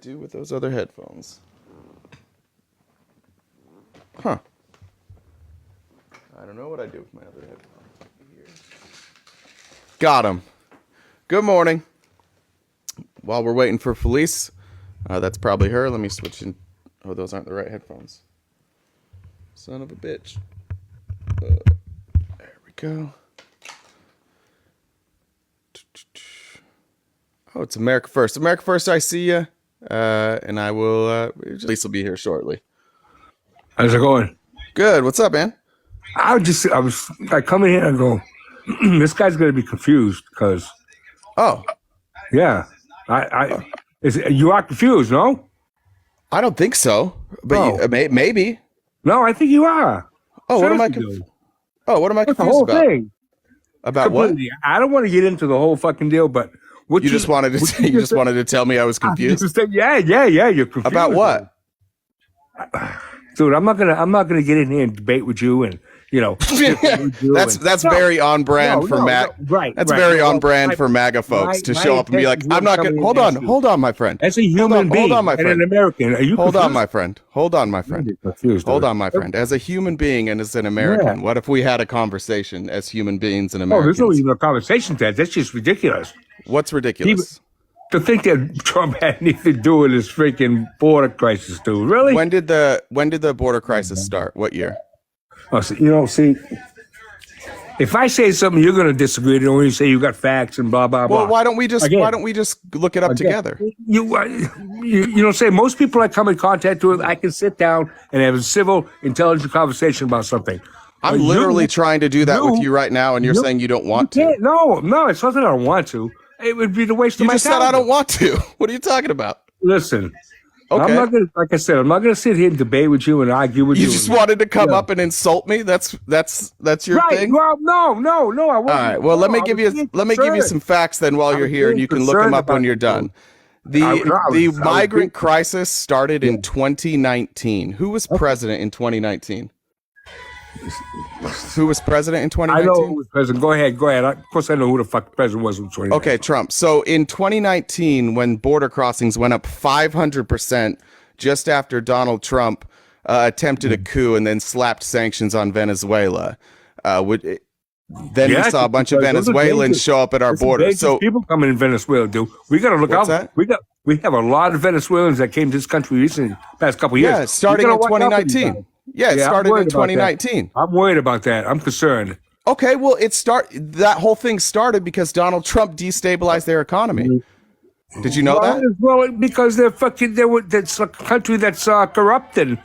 do with those other headphones? Huh. I don't know what I do with my other headphones. Got him. Good morning. While we're waiting for Felice, that's probably her. Let me switch in. Oh, those aren't the right headphones. Son of a bitch. There we go. Oh, it's America First. America First, I see you. And I will, Felice will be here shortly. How's it going? Good. What's up, man? I come in here and go, this guy's going to be confused because. Oh. Yeah. You are confused, no? I don't think so. But maybe. No, I think you are. Oh, what am I confused? Oh, what am I confused about? Thing. About completely. What? I don't want to get into the whole fucking deal, but you just wanted to tell me I was confused. Yeah. You're confused about what, dude? I'm not gonna get in here and debate with you, and that's very on brand for MAGA. Right. That's very on brand for MAGA folks to show up and be like, I'm not gonna. Hold on, my friend. As a human being, hold on, my friend. And an American, are you Hold on, my friend. Hold on, my friend. Hold on, my friend. As a human being and as an American, what if we had a conversation as human beings and Americans? Oh, there's no even a conversation to that. That's just ridiculous. What's ridiculous? To think that Trump had anything to do with this freaking border crisis, dude. Really? When did the border crisis start? What year? Oh, see, if I say something, you're going to disagree. Don't you say you got facts and blah blah blah. Well, why don't we just look it up together? Say most people I come in contact with, I can sit down and have a civil, intelligent conversation about something. I'm literally trying to do that with you right now, and you're saying you don't want to. No, it's not that I don't want to. It would be the waste of my time. You just said I don't want to. What are you talking about? Listen. Okay. I'm not gonna, like I said, I'm not going to sit here and debate with you and argue with you. You just wanted to come up and insult me. That's your thing. Well, no. I wasn't. All right. Well, let me give you some facts then while you're here, and you can look them up when you're done. The migrant crisis started in 2019. Who was president in 2019? Who was president in 2019? I know who was president. Go ahead. Of course, I know who the fuck the president was in 2019. Okay, Trump. So in 2019, when border crossings went up 500%, just after Donald Trump attempted a coup and then slapped sanctions on Venezuela, then we saw a bunch of Venezuelans show up at our border. So people coming in Venezuela, dude. We got to look out. That? We have a lot of Venezuelans that came to this country recently, past couple of years. Yeah, starting in 2019. Yeah, it started in 2019. I'm worried about that. I'm concerned. Okay, well, that whole thing started because Donald Trump destabilized their economy. Did you know that? Well, because that's a country that's corrupt and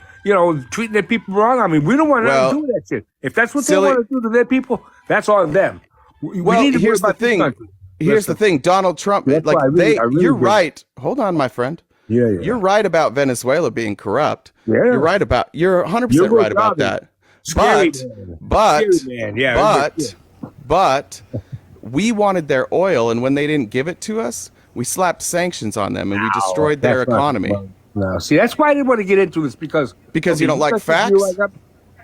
treating their people wrong. I mean, we don't want to do that shit. If that's what they want to do to their people, that's on them. Here's the thing. Here's the thing. Donald Trump, you're right. Hold on, my friend. Yeah. You're right about Venezuela being corrupt. Yeah. You're 100% right about that. But we wanted their oil, and when they didn't give it to us, we slapped sanctions on them and we destroyed their economy. No, see, that's why I didn't want to get into this because you don't like facts.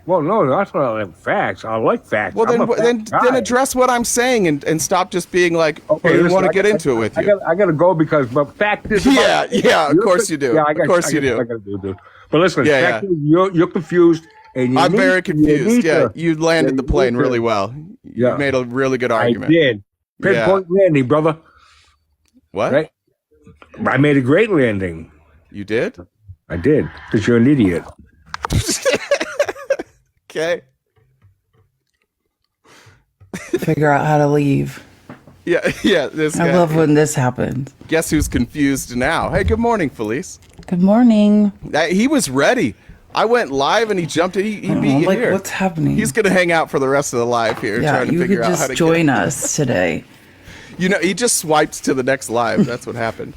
Well, no, that's not like facts. I like facts. Well, then address what I'm saying and stop just being like, okay, I want to get into it with you. I got to go because my fact is. Yeah, of course you do. Yeah, of course you do. I got to do. But listen, you're confused. And I'm very confused. You landed the plane really well. You made a really good argument. I did. Pinpoint landing, brother. What? Right? I made a great landing. You did? I did, because you're an idiot. Okay. Figure out how to leave. Yeah. I love when this happens. Guess who's confused now? Hey, good morning, Felice. Good morning. He was ready. I went live and he jumped in. He beat you here. What's happening? He's going to hang out for the rest of the live here, trying to figure out how to join us today. He just swiped to the next live. That's what happened.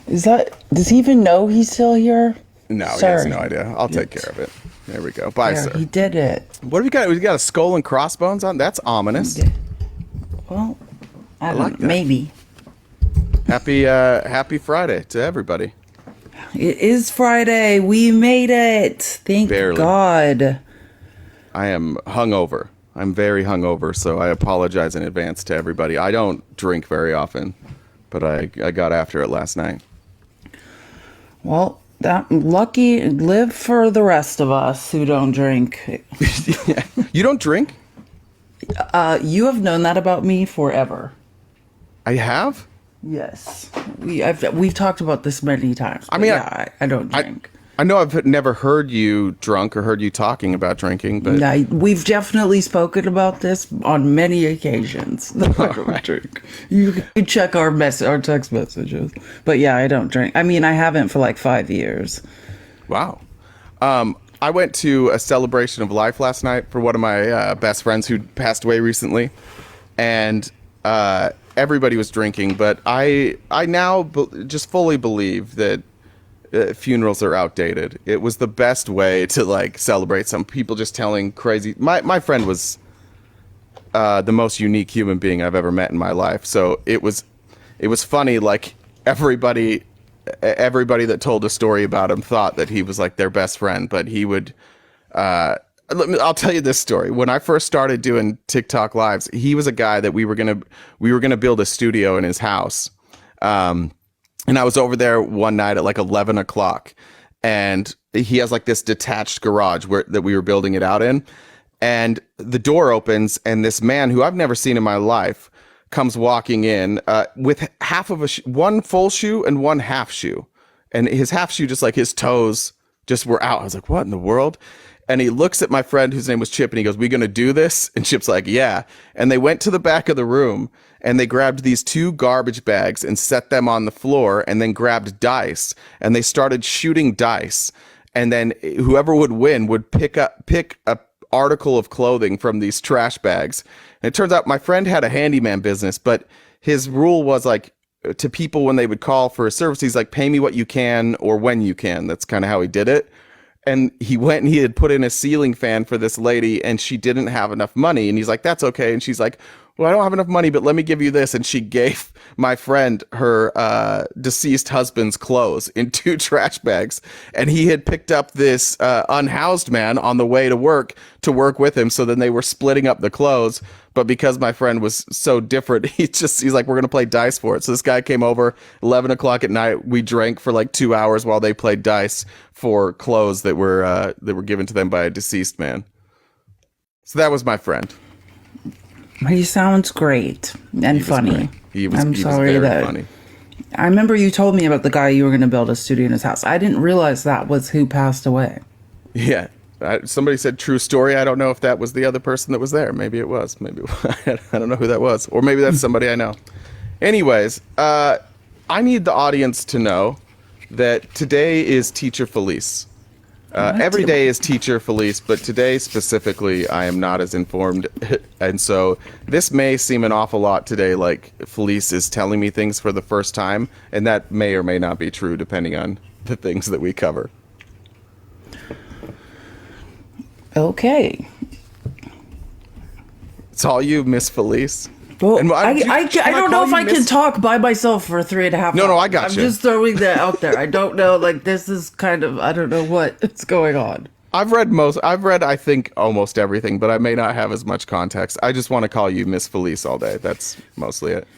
Does he even know he's still here? No, he has no idea. I'll take care of it. There we go. Bye, sir. He did it. What have we got? We got a skull and crossbones on? That's ominous. Well, I like that. Maybe. Happy Friday to everybody. It is Friday. We made it. Thank God. I am hungover. I'm very hungover, so I apologize in advance to everybody. I don't drink very often, but I got after it last night. Well, that lucky live for the rest of us who don't drink. Yeah. You don't drink? You have known that about me forever. I have? Yes. We've talked about this many times. I mean, yeah, I don't drink. I know I've never heard you drunk or heard you talking about drinking, but We've definitely spoken about this on many occasions. I don't drink. You can check our text messages. But yeah, I don't drink. I mean, I haven't for like 5 years. Wow. I went to a celebration of life last night for one of my best friends who passed away recently, and everybody was drinking. But I now just fully believe that funerals are outdated. It was the best way to like celebrate. Some people just telling crazy. My friend was the most unique human being I've ever met in my life. So it was funny. Like everybody that told a story about him thought that he was like their best friend, but he would. I'll tell you this story. When I first started doing TikTok lives, he was a guy that we were gonna build a studio in his house. And I was over there one night at like 11 o'clock, and he has like this detached garage that we were building it out in, and the door opens, and this man who I've never seen in my life comes walking in with half of one full shoe and one half shoe, and his half shoe, just like his toes just were out. I was like, what in the world? And he looks at my friend whose name was Chip, and he goes, "We gonna do this?" And Chip's like, "Yeah." And they went to the back of the room, and they grabbed these 2 garbage bags and set them on the floor, and then grabbed dice, and they started shooting dice. And then whoever would win would pick a article of clothing from these trash bags. And it turns out my friend had a handyman business, but his rule was like, to people when they would call for a service, he's like, "Pay me what you can or when you can." That's kind of how he did it. And he went and he had put in a ceiling fan for this lady, and she didn't have enough money. And he's like, "That's okay." And she's like, "Well, I don't have enough money, but let me give you this." And she gave my friend her deceased husband's clothes in 2 trash bags. And he had picked up this unhoused man on the way to work with him. So then they were splitting up the clothes. But because my friend was so different, he's like, "We're going to play dice for it." So this guy came over 11 o'clock at night. We drank for like 2 hours while they played dice for clothes that were given to them by a deceased man. So that was my friend. He sounds great and funny. Great. He was sorry very that funny. I remember you told me about the guy you were going to build a studio in his house. I didn't realize that was who passed away. Yeah. Somebody said true story. I don't know if that was the other person that was there. Maybe it was. I don't know who that was. Or maybe that's somebody I know. Anyways, I need the audience to know that today is Teacher Felice. Every day is Teacher Felice, but today specifically, I am not as informed. And so this may seem an awful lot today, like Felice is telling me things for the first time, and that may or may not be true depending on the things that we cover. Okay. It's all you, Miss Felice. Well, I don't know if I can talk by myself for 3.5 hours. No, I got you. I'm just throwing that out there. I don't know. Like, this is kind of, I don't know what's going on. I've read, I think, almost everything, but I may not have as much context. I just want to call you Miss Felice all day. That's mostly it.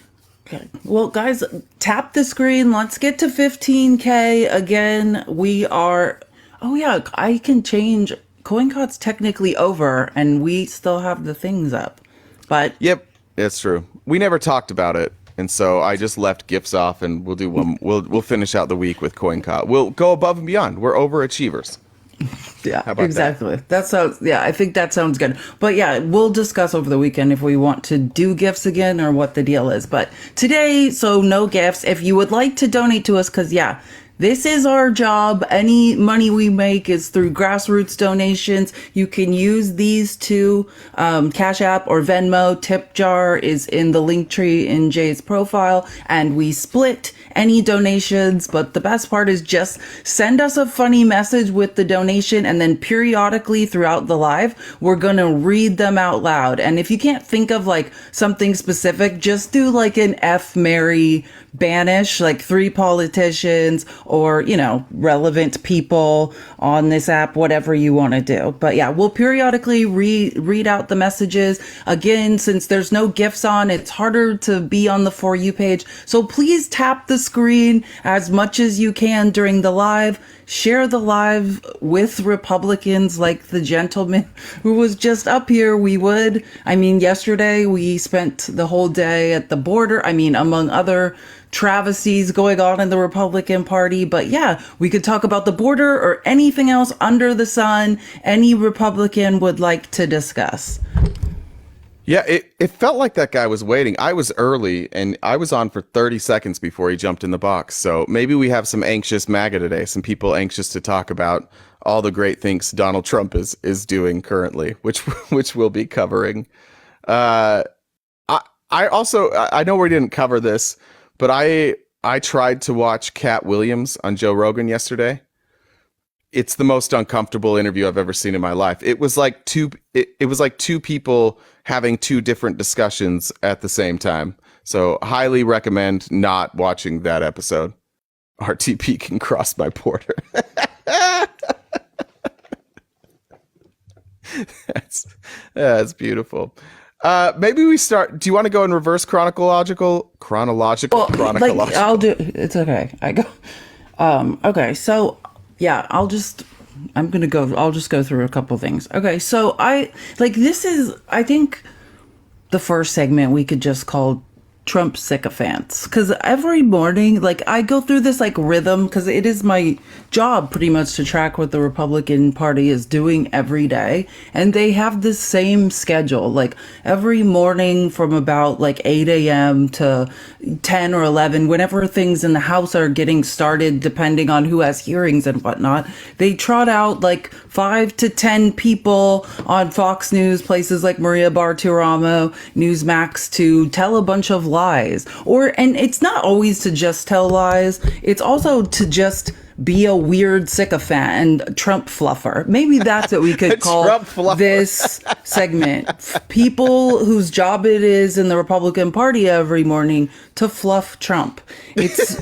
Okay. Well, guys, tap the screen. Let's get to 15K. Again, we are, oh yeah, I can change. CoinCot's technically over, and we still have the things up. But yep, it's true. We never talked about it, and so I just left gifts off, and we'll do one. We'll finish out the week with CoinCot. We'll go above and beyond. We're overachievers. Yeah, exactly. That sounds. Yeah, I think that sounds good. But yeah, we'll discuss over the weekend if we want to do gifts again or what the deal is. But today, so no gifts. If you would like to donate to us, because yeah. This is our job. Any money we make is through grassroots donations. You can use these two, Cash App or Venmo. Tip jar is in the link tree in Jay's profile, and we split any donations. But the best part is just send us a funny message with the donation, and then periodically throughout the live, we're gonna read them out loud. And if you can't think of like something specific, just do like an F, Mary, banish like 3 politicians or, relevant people on this app, whatever you want to do. But yeah, we'll periodically read out the messages. Again, since there's no GIFs on, it's harder to be on the For You page. So please tap the screen as much as you can during the live. Share the live with Republicans like the gentleman who was just up here. Yesterday we spent the whole day at the border. Among other travesties going on in the Republican Party. But yeah, we could talk about the border or anything else under the sun any Republican would like to discuss. Yeah, it felt like that guy was waiting. I was early, and I was on for 30 seconds before he jumped in the box. So maybe we have some anxious MAGA today, some people anxious to talk about all the great things Donald Trump is doing currently, which we'll be covering. I know we didn't cover this, but I tried to watch Cat Williams on Joe Rogan yesterday. It's the most uncomfortable interview I've ever seen in my life. It was like two people having 2 different discussions at the same time. So highly recommend not watching that episode. RTP can cross my border. That's beautiful. Maybe we start. Do you want to go in reverse chronological? I'll do. It's okay. I go. Okay. So yeah, I'll just go through a couple things. Okay. So I think the first segment we could just call Trump sycophants, because every morning, I go through this rhythm, because it is my job pretty much to track what the Republican Party is doing every day, and they have this same schedule. Every morning from about 8 a.m. to 10 or 11, whenever things in the House are getting started, depending on who has hearings and whatnot, they trot out 5 to 10 people on Fox News, places like Maria Bartiromo, Newsmax, to tell a bunch of lies. And it's not always to just tell lies. It's also to just be a weird sycophant and Trump fluffer. Maybe that's what we could call this segment. People whose job it is in the Republican Party every morning to fluff Trump. It's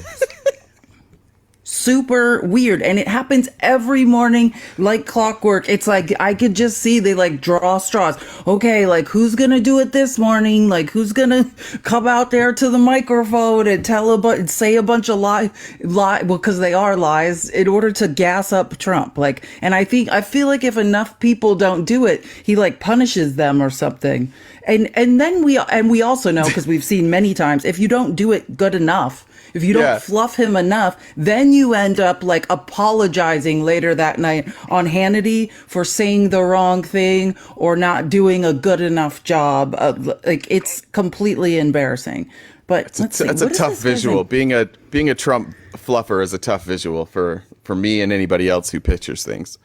super weird, and it happens every morning like clockwork. It's I could just see they draw straws. Okay, who's gonna do it this morning? Who's gonna come out there to the microphone and say a bunch of lie, well, because they are lies, in order to gas up Trump. And I feel like if enough people don't do it, he punishes them or something. And then we also know, because we've seen many times, if you don't do it good enough, if you don't fluff him enough, then you end up apologizing later that night on Hannity for saying the wrong thing or not doing a good enough job. It's completely embarrassing. But it's a tough visual. Being a Trump fluffer is a tough visual for me and anybody else who pictures things.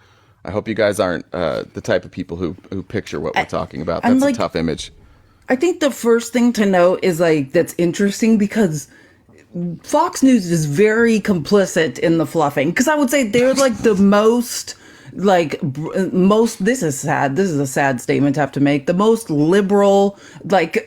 I hope you guys aren't the type of people who picture what we're talking about. That's a tough image. I think the first thing to note is that's interesting, because Fox News is very complicit in the fluffing, because I would say they're the most this is sad. This is a sad statement to have to make. The most liberal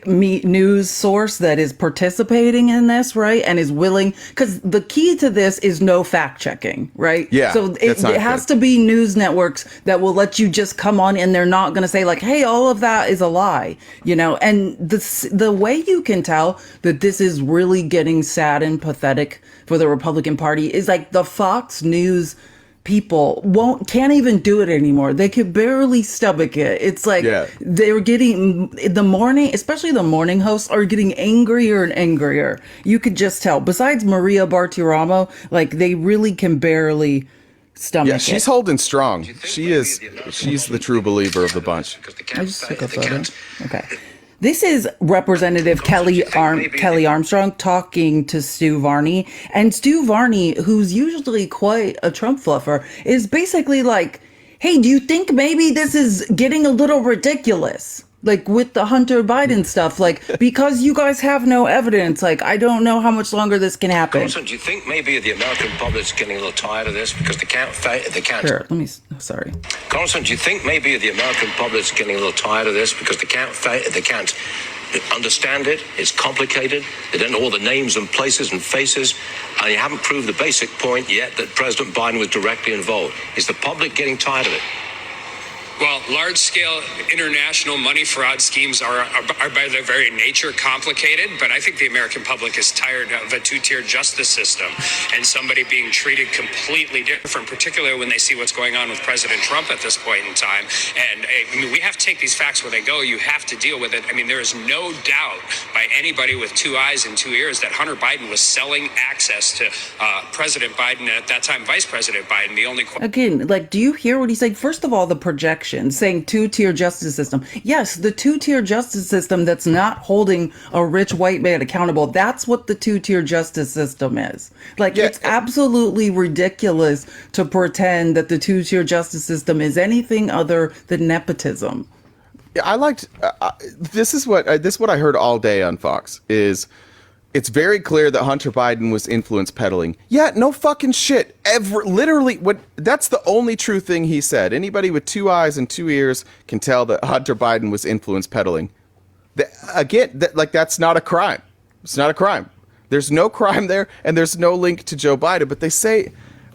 news source that is participating in this, right? And is willing, because the key to this is no fact checking, right? Yeah. So it has to be news networks that will let you just come on, and they're not going to say hey, all of that is a lie, and the way you can tell that this is really getting sad and pathetic for the Republican Party is the Fox News people can't even do it anymore. They could barely stomach it. It's they're getting, especially the morning hosts are getting angrier and angrier. You could just tell. Besides Maria Bartiromo, they really can barely stomach it. Yeah, she's holding strong. She's the true believer of the bunch. I just took a photo. Okay. This is Representative Kelly Armstrong talking to Stu Varney. And Stu Varney, who's usually quite a Trump fluffer, is basically hey, do you think maybe this is getting a little ridiculous? With the Hunter Biden stuff, because you guys have no evidence, I don't know how much longer this can happen. Congressman, do you think maybe the American public's getting a little tired of this because they can't? Sure, sorry. Congressman, do you think maybe the American public's getting a little tired of this because they can't understand it. It's complicated. They don't know all the names and places and faces. And you haven't proved the basic point yet that President Biden was directly involved. Is the public getting tired of it? Well, large-scale international money fraud schemes are by their very nature complicated, but I think the American public is tired of a two-tier justice system and somebody being treated completely different, particularly when they see what's going on with President Trump at this point in time. And I mean, we have to take these facts where they go. You have to deal with it. I mean, there is no doubt by anybody with two eyes and two ears that Hunter Biden was selling access to President Biden, at that time Vice President Biden. The only Again, like, do you hear what he's saying? First of all, the projection saying two-tier justice system. Yes, the two-tier justice system that's not holding a rich white man accountable. That's what the two-tier justice system is. Like, it's absolutely ridiculous to pretend that the two-tier justice system is anything other than nepotism. Yeah, I liked this is what I heard all day on Fox is it's very clear that Hunter Biden was influence peddling. Yeah, no fucking shit. Literally, that's the only true thing he said. Anybody with two eyes and two ears can tell that Hunter Biden was influence peddling. That's not a crime. It's not a crime. There's no crime there, and there's no link to Joe Biden. But they say,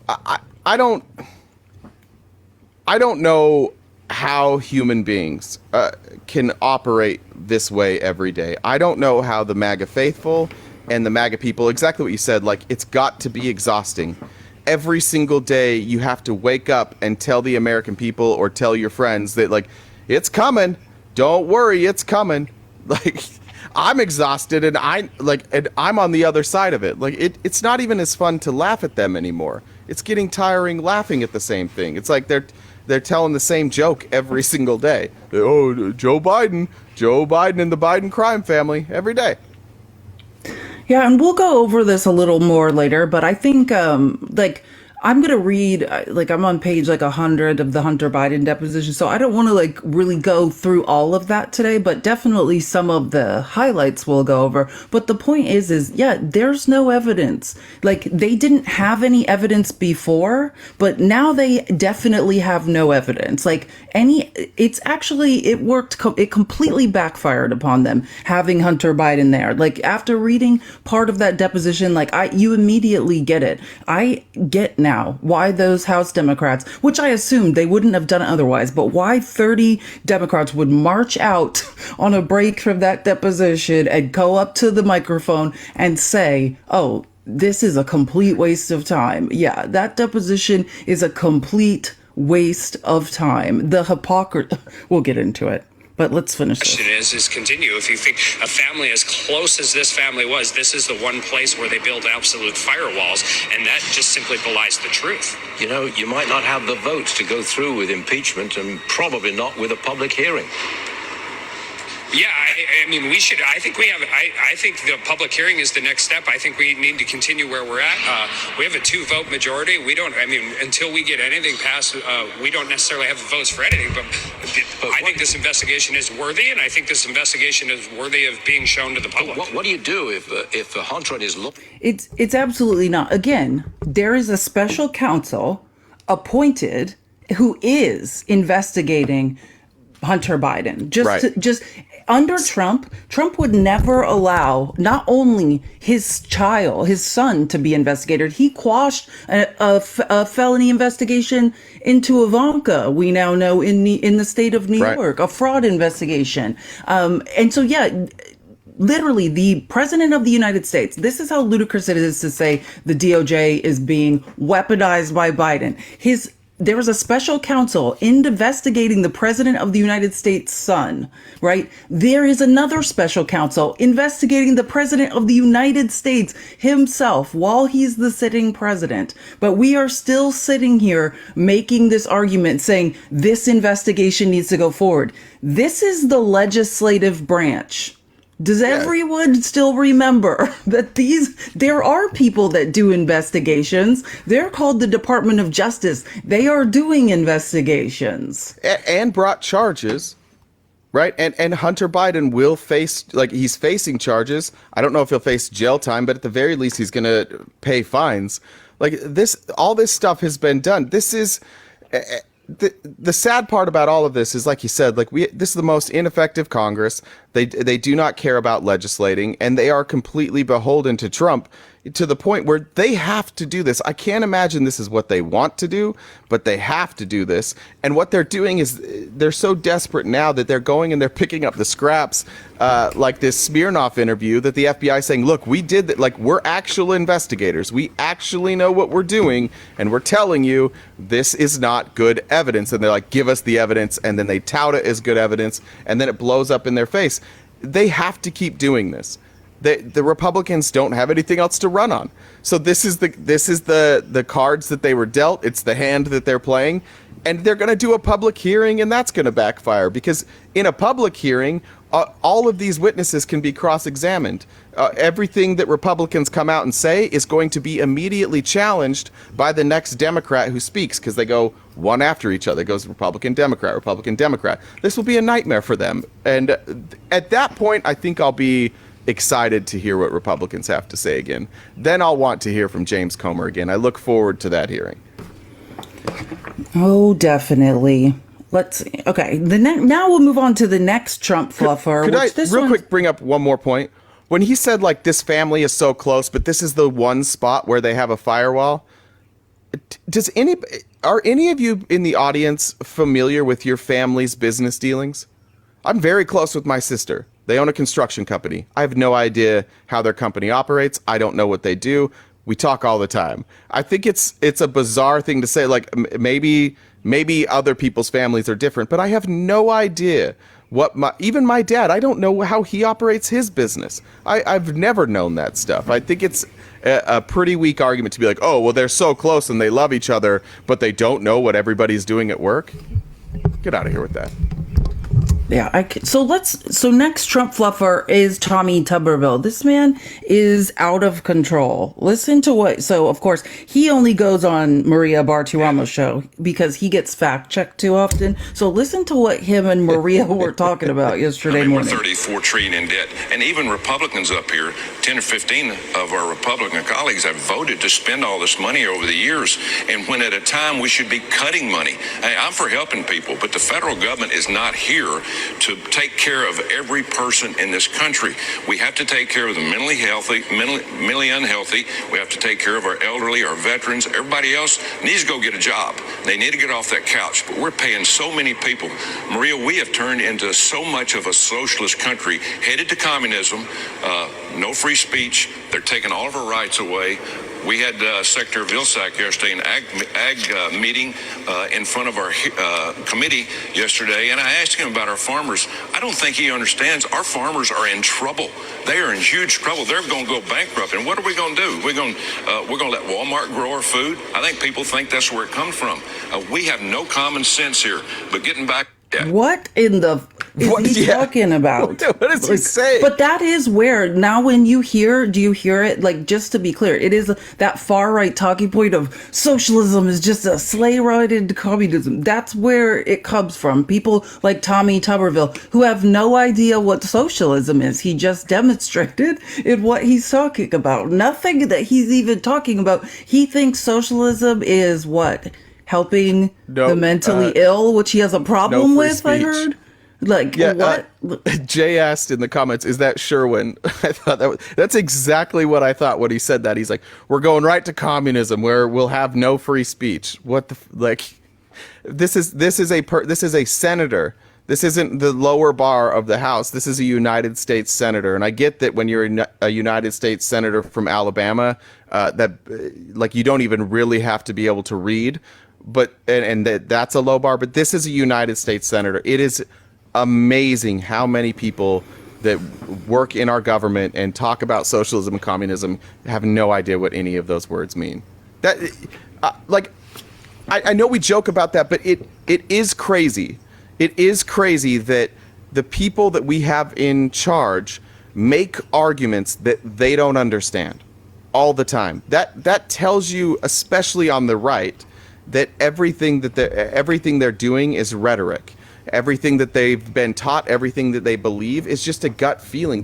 I don't know how human beings can operate this way every day. I don't know how the MAGA faithful and the MAGA people, exactly what you said, like, it's got to be exhausting. Every single day you have to wake up and tell the American people or tell your friends that, like, it's coming. Don't worry, it's coming. Like, I'm exhausted and I'm on the other side of it. Like, it's not even as fun to laugh at them anymore. It's getting tiring laughing at the same thing. It's like they're telling the same joke every single day. Oh, Joe Biden and the Biden crime family every day. Yeah, and we'll go over this a little more later, but I think, I'm going to read, I'm on page 100 of the Hunter Biden deposition, so I don't want to really go through all of that today, but definitely some of the highlights we'll go over. But the point is there's no evidence. They didn't have any evidence before, but now they definitely have no evidence. It worked, it completely backfired upon them having Hunter Biden there. After reading part of that deposition, you immediately get it. I get now why those House Democrats, which I assumed they wouldn't have done it otherwise, but why 30 Democrats would march out on a break from that deposition and go up to the microphone and say, oh, this is a complete waste of time. Yeah, that deposition is a complete waste of time. The hypocrisy, we'll get into it. But let's finish this. The question is continue. If you think a family as close as this family was, this is the one place where they build absolute firewalls, and that just simply belies the truth. You know, you might not have the votes to go through with impeachment and probably not with a public hearing. Yeah, I mean, we should. I think we have. I think the public hearing is the next step. I think we need to continue where we're at. We have a 2-vote majority. We don't. I mean, until we get anything passed, we don't necessarily have the votes for anything. But I think this investigation is worthy, and I think this investigation is worthy of being shown to the public. What do you do if Hunter is looking? It's absolutely not. Again, there is a special counsel appointed who is investigating Hunter Biden. Just under Trump would never allow not only his son to be investigated. He quashed a felony investigation into Ivanka. We now know in the state of New York, a fraud investigation. And so, yeah, literally the president of the United States, this is how ludicrous it is to say the DOJ is being weaponized by Biden. There was a special counsel investigating the president of the United States' son, right? There is another special counsel investigating the president of the United States himself while he's the sitting president. But we are still sitting here making this argument saying this investigation needs to go forward. This is the legislative branch. Does everyone still remember that there are people that do investigations? They're called the Department of Justice. They are doing investigations. And brought charges, right? And Hunter Biden will face, he's facing charges. I don't know if he'll face jail time, but at the very least, he's going to pay fines. All this stuff has been done. This is, the sad part about all of this is, like you said, this is the most ineffective Congress. They do not care about legislating, and they are completely beholden to Trump to the point where they have to do this. I can't imagine this is what they want to do, but they have to do this. And what they're doing is they're so desperate now that they're going and they're picking up the scraps, like this Smirnoff interview that the FBI is saying, look, we did that. Like, we're actual investigators. We actually know what we're doing. And we're telling you this is not good evidence. And they're like, give us the evidence. And then they tout it as good evidence. And then it blows up in their face. They have to keep doing this. The Republicans don't have anything else to run on. So this is the cards that they were dealt. It's the hand that they're playing. And they're going to do a public hearing, and that's going to backfire, because in a public hearing, all of these witnesses can be cross-examined. Everything that Republicans come out and say is going to be immediately challenged by the next Democrat who speaks, because they go one after each other. It goes Republican, Democrat, Republican, Democrat. This will be a nightmare for them. And at that point, I think I'll be excited to hear what Republicans have to say again. Then I'll want to hear from James Comer again. I look forward to that hearing. Oh, definitely. Let's see. Okay, now we'll move on to the next Trump fluffer. Could I real quick bring up one more point? When he said, like, this family is so close, but this is the one spot where they have a firewall. Are any of you in the audience familiar with your family's business dealings? I'm very close with my sister. They own a construction company. I have no idea how their company operates. I don't know what they do. We talk all the time. I think it's a bizarre thing to say, like, maybe other people's families are different, but I have no idea what even my dad, I don't know how he operates his business. I've never known that stuff. I think it's a pretty weak argument to be like, oh, well, they're so close and they love each other, but they don't know what everybody's doing at work. Get out of here with that. Yeah, so next Trump fluffer is Tommy Tuberville. This man is out of control. Listen to of course, he only goes on Maria Bartiromo's show because he gets fact checked too often. So listen to what him and Maria were talking about yesterday morning. We're 34 trillion in debt, and even Republicans up here, 10 or 15 of our Republican colleagues have voted to spend all this money over the years, and when at a time we should be cutting money. Hey, I'm for helping people, but the federal government is not here to take care of every person in this country. We have to take care of the mentally unhealthy. We have to take care of our elderly, our veterans. Everybody else needs to go get a job. They need to get off that couch. But we're paying so many people. Maria, we have turned into so much of a socialist country, headed to communism, no free speech. They're taking all of our rights away. We had Secretary Vilsack yesterday, an ag meeting in front of our committee yesterday, and I asked him about our farmers. I don't think he understands. Our farmers are in trouble. They are in huge trouble. They're going to go bankrupt. And what are we going to do? We're going to let Walmart grow our food? I think people think that's where it comes from. We have no common sense here. But getting back. Yeah. What in the is he talking about? What is he saying? But that is where now when do you hear it? Like, just to be clear, it is that far right talking point of socialism is just a sleigh ride into communism. That's where it comes from. People like Tommy Tuberville who have no idea what socialism is. He just demonstrated in what he's talking about. Nothing that he's even talking about. He thinks socialism is what? Helping the mentally ill, which he has a problem with, speech. I heard. Like, what? Jay asked in the comments, is that Sherwin? I thought that's exactly what I thought when he said that. He's like, we're going right to communism where we'll have no free speech. What the, this is a senator. This isn't the lower bar of the House. This is a United States senator. And I get that when you're a United States senator from Alabama, you don't even really have to be able to read. But that's a low bar. But this is a United States senator. It is amazing how many people that work in our government and talk about socialism and communism have no idea what any of those words mean. That, I know we joke about that, but it is crazy. It is crazy that the people that we have in charge make arguments that they don't understand all the time. That tells you, especially on the right, that everything they're doing is rhetoric. Everything that they've been taught, everything that they believe is just a gut feeling.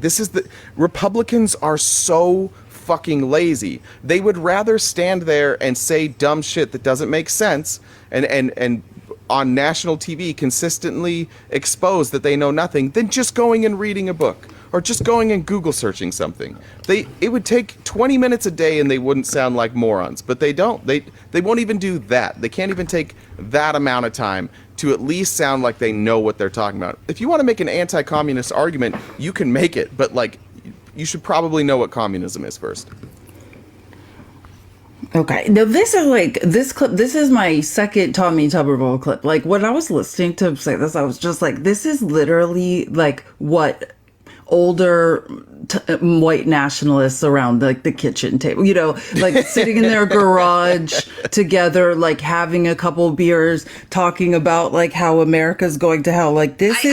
Republicans are so fucking lazy. They would rather stand there and say dumb shit that doesn't make sense and on national TV consistently expose that they know nothing than just going and reading a book or just going and Google searching something. It would take 20 minutes a day and they wouldn't sound like morons, but they don't. They won't even do that. They can't even take that amount of time to at least sound like they know what they're talking about. If you want to make an anti-communist argument, you can make it, but like you should probably know what communism is first. Okay, now this clip. This is my second Tommy Tuberville clip. Like when I was listening to him say this, I was just like, this is literally like what older white nationalists around like the kitchen table, like sitting in their garage together, like having a couple beers, talking about like how America's going to hell. Like this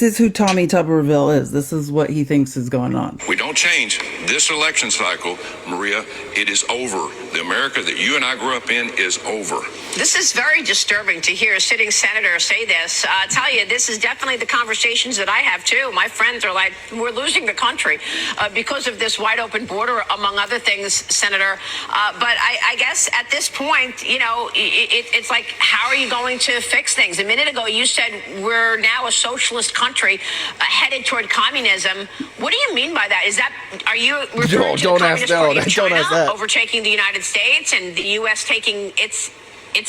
is who Tommy Tuberville is. This is what he thinks is going on. We don't change this election cycle, Maria. It is over. The America that you and I grew up in is over. This is very disturbing to hear a sitting senator say this. I tell you, this is definitely the conversations that I have too. My friends are like, we're losing the country because of this wide open border, among other things, Senator. But I guess at this point, it's like, how are you going to fix things? A minute ago, you said we're now a socialist country headed toward communism. What do you mean by that? Are you referring to the Communist Party of China overtaking the United States and the U.S. taking its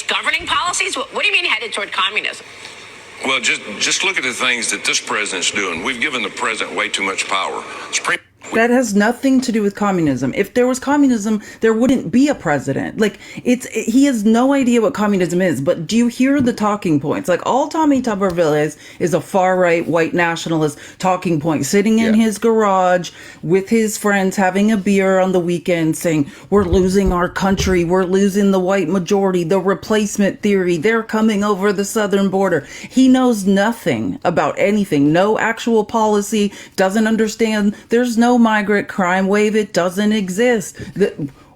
governing policies? What do you mean headed toward communism? Well, just look at the things that this president's doing. We've given the president way too much power. That has nothing to do with communism. If there was communism, there wouldn't be a president. Like he has no idea what communism is. But do you hear the talking points? Like all Tommy Tuberville is a far right white nationalist talking point, sitting in his garage with his friends, having a beer on the weekend, saying we're losing our country, we're losing the white majority, the replacement theory, they're coming over the southern border. He knows nothing about anything, no actual policy, doesn't understand. There's no migrant crime wave. It doesn't exist.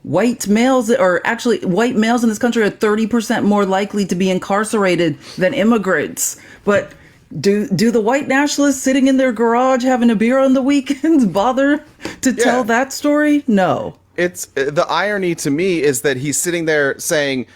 White males in this country are 30% more likely to be incarcerated than immigrants. But do the white nationalists sitting in their garage having a beer on the weekends bother to tell that story? No. It's the irony to me is that he's sitting there saying,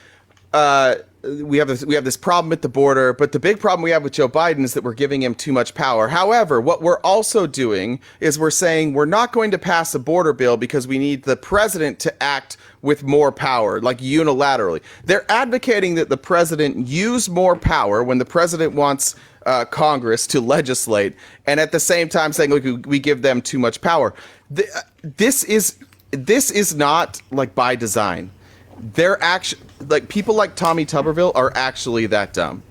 we have this problem at the border, but the big problem we have with Joe Biden is that we're giving him too much power. However, what we're also doing is we're saying we're not going to pass a border bill because we need the president to act with more power, like unilaterally. They're advocating that the president use more power when the president wants Congress to legislate, and at the same time saying, look, we give them too much power. This is not like by design. They're actually like people like Tommy Tuberville are actually that dumb.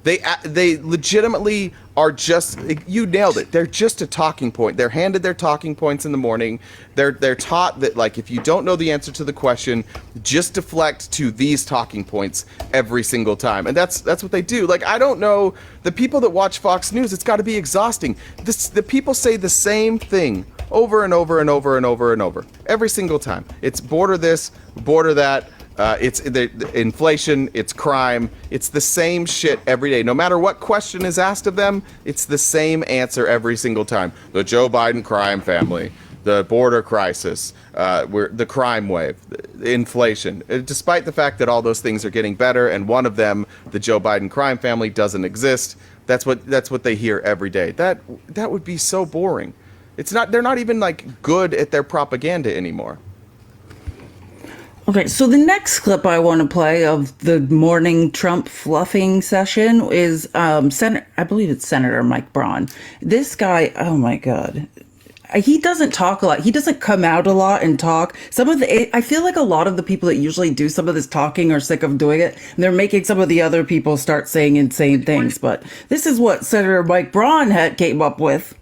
They legitimately are just, you nailed it. They're just a talking point. They're handed their talking points in the morning. They're taught that like if you don't know the answer to the question, just deflect to these talking points every single time. And that's what they do. Like I don't know, the people that watch Fox News, it's got to be exhausting. The people say the same thing over and over and over and over and over every single time. It's border this, border that. It's the inflation, it's crime, it's the same shit every day. No matter what question is asked of them, it's the same answer every single time. The Joe Biden crime family, the border crisis, the crime wave, the inflation. Despite the fact that all those things are getting better, and one of them, the Joe Biden crime family, doesn't exist. That's what they hear every day. That would be so boring. They're not even like good at their propaganda anymore. Okay, so the next clip I want to play of the morning Trump fluffing session is I believe it's Senator Mike Braun. This guy, oh my God. He doesn't talk a lot. He doesn't come out a lot and talk. I feel like a lot of the people that usually do some of this talking are sick of doing it. And they're making some of the other people start saying insane things. But this is what Senator Mike Braun came up with.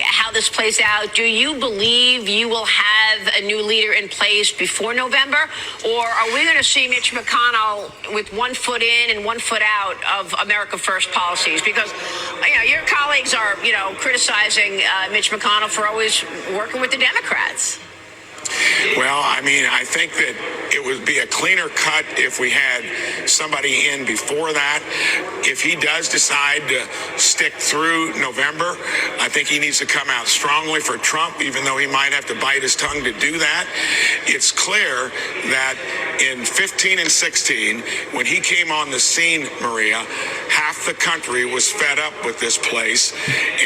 How this plays out, do you believe you will have a new leader in place before November, or are we going to see Mitch McConnell with 1 foot in and 1 foot out of America First policies? Because your colleagues are criticizing Mitch McConnell for always working with the Democrats. Well, I mean, I think that it would be a cleaner cut if we had somebody in before that. If he does decide to stick through November, I think he needs to come out strongly for Trump, even though he might have to bite his tongue to do that. It's clear that in 15 and 16, when he came on the scene, Maria, half the country was fed up with this place.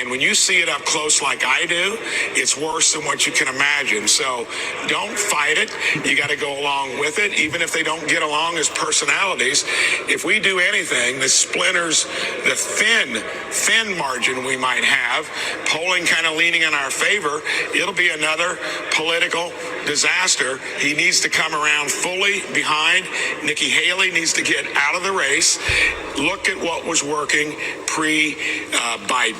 And when you see it up close like I do, it's worse than what you can imagine. So don't fight it. You got to go along with it, even if they don't get along as personalities. If we do anything that splinters the thin margin we might have, polling kind of leaning in our favor, it'll be another political disaster. He needs to come around fully behind. Nikki Haley needs to get out of the race. Look at what was working pre-Biden.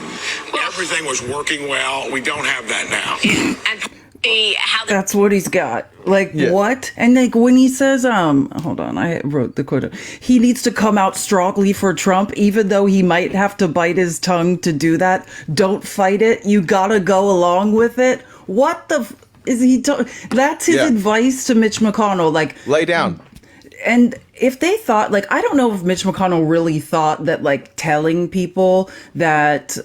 Everything was working well. We don't have that now. That's what he's got. Like, what? And like when he says, hold on, I wrote the quote. He needs to come out strongly for Trump, even though he might have to bite his tongue to do that. Don't fight it. You gotta go along with it. What the is he? That's his advice to Mitch McConnell. Like, lay down. And if they thought, like, I don't know if Mitch McConnell really thought that, like, telling people that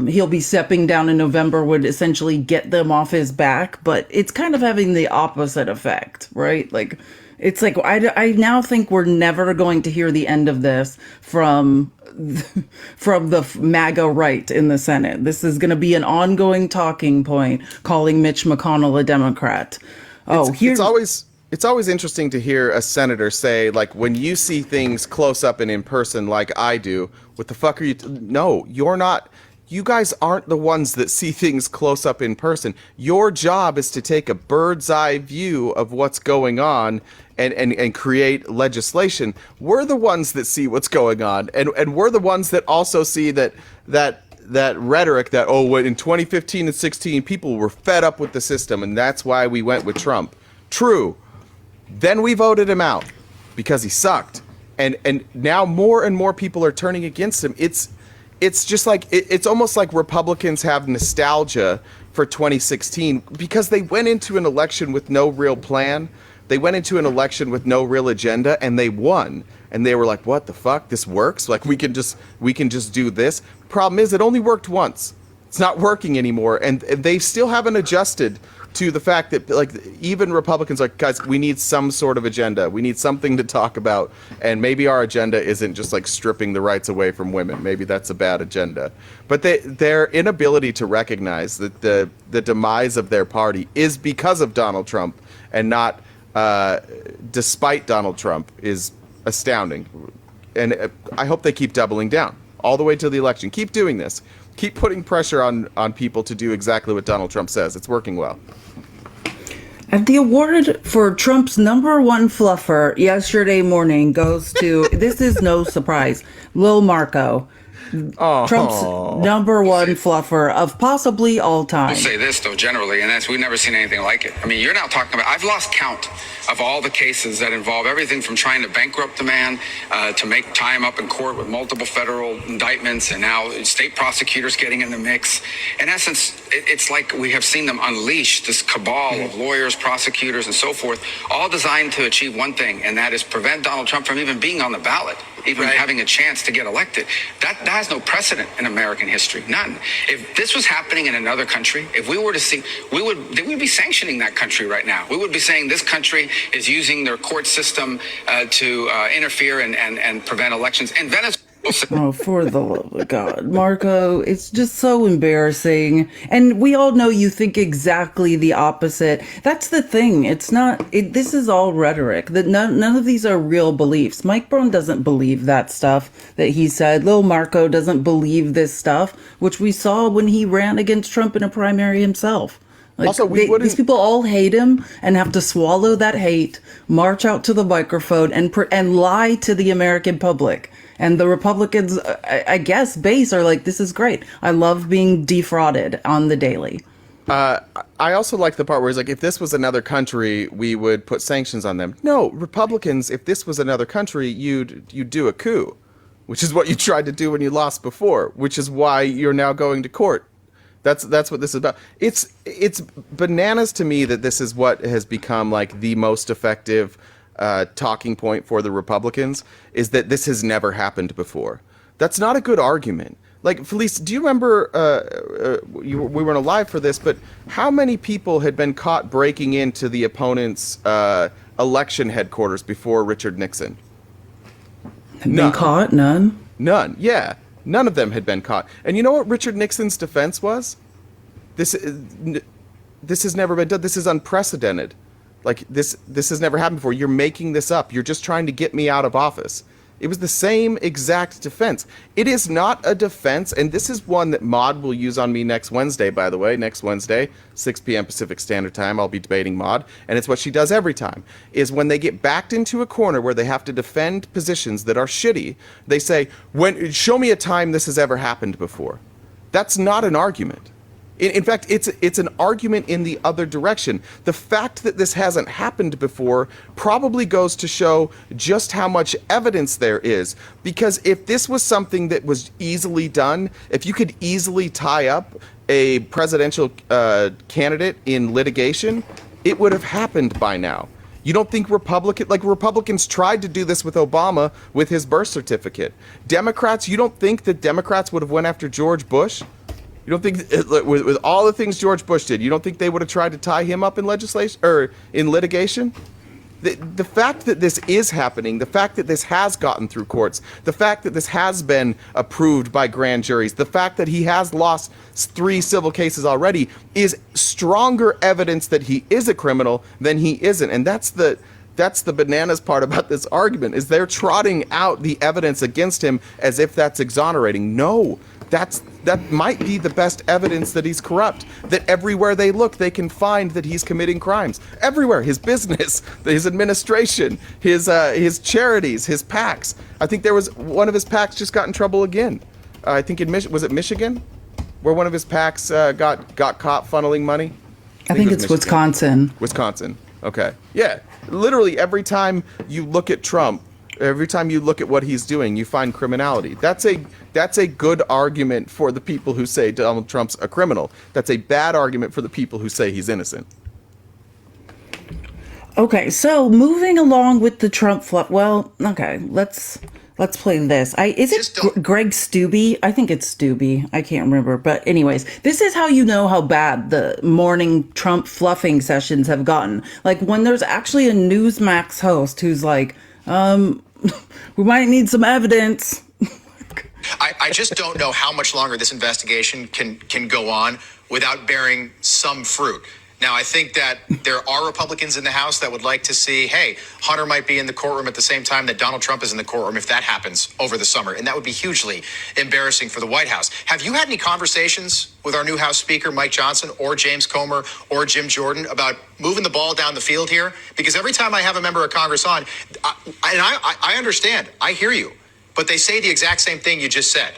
he'll be stepping down in November would essentially get them off his back, but it's kind of having the opposite effect, right? Like, it's like, I now think we're never going to hear the end of this from the MAGA right in the Senate. This is going to be an ongoing talking point, calling Mitch McConnell a Democrat. It's always interesting to hear a senator say, like, when you see things close up and in person like I do, what the fuck are you... No, you're not... You guys aren't the ones that see things close up in person. Your job is to take a bird's eye view of what's going on and create legislation. We're the ones that see what's going on. And we're the ones that also see that rhetoric that, in 2015 and 16, people were fed up with the system, and that's why we went with Trump. True. Then we voted him out because he sucked, and now more and more people are turning against him. It's just like it's almost like Republicans have nostalgia for 2016 because they went into an election with no real plan. They went into an election with no real agenda, and they won. And they were like, "What the fuck? This works? Like we can just do this." Problem is, it only worked once. It's not working anymore, and they still haven't adjusted to the fact that, like, even Republicans are like, guys, we need some sort of agenda. We need something to talk about. And maybe our agenda isn't just like stripping the rights away from women. Maybe that's a bad agenda. But their inability to recognize that the demise of their party is because of Donald Trump and not despite Donald Trump is astounding. And I hope they keep doubling down all the way to the election. Keep doing this. Keep putting pressure on people to do exactly what Donald Trump says. It's working well. And the award for Trump's number one fluffer yesterday morning goes to, this is no surprise, Lil Marco. Trump's number one fluffer of possibly all time. I'll say this, though, generally, and that's we've never seen anything like it. I mean, you're now talking about, I've lost count of all the cases that involve everything from trying to bankrupt the man to make time up in court with multiple federal indictments, and now state prosecutors getting in the mix. In essence, it's like we have seen them unleash this cabal of lawyers, prosecutors, and so forth, all designed to achieve one thing, and that is prevent Donald Trump from even being on the ballot, even having a chance to get elected. That has no precedent in American history, none. If this was happening in another country, if we were to see, we would be sanctioning that country right now. We would be saying this country is using their court system to interfere and prevent elections. And Venezuela. Oh, for the love of God, Marco, it's just so embarrassing. And we all know you think exactly the opposite. That's the thing. It's not, this is all rhetoric. That none of these are real beliefs. Mike Brown doesn't believe that stuff that he said. Lil Marco doesn't believe this stuff, which we saw when he ran against Trump in a primary himself. Like, also, these people all hate him and have to swallow that hate, march out to the microphone and lie to the American public. And the Republicans, I guess, base are like, this is great. I love being defrauded on the daily. I also like the part where it's like, if this was another country, we would put sanctions on them. No, Republicans, if this was another country, you'd do a coup, which is what you tried to do when you lost before, which is why you're now going to court. That's what this is about. It's bananas to me that this is what has become like the most effective talking point for the Republicans, is that this has never happened before. That's not a good argument. Like, Felice, do you remember, we weren't alive for this, but how many people had been caught breaking into the opponent's election headquarters before Richard Nixon? Been caught? None? None, yeah. None of them had been caught. And you know what Richard Nixon's defense was? This has never been done. This is unprecedented. Like, this has never happened before. You're making this up. You're just trying to get me out of office. It was the same exact defense. It is not a defense, and this is one that Maude will use on me next Wednesday, by the way. Next Wednesday, 6 p.m. Pacific Standard Time, I'll be debating Maude. And it's what she does every time, is when they get backed into a corner where they have to defend positions that are shitty, they say, show me a time this has ever happened before. That's not an argument. In fact, it's an argument in the other direction. The fact that this hasn't happened before probably goes to show just how much evidence there is. Because if this was something that was easily done, if you could easily tie up a presidential candidate in litigation, it would have happened by now. You don't think Republicans tried to do this with Obama with his birth certificate. Democrats, you don't think that Democrats would have went after George Bush? You don't think, with all the things George Bush did, you don't think they would have tried to tie him up in legislation or in litigation? The fact that this is happening, the fact that this has gotten through courts, the fact that this has been approved by grand juries, the fact that he has lost 3 civil cases already is stronger evidence that he is a criminal than he isn't. And that's the bananas part about this argument, is they're trotting out the evidence against him as if that's exonerating. No. That might be the best evidence that he's corrupt, that everywhere they look, they can find that he's committing crimes. Everywhere. His business, his administration, his charities, his PACs. I think there was one of his PACs just got in trouble again. I think was it Michigan? Where one of his PACs got caught funneling money? I think it's Wisconsin. Wisconsin. Okay. Yeah. Literally every time you look at Trump, every time you look at what he's doing, you find criminality. That's a good argument for the people who say Donald Trump's a criminal. That's a bad argument for the people who say he's innocent. Okay, so moving along with the Trump fluff. Well, okay, let's play this. Is it Greg Stubbe? I think it's Stubbe. I can't remember. But anyways, this is how you know how bad the morning Trump fluffing sessions have gotten. Like, when there's actually a Newsmax host who's like, we might need some evidence. I just don't know how much longer this investigation can go on without bearing some fruit. Now, I think that there are Republicans in the House that would like to see, hey, Hunter might be in the courtroom at the same time that Donald Trump is in the courtroom if that happens over the summer. And that would be hugely embarrassing for the White House. Have you had any conversations with our new House Speaker, Mike Johnson, or James Comer, or Jim Jordan about moving the ball down the field here? Because every time I have a member of Congress on, I understand, I hear you, but they say the exact same thing you just said.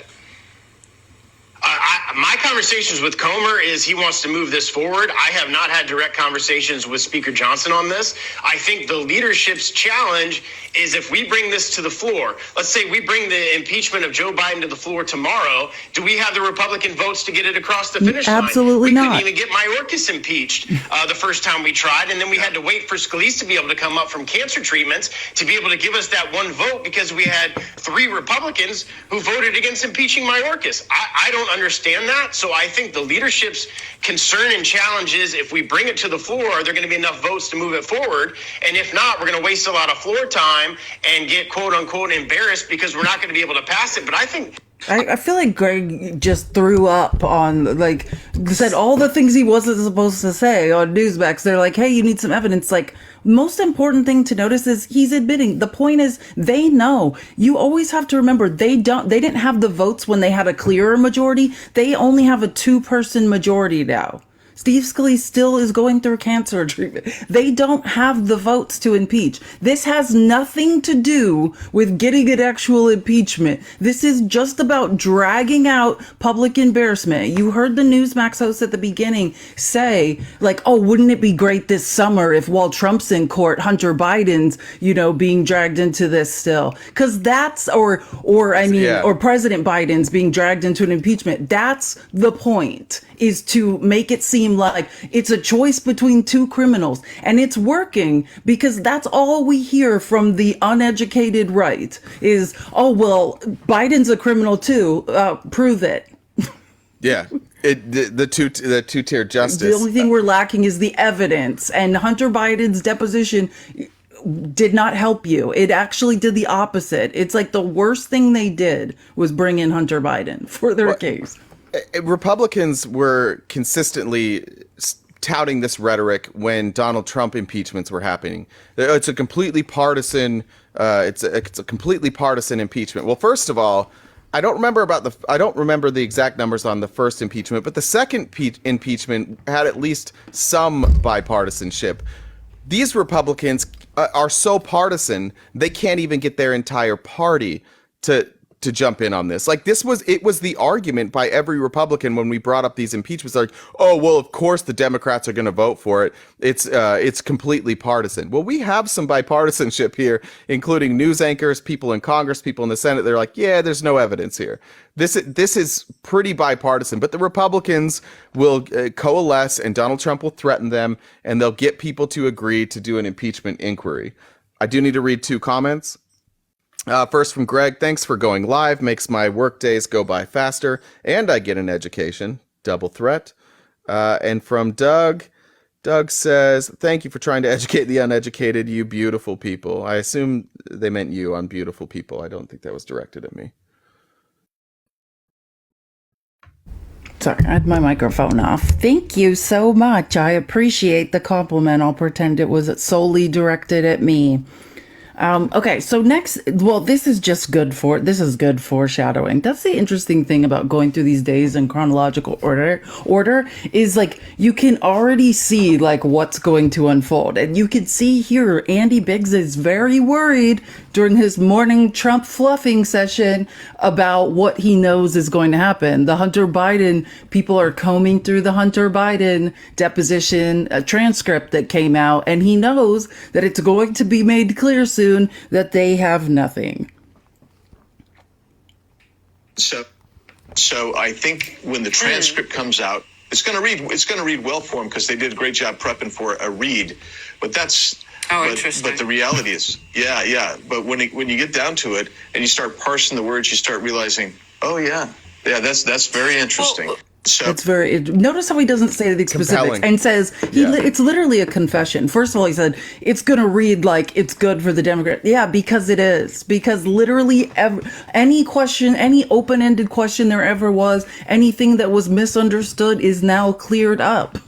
My conversations with Comer is he wants to move this forward. I have not had direct conversations with Speaker Johnson on this. I think the leadership's challenge is if we bring this to the floor, let's say we bring the impeachment of Joe Biden to the floor tomorrow, do we have the Republican votes to get it across the finish line? Absolutely not. We couldn't even get Mayorkas impeached the first time we tried, and then we had to wait for Scalise to be able to come up from cancer treatments to be able to give us that one vote because we had 3 Republicans who voted against impeaching Mayorkas. I don't understand that. So I think the leadership's concern and challenge is if we bring it to the floor, are there going to be enough votes to move it forward? And if not, we're going to waste a lot of floor time and get quote unquote embarrassed because we're not going to be able to pass it. But I think I feel like Greg just threw up on, like, said all the things he wasn't supposed to say on Newsmax. They're like, hey, you need some evidence. Like, most important thing to notice is he's admitting. The point is, they know. You always have to remember, they didn't have the votes when they had a clearer majority. They only have a 2-person majority now. Steve Scalise still is going through cancer treatment. They don't have the votes to impeach. This has nothing to do with getting an actual impeachment. This is just about dragging out public embarrassment. You heard the Newsmax host at the beginning say, like, oh, wouldn't it be great this summer if while Trump's in court, Hunter Biden's, being dragged into this still? Because that's, or President Biden's being dragged into an impeachment. That's the point, is to make it seem like it's a choice between two criminals. And it's working, because that's all we hear from the uneducated right is, oh, well, Biden's a criminal too. Prove it. Yeah. The two-tier justice. The only thing we're lacking is the evidence. And Hunter Biden's deposition did not help you. It actually did the opposite. It's like the worst thing they did was bring in Hunter Biden for their case. Republicans were consistently touting this rhetoric when Donald Trump impeachments were happening. It's a completely partisan. It's a completely partisan impeachment. Well, first of all, I don't remember the exact numbers on the first impeachment, but the second impeachment had at least some bipartisanship. These Republicans are so partisan, they can't even get their entire party to jump in on this. Like, it was the argument by every Republican when we brought up these impeachments, like, oh, well, of course the Democrats are going to vote for it. It's completely partisan. Well, we have some bipartisanship here, including news anchors, people in Congress, people in the Senate. They're like, yeah, there's no evidence here. This is pretty bipartisan, but the Republicans will coalesce, and Donald Trump will threaten them, and they'll get people to agree to do an impeachment inquiry. I do need to read two comments. First from Greg, thanks for going live. Makes my work days go by faster, and I get an education. Double threat. And from Doug says, thank you for trying to educate the uneducated, you beautiful people. I assume they meant you on beautiful people. I don't think that was directed at me. Sorry, I had my microphone off. Thank you so much. I appreciate the compliment. I'll pretend it was solely directed at me. Okay, so next, well, this is good foreshadowing. That's the interesting thing about going through these days in chronological order is, like, you can already see, like, what's going to unfold. And you can see here, Andy Biggs is very worried during his morning Trump fluffing session about what he knows is going to happen. The Hunter Biden, people are combing through the Hunter Biden deposition transcript that came out, and he knows that it's going to be made clear soon that they have nothing. So I think when the transcript comes out, it's going to read well for them because they did a great job prepping for a read. But that's interesting. But the reality is, yeah. But when you get down to it and you start parsing the words, you start realizing, oh yeah, that's very interesting. So it's notice how he doesn't say the specifics and says it's literally a confession. First of all, he said it's going to read like it's good for the Democrat. Yeah, because it is. Because literally any question, any open-ended question there ever was, anything that was misunderstood is now cleared up.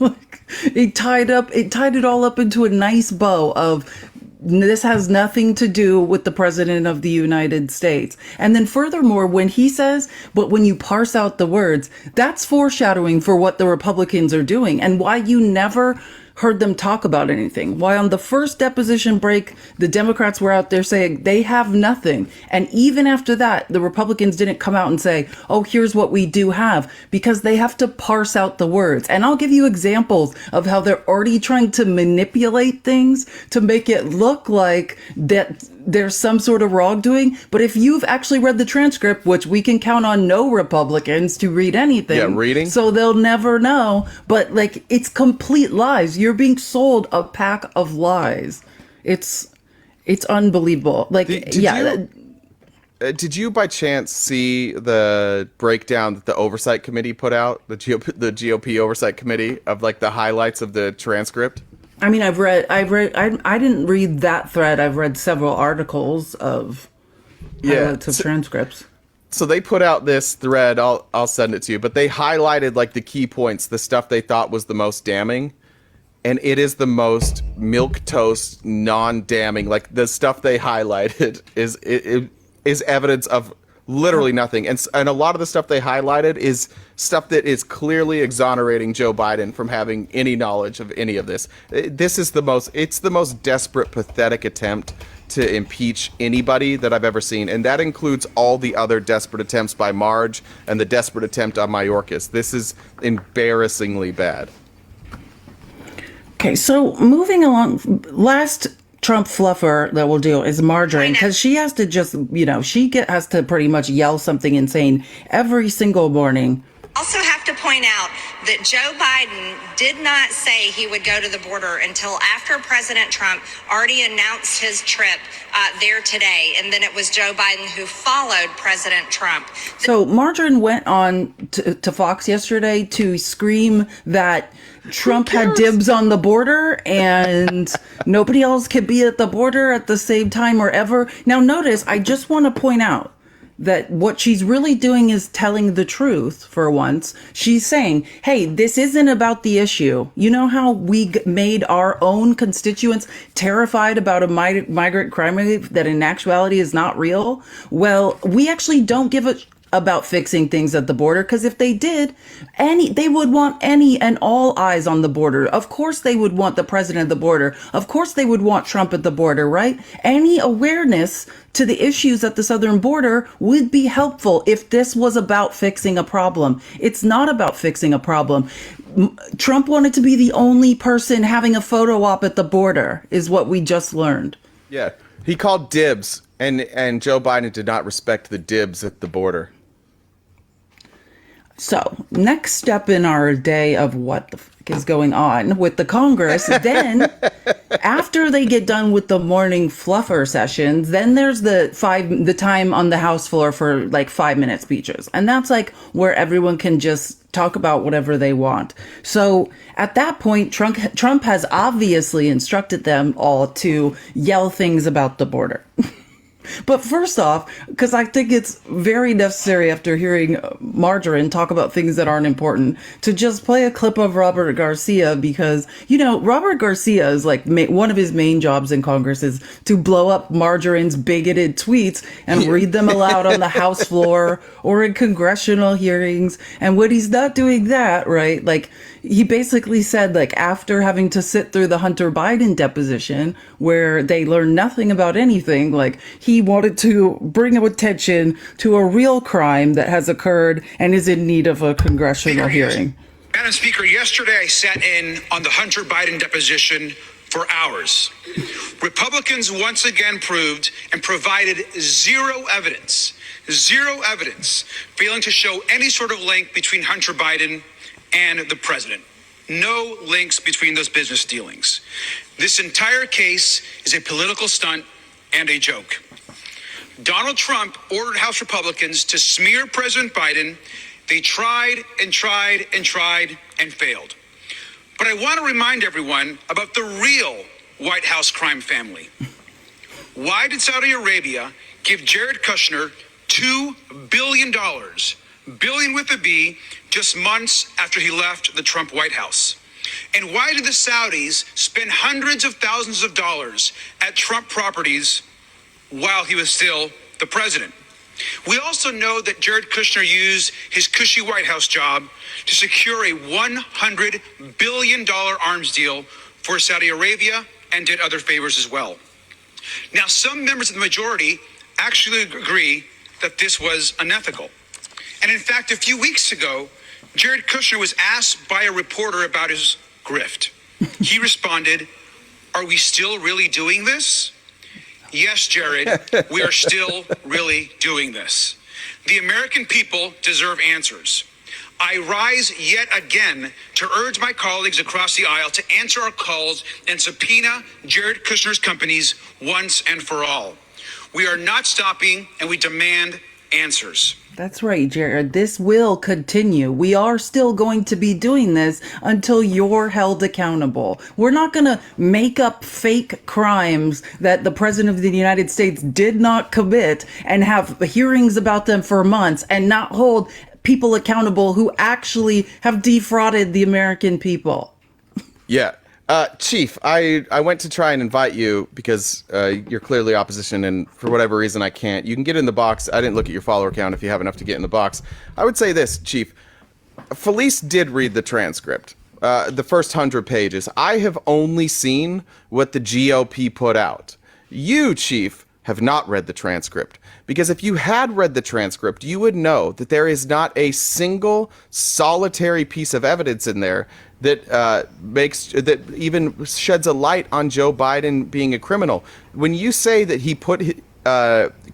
It tied it all up into a nice bow of, this has nothing to do with the president of the United States. And then furthermore, when he says, but when you parse out the words, that's foreshadowing for what the Republicans are doing and why you never heard them talk about anything. Why on the first deposition break, the Democrats were out there saying they have nothing. And even after that, the Republicans didn't come out and say, oh, here's what we do have, because they have to parse out the words. And I'll give you examples of how they're already trying to manipulate things to make it look like that there's some sort of wrongdoing. But if you've actually read the transcript, which we can count on no Republicans to read anything. Yeah, reading. So they'll never know. But like, it's complete lies. You're being sold a pack of lies. It's unbelievable. Like, did you by chance see the breakdown that the oversight committee put out, the GOP oversight committee, of like the highlights of the transcript? I mean, I didn't read that thread. I've read several articles of highlights of transcripts. So they put out this thread. I'll send it to you. But they highlighted like the key points, the stuff they thought was the most damning. And it is the most milquetoast, non-damning. Like, the stuff they highlighted is evidence of Literally nothing. And a lot of the stuff they highlighted is stuff that is clearly exonerating Joe Biden from having any knowledge of any of this. It's the most desperate, pathetic attempt to impeach anybody that I've ever seen. And that includes all the other desperate attempts by Marge and the desperate attempt on Mayorkas. This is embarrassingly bad. Okay, so moving along, last Trump fluffer that we'll do is Margarine, because she has to just, has to pretty much yell something insane every single morning. Also have to point out that Joe Biden did not say he would go to the border until after President Trump already announced his trip there today. And then it was Joe Biden who followed President Trump. So Margarine went on to Fox yesterday to scream that Trump had dibs on the border and nobody else could be at the border at the same time or ever. Now, notice, I just want to point out that what she's really doing is telling the truth for once. She's saying, hey, this isn't about the issue. You know how we made our own constituents terrified about a migrant crime rate that in actuality is not real? Well, we actually don't give a about fixing things at the border, because if they did, they would want any and all eyes on the border. Of course they would want the president at the border. Of course they would want Trump at the border, right? Any awareness to the issues at the southern border would be helpful if this was about fixing a problem. It's not about fixing a problem. Trump wanted to be the only person having a photo op at the border, is what we just learned. Yeah, he called dibs, and Joe Biden did not respect the dibs at the border. So, next step in our day of what the fuck is going on with the Congress, then after they get done with the morning fluffer sessions, then there's the time on the House floor for like 5-minute speeches. And that's like where everyone can just talk about whatever they want. So at that point, Trump has obviously instructed them all to yell things about the border. But first off, because I think it's very necessary after hearing Margarine talk about things that aren't important, to just play a clip of Robert Garcia, because, Robert Garcia is like one of his main jobs in Congress is to blow up Margarine's bigoted tweets and read them aloud on the House floor or in congressional hearings. And when he's not doing that, right, like he basically said, like, after having to sit through the Hunter Biden deposition where they learned nothing about anything, like he wanted to bring attention to a real crime that has occurred and is in need of a congressional hearing. Madam Speaker, yesterday I sat in on the Hunter Biden deposition for hours. Republicans once again proved and provided zero evidence, failing to show any sort of link between Hunter Biden and the president. No links between those business dealings. This entire case is a political stunt and a joke. Donald Trump ordered House Republicans to smear President Biden. They tried and failed. But I want to remind everyone about the real White House crime family. Why did Saudi Arabia give Jared Kushner $2 billion, billion with a B, just months after he left the Trump White House? And why did the Saudis spend hundreds of thousands of dollars at Trump properties while he was still the president? We also know that Jared Kushner used his cushy White House job to secure a $100 billion arms deal for Saudi Arabia and did other favors as well. Now, some members of the majority actually agree that this was unethical. And in fact, a few weeks ago, Jared Kushner was asked by a reporter about his grift. He responded, "Are we still really doing this?" Yes, Jared, we are still really doing this. The American people deserve answers. I rise yet again to urge my colleagues across the aisle to answer our calls and subpoena Jared Kushner's companies once and for all. We are not stopping, and we demand answers. That's right, Jared. This will continue. We are still going to be doing this until you're held accountable. We're not going to make up fake crimes that the President of the United States did not commit and have hearings about them for months and not hold people accountable who actually have defrauded the American people. Yeah. Chief, I went to try and invite you because you're clearly opposition, and for whatever reason I can't. You can get in the box. I didn't look at your follower count if you have enough to get in the box. I would say this, Chief. Felice did read the transcript, the first 100 pages. I have only seen what the GOP put out. You, Chief, have not read the transcript. Because if you had read the transcript, you would know that there is not a single solitary piece of evidence in there that that even sheds a light on Joe Biden being a criminal. When you say that he put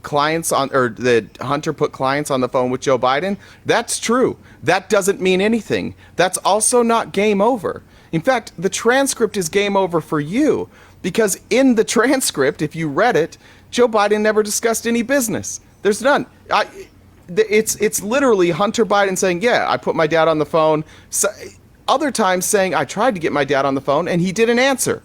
clients on, or that Hunter put clients on the phone with Joe Biden, that's true. That doesn't mean anything. That's also not game over. In fact, the transcript is game over for you, because in the transcript, if you read it, Joe Biden never discussed any business. There's none. It's literally Hunter Biden saying, yeah, I put my dad on the phone. So, other times saying, I tried to get my dad on the phone and he didn't answer.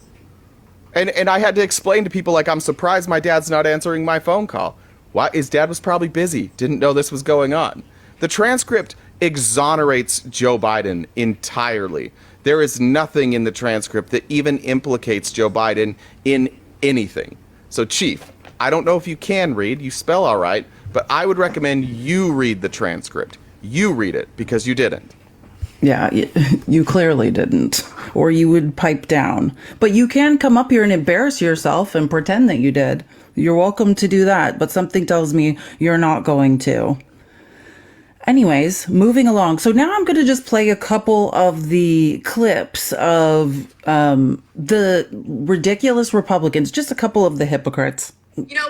And I had to explain to people, like, I'm surprised my dad's not answering my phone call. Why? His dad was probably busy, didn't know this was going on. The transcript exonerates Joe Biden entirely. There is nothing in the transcript that even implicates Joe Biden in anything. So, Chief, I don't know if you can read, you spell all right, but I would recommend you read the transcript. You read it, because you didn't. Yeah, you clearly didn't, or you would pipe down. But you can come up here and embarrass yourself and pretend that you did. You're welcome to do that, but something tells me you're not going to. Anyways, moving along. So now I'm going to just play a couple of the clips of the ridiculous Republicans, just a couple of the hypocrites. You know,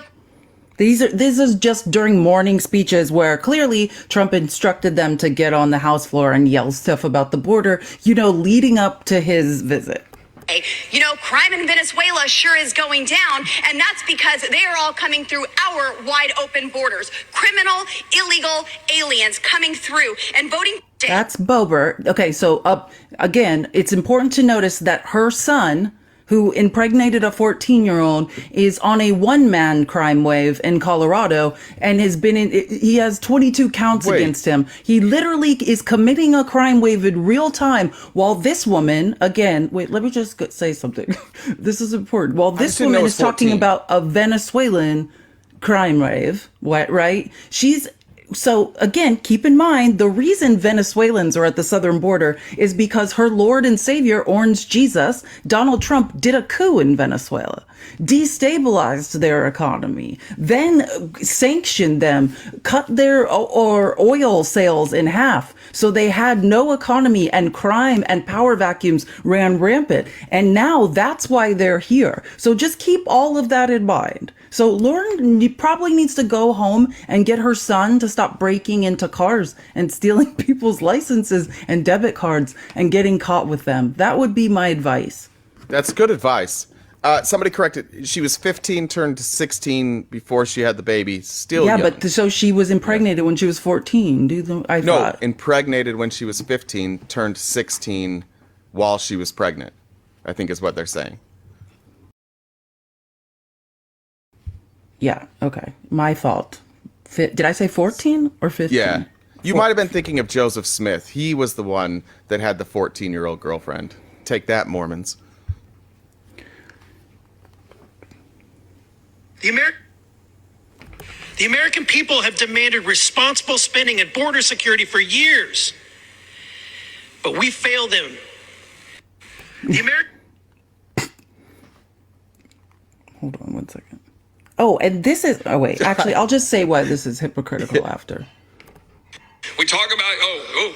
this is just during morning speeches where clearly Trump instructed them to get on the House floor and yell stuff about the border, leading up to his visit. You know, crime in Venezuela sure is going down, and that's because they are all coming through our wide open borders. Criminal, illegal aliens coming through and voting. That's Boebert. Okay, so again, it's important to notice that her son, who impregnated a 14-year-old, is on a one-man crime wave in Colorado and he has 22 counts against him. He literally is committing a crime wave in real time, while this woman, again, let me just say something. This is important. While this woman is talking about a Venezuelan crime wave, right? So again, keep in mind, the reason Venezuelans are at the southern border is because her Lord and Savior, Orange Jesus, Donald Trump, did a coup in Venezuela, destabilized their economy, then sanctioned them, cut their oil sales in half. So they had no economy, and crime and power vacuums ran rampant. And now that's why they're here. So just keep all of that in mind. So Lauren probably needs to go home and get her son to stop breaking into cars and stealing people's licenses and debit cards and getting caught with them. That would be my advice. That's good advice. Somebody corrected. She was 15, turned to 16 before she had the baby. Still young. But so she was impregnated when she was 14. Impregnated when she was 15, turned 16 while she was pregnant, I think is what they're saying. Yeah, okay. My fault. Did I say 14 or 15? Yeah. You might have been thinking of Joseph Smith. He was the one that had the 14-year-old girlfriend. Take that, Mormons. The American people have demanded responsible spending and border security for years. But we failed them. Hold on 1 second. Oh, and this is... Oh, wait. Actually, I'll just say why this is hypocritical after. We talk about,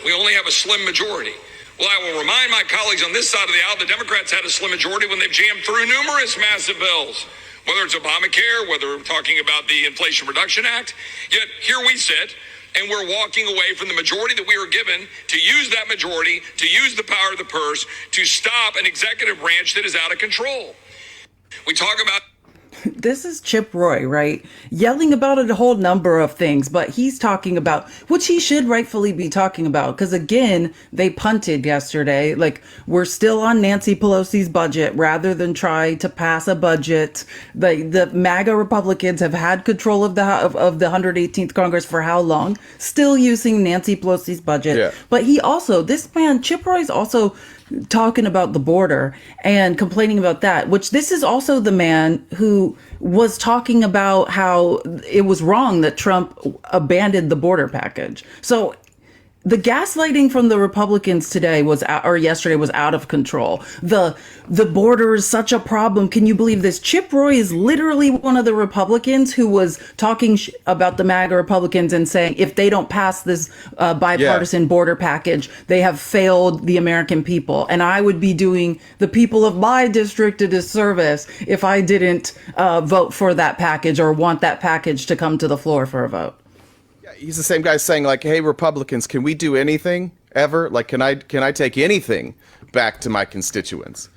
we only have a slim majority. Well, I will remind my colleagues on this side of the aisle, the Democrats had a slim majority when they've jammed through numerous massive bills, whether it's Obamacare, whether we're talking about the Inflation Reduction Act. Yet here we sit, and we're walking away from the majority that we were given to use that majority, to use the power of the purse, to stop an executive branch that is out of control. We talk about... This is Chip Roy, right? Yelling about a whole number of things, but he's talking about, which he should rightfully be talking about, because again, they punted yesterday. Like, we're still on Nancy Pelosi's budget rather than try to pass a budget. The MAGA Republicans have had control of the 118th Congress for how long? Still using Nancy Pelosi's budget. Yeah. But this man, Chip Roy's also talking about the border and complaining about that, which this is also the man who was talking about how it was wrong that Trump abandoned the border package. So the gaslighting from the Republicans today yesterday was out of control. The border is such a problem. Can you believe this? Chip Roy is literally one of the Republicans who was talking about the MAGA Republicans and saying if they don't pass this bipartisan border package, they have failed the American people. And I would be doing the people of my district a disservice if I didn't vote for that package or want that package to come to the floor for a vote. He's the same guy saying like, "Hey, Republicans, can we do anything ever? Like, can I take anything back to my constituents?"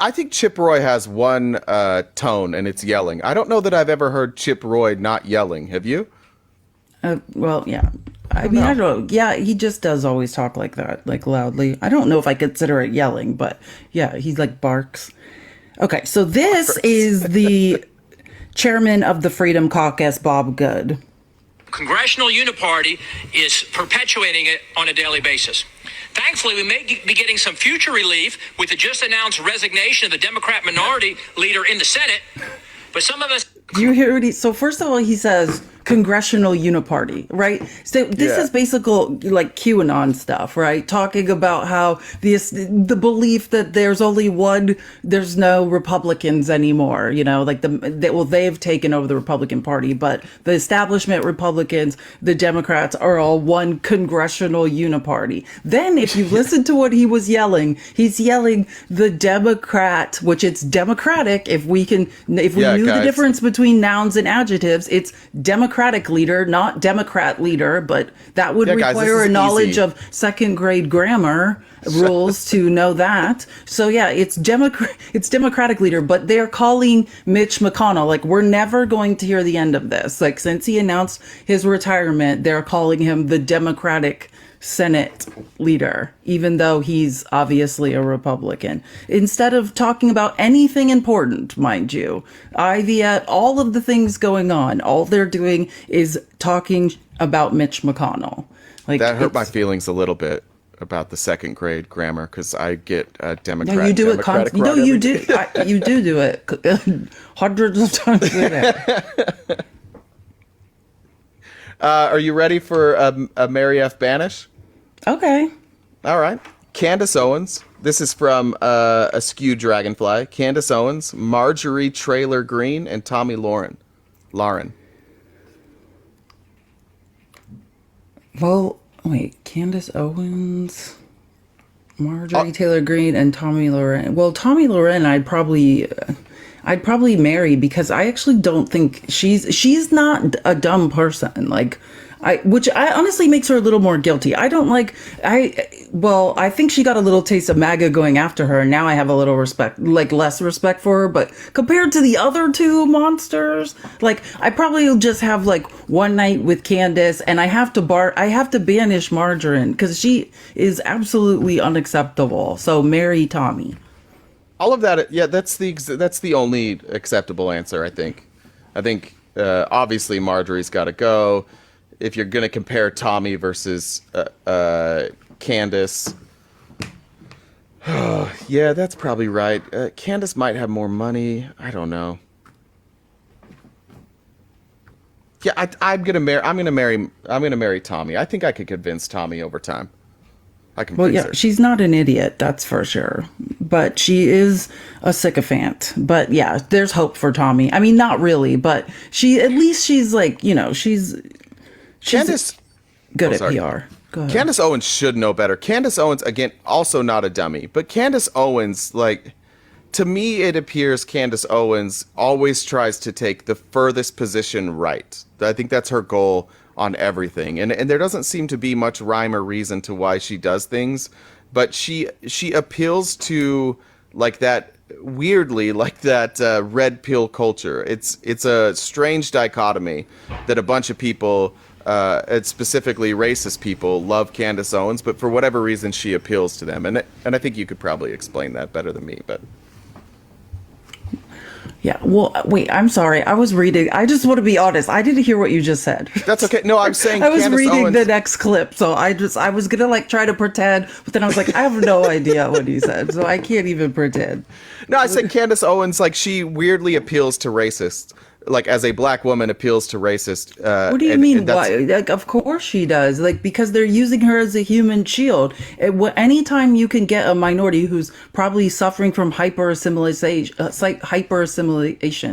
I think Chip Roy has one tone, and it's yelling. I don't know that I've ever heard Chip Roy not yelling. Have you? Well, yeah. I mean, I don't know. Yeah, he just does always talk like that, like loudly. I don't know if I consider it yelling, but yeah, he like barks. Okay, so this is the chairman of the Freedom Caucus, Bob Good. Congressional uniparty is perpetuating it on a daily basis. Thankfully, we may be getting some future relief with the just announced resignation of the Democrat minority leader in the Senate. But some of us... Do you hear what so first of all, he says congressional uniparty, right? So this is basically like QAnon stuff, right? Talking about how the belief that there's no Republicans anymore, like they've taken over the Republican Party, but the establishment Republicans, the Democrats are all one congressional uniparty. Then if you listen to what he was yelling, he's yelling the Democrat, which it's Democratic. If we knew the difference between nouns and adjectives, it's Democratic leader, not Democrat leader, but that would require a knowledge of second grade grammar rules to know that. So yeah, it's Democratic leader, but they're calling Mitch McConnell, like, we're never going to hear the end of this. Like, since he announced his retirement, they're calling him the Democratic Senate leader, even though he's obviously a Republican. Instead of talking about anything important, mind you, all of the things going on, all they're doing is talking about Mitch McConnell. Like, that hurt my feelings a little bit about the second grade grammar, because I get Democrat. No, you do Democratic it. No, you do. You do it hundreds of times a day. Are you ready for a Mary F. Banish? Okay. All right. Candace Owens. This is from Askew Dragonfly. Candace Owens, Marjorie Traylor Greene, and Tommy Lauren. Well, wait. Candace Owens, Marjorie Taylor Greene, and Tommy Lauren. Well, Tommy Lauren, I'd probably marry, because I actually don't think she's not a dumb person. Like, which honestly makes her a little more guilty. I think she got a little taste of MAGA going after her, and now I have a little less respect for her. But compared to the other two monsters, like, I probably will just have like one night with Candace, and I have to banish Margarine, because she is absolutely unacceptable. So marry Tommy. All of that, yeah, that's the only acceptable answer, I think. Obviously Marjorie's got to go. If you're going to compare Tommy versus Candace, yeah, that's probably right. Candace might have more money. I don't know. Yeah, I'm gonna marry Tommy. I think I could convince Tommy over time. Well, yeah, she's not an idiot, that's for sure. But she is a sycophant. But yeah, there's hope for Tommy. I mean, not really, but she's like, she's Candace, good at PR. Go ahead. Candace Owens should know better. Candace Owens, again, also not a dummy, but Candace Owens, like, to me, it appears Candace Owens always tries to take the furthest position right. I think that's her goal on everything. And there doesn't seem to be much rhyme or reason to why she does things, but she appeals to like that, weirdly, like that red pill culture. It's a strange dichotomy that a bunch of people, specifically racist people, love Candace Owens, but for whatever reason she appeals to them. And I think you could probably explain that better than me, but Yeah. Well, wait, I'm sorry. I was reading. I just want to be honest. I didn't hear what you just said. That's okay. No, I'm saying I was Candace reading Owens. the next clip. So I was going to like try to pretend, but then I was like, I have no idea what he said. So I can't even pretend. No, I said Candace Owens, like she weirdly appeals to racists. Like as a black woman appeals to racist. What do you mean? Why? Like, of course she does. Like, because they're using her as a human shield. Anytime you can get a minority who's probably suffering from hyper assimilation,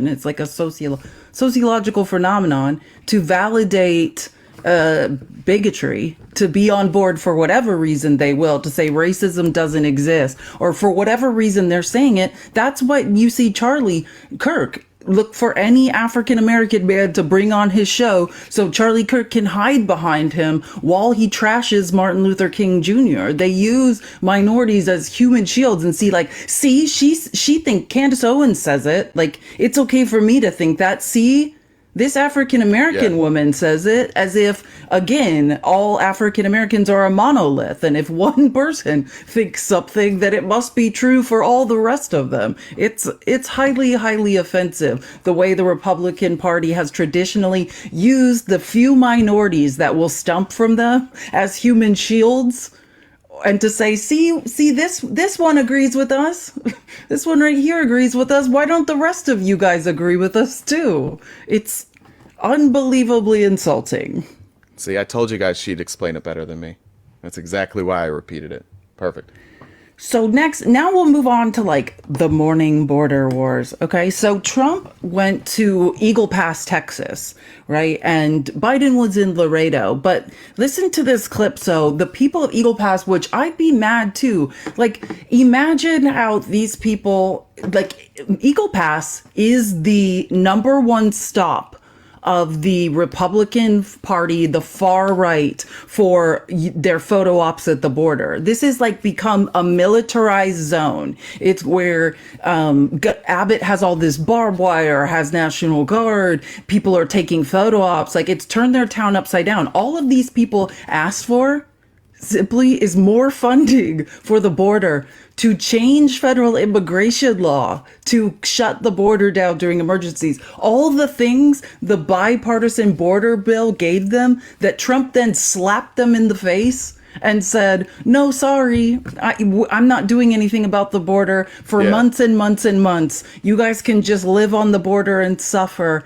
it's like a sociological phenomenon to validate bigotry, to be on board for whatever reason they will, to say racism doesn't exist, or for whatever reason they're saying it. That's what you see Charlie Kirk look for any African-American man to bring on his show so Charlie Kirk can hide behind him while he trashes Martin Luther King Jr. They use minorities as human shields and she think Candace Owens says it. Like, it's okay for me to think that. See, this African-American woman says it as if, again, all African-Americans are a monolith. And if one person thinks something, then it must be true for all the rest of them. It's highly, highly offensive the way the Republican Party has traditionally used the few minorities that will stump from them as human shields. And to say, see, this one agrees with us. This one right here agrees with us. Why don't the rest of you guys agree with us too? It's unbelievably insulting. See, I told you guys she'd explain it better than me. That's exactly why I repeated it. Perfect. So now we'll move on to like the morning border wars. Okay. So Trump went to Eagle Pass, Texas, right? And Biden was in Laredo, but listen to this clip. So the people of Eagle Pass, which I'd be mad too. Like, imagine how these people, like, Eagle Pass is the number one stop of the Republican Party, the far right, for their photo ops at the border. This is like become a militarized zone. It's where Abbott has all this barbed wire, has National Guard, people are taking photo ops. Like, it's turned their town upside down. All of these people asked for simply is more funding for the border, to change federal immigration law, to shut the border down during emergencies. All the things the bipartisan border bill gave them that Trump then slapped them in the face and said, no, sorry, I'm not doing anything about the border for months and months and months. You guys can just live on the border and suffer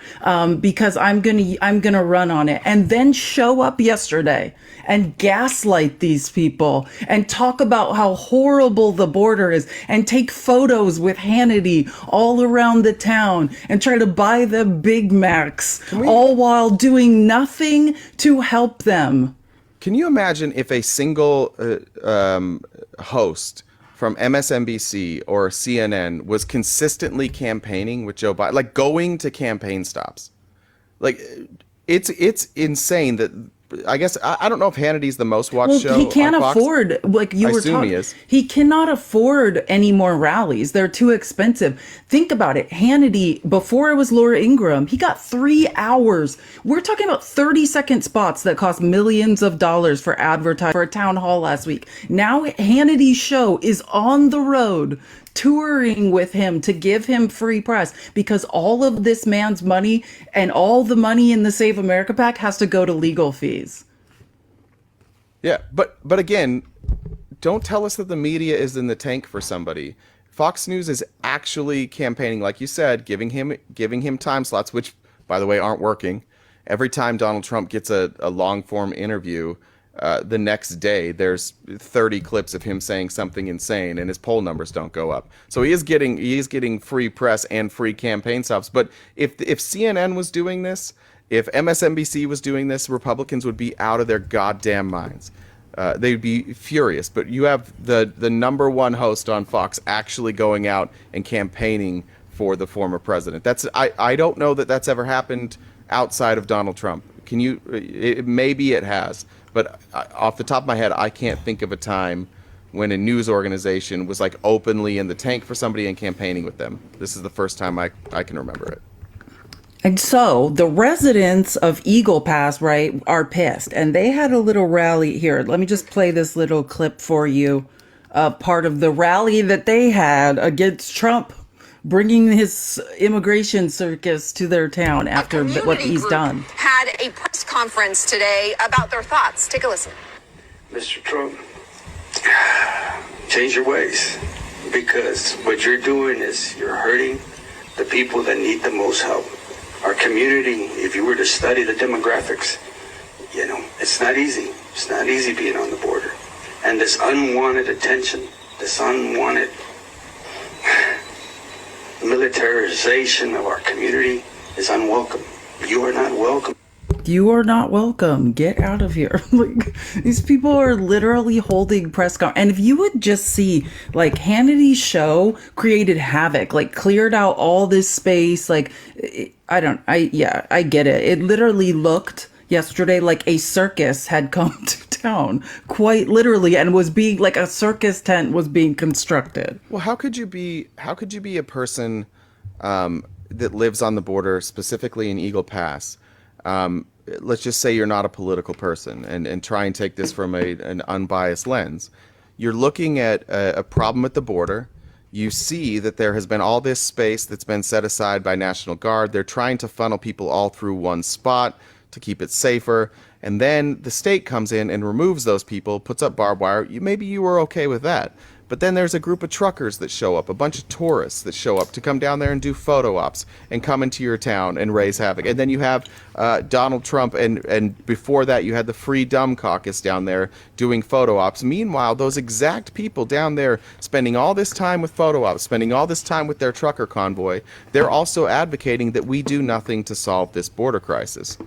because I'm gonna run on it. And then show up yesterday and gaslight these people and talk about how horrible the border is and take photos with Hannity all around the town and try to buy them Big Macs, all while doing nothing to help them. Can you imagine if a single host from MSNBC or CNN was consistently campaigning with Joe Biden, like going to campaign stops? Like, it's insane that, I guess, I don't know if Hannity's the most watched show. He can't on Fox. afford, like you were talking. He cannot afford any more rallies. They're too expensive. Think about it. Hannity, before it was Laura Ingraham, he got 3 hours. We're talking about 30-second spots that cost millions of dollars for advertising for a town hall last week. Now Hannity's show is on the road, touring with him to give him free press, because all of this man's money and all the money in the Save America PAC has to go to legal fees. Yeah, but again, don't tell us that the media is in the tank for somebody. Fox News is actually campaigning, like you said, giving him time slots, which, by the way, aren't working. Every time Donald Trump gets a long form interview, the next day there's 30 clips of him saying something insane and his poll numbers don't go up. So he is getting free press and free campaign stops. But if CNN was doing this, if MSNBC was doing this, Republicans would be out of their goddamn minds. They'd be furious. But you have the number one host on Fox actually going out and campaigning for the former president. I don't know that that's ever happened outside of Donald Trump. Maybe it has. But off the top of my head, I can't think of a time when a news organization was like openly in the tank for somebody and campaigning with them. This is the first time I can remember it. And so the residents of Eagle Pass, right, are pissed. And they had a little rally here. Let me just play this little clip for you. Part of the rally that they had against Trump bringing his immigration circus to their town after what he's done. Had a press conference today about their thoughts. Take a listen. Mr. Trump, change your ways, because what you're doing is you're hurting the people that need the most help. Our community, if you were to study the demographics, it's not easy. It's not easy being on the border. And this unwanted attention, this unwanted militarization of our community is unwelcome. You are not welcome. You are not welcome. Get out of here. Like, these people are literally holding press conference. And if you would just see, like, Hannity's show created havoc, like, cleared out all this space. Like, I get it. It literally looked yesterday like a circus had come to town, quite literally, and was being, like, a circus tent was being constructed. Well, how could you be a person that lives on the border, specifically in Eagle Pass? Let's just say you're not a political person, and try and take this from an unbiased lens. You're looking at a problem at the border. You see that there has been all this space that's been set aside by National Guard. They're trying to funnel people all through one spot to keep it safer. And then the state comes in and removes those people, puts up barbed wire. Maybe you were okay with that. But then there's a group of truckers that show up, a bunch of tourists that show up to come down there and do photo ops and come into your town and raise havoc. And then you have Donald Trump, and before that you had the Free Dumb Caucus down there doing photo ops. Meanwhile, those exact people down there spending all this time with photo ops, spending all this time with their trucker convoy, they're also advocating that we do nothing to solve this border crisis.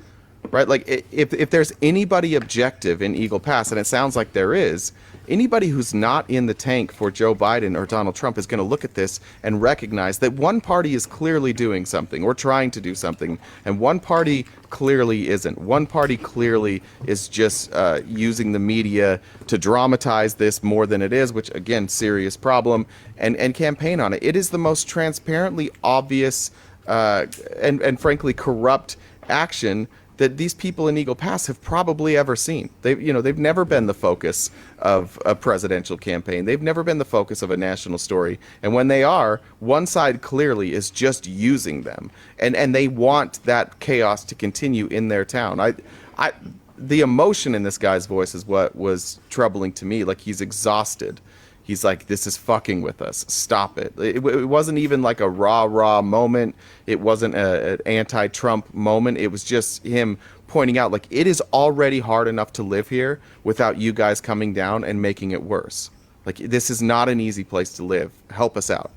Right? Like, if there's anybody objective in Eagle Pass, and it sounds like there is, anybody who's not in the tank for Joe Biden or Donald Trump is going to look at this and recognize that one party is clearly doing something or trying to do something, and one party clearly isn't. One party clearly is just using the media to dramatize this more than it is, which, again, serious problem, and campaign on it. It is the most transparently obvious and frankly corrupt action that these people in Eagle Pass have probably ever seen. They've never been the focus of a presidential campaign. They've never been the focus of a national story. And when they are, one side clearly is just using them. And they want that chaos to continue in their town. The emotion in this guy's voice is what was troubling to me. Like, he's exhausted. He's like, this is fucking with us. Stop it. It wasn't even like a rah moment. It wasn't an anti-Trump moment. It was just him pointing out, like, it is already hard enough to live here without you guys coming down and making it worse. Like, this is not an easy place to live. Help us out.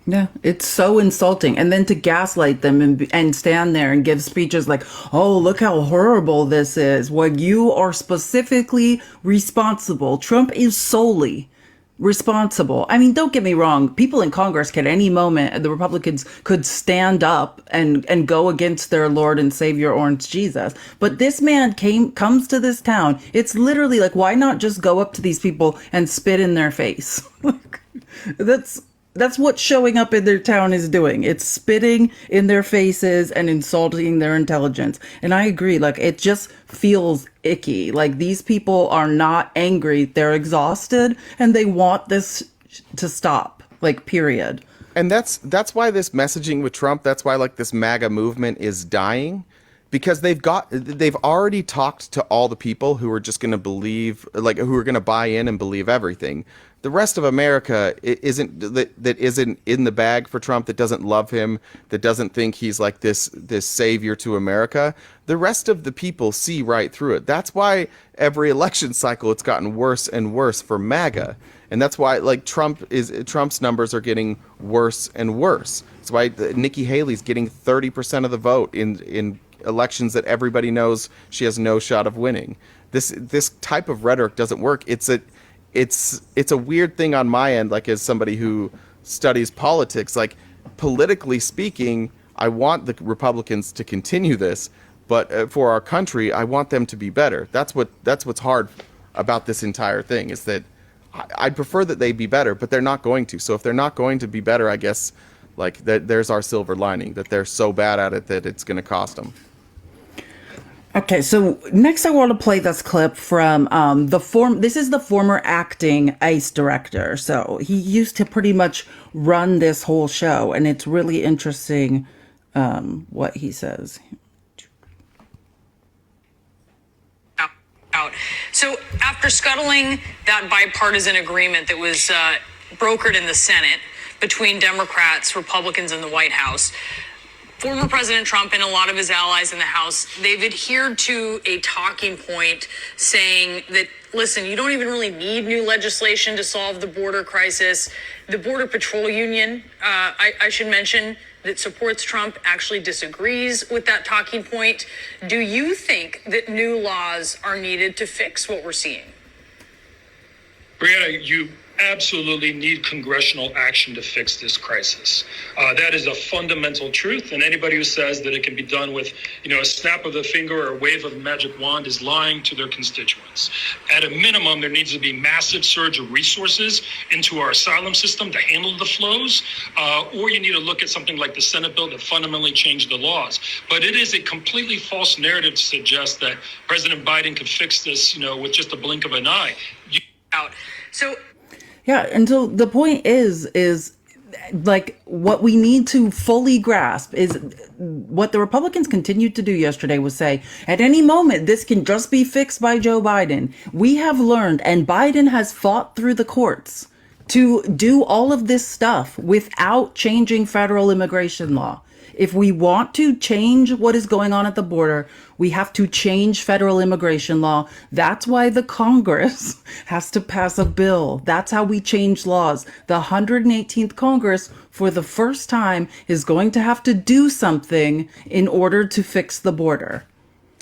Yeah, it's so insulting. And then to gaslight them and stand there and give speeches like, oh, look how horrible this is. Well, you are specifically responsible. Trump is solely responsible. I mean, don't get me wrong. People in Congress at any moment, the Republicans could stand up and go against their Lord and Savior, Orange Jesus. But this man comes to this town. It's literally like, why not just go up to these people and spit in their face? That's what showing up in their town is doing. It's spitting in their faces and insulting their intelligence. And I agree, like, it just feels icky. Like, these people are not angry. They're exhausted and they want this to stop, like, period. And that's why this messaging with Trump, that's why, like, this MAGA movement is dying, because they've already talked to all the people who are just going to believe, like, who are going to buy in and believe everything. The rest of America isn't in the bag for Trump, that doesn't love him, that doesn't think he's like this savior to America. The rest of the people see right through it. That's why every election cycle it's gotten worse and worse for MAGA. And that's why, like, Trump's numbers are getting worse and worse. That's why Nikki Haley's getting 30% of the vote in elections that everybody knows she has no shot of winning. This type of rhetoric doesn't work. It's a weird thing on my end, like, as somebody who studies politics. Like, politically speaking, I want the Republicans to continue this, but for our country, I want them to be better. That's what's hard about this entire thing, is that I'd prefer that they be better, but they're not going to. So if they're not going to be better, I guess, like, there's our silver lining, that they're so bad at it that it's going to cost them. Okay, so next I want to play this clip from this is the former acting ICE director. So he used to pretty much run this whole show, and it's really interesting what he says. So after scuttling that bipartisan agreement that was brokered in the Senate between Democrats, Republicans, and the White House, former President Trump and a lot of his allies in the House, they've adhered to a talking point saying that, listen, you don't even really need new legislation to solve the border crisis. The Border Patrol Union, I should mention, that supports Trump actually disagrees with that talking point. Do you think that new laws are needed to fix what we're seeing? Brianna, you absolutely need congressional action to fix this crisis. That is a fundamental truth, and anybody who says that it can be done with, a snap of the finger or a wave of a magic wand is lying to their constituents. At a minimum, there needs to be massive surge of resources into our asylum system to handle the flows, or you need to look at something like the Senate bill that fundamentally changed the laws. But it is a completely false narrative to suggest that President Biden could fix this, with just a blink of an eye. Yeah, and so the point is like what we need to fully grasp is what the Republicans continued to do yesterday was say, at any moment, this can just be fixed by Joe Biden. We have learned, and Biden has fought through the courts to do all of this stuff without changing federal immigration law. If we want to change what is going on at the border, we have to change federal immigration law. That's why the Congress has to pass a bill. That's how we change laws. The 118th Congress, for the first time, is going to have to do something in order to fix the border.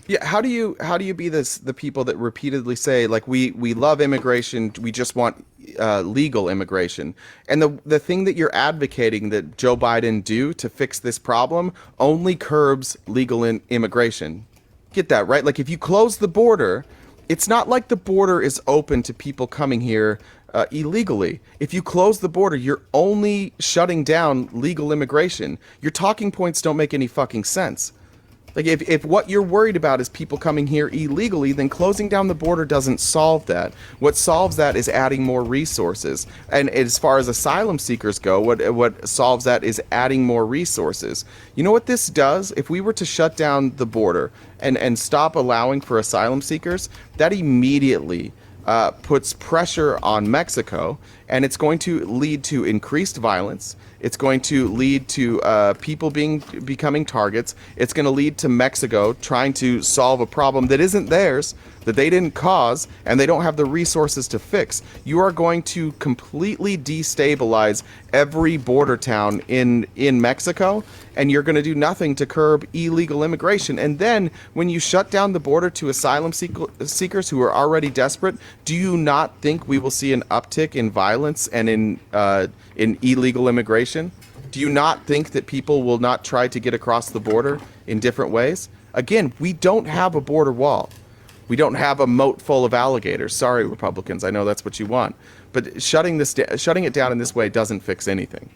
Yeah, how do you be the people that repeatedly say, like, we love immigration, we just want legal immigration, and the thing that you're advocating that Joe Biden do to fix this problem only curbs legal immigration. Get that right? Like, if you close the border, it's not like the border is open to people coming here illegally. If you close the border, you're only shutting down legal immigration. Your talking points don't make any fucking sense. Like, if what you're worried about is people coming here illegally, then closing down the border doesn't solve that. What solves that is adding more resources. And as far as asylum seekers go, what solves that is adding more resources. You know what this does? If we were to shut down the border and stop allowing for asylum seekers, that immediately puts pressure on Mexico, and it's going to lead to increased violence. It's going to lead to people becoming targets. It's going to lead to Mexico trying to solve a problem that isn't theirs, that they didn't cause, and they don't have the resources to fix. You are going to completely destabilize every border town in Mexico, and you're going to do nothing to curb illegal immigration. And then when you shut down the border to asylum seekers who are already desperate, do you not think we will see an uptick in violence and in illegal immigration? Do you not think that people will not try to get across the border in different ways? Again, we don't have a border wall. We don't have a moat full of alligators. Sorry, Republicans, I know that's what you want. But shutting it down in this way doesn't fix anything.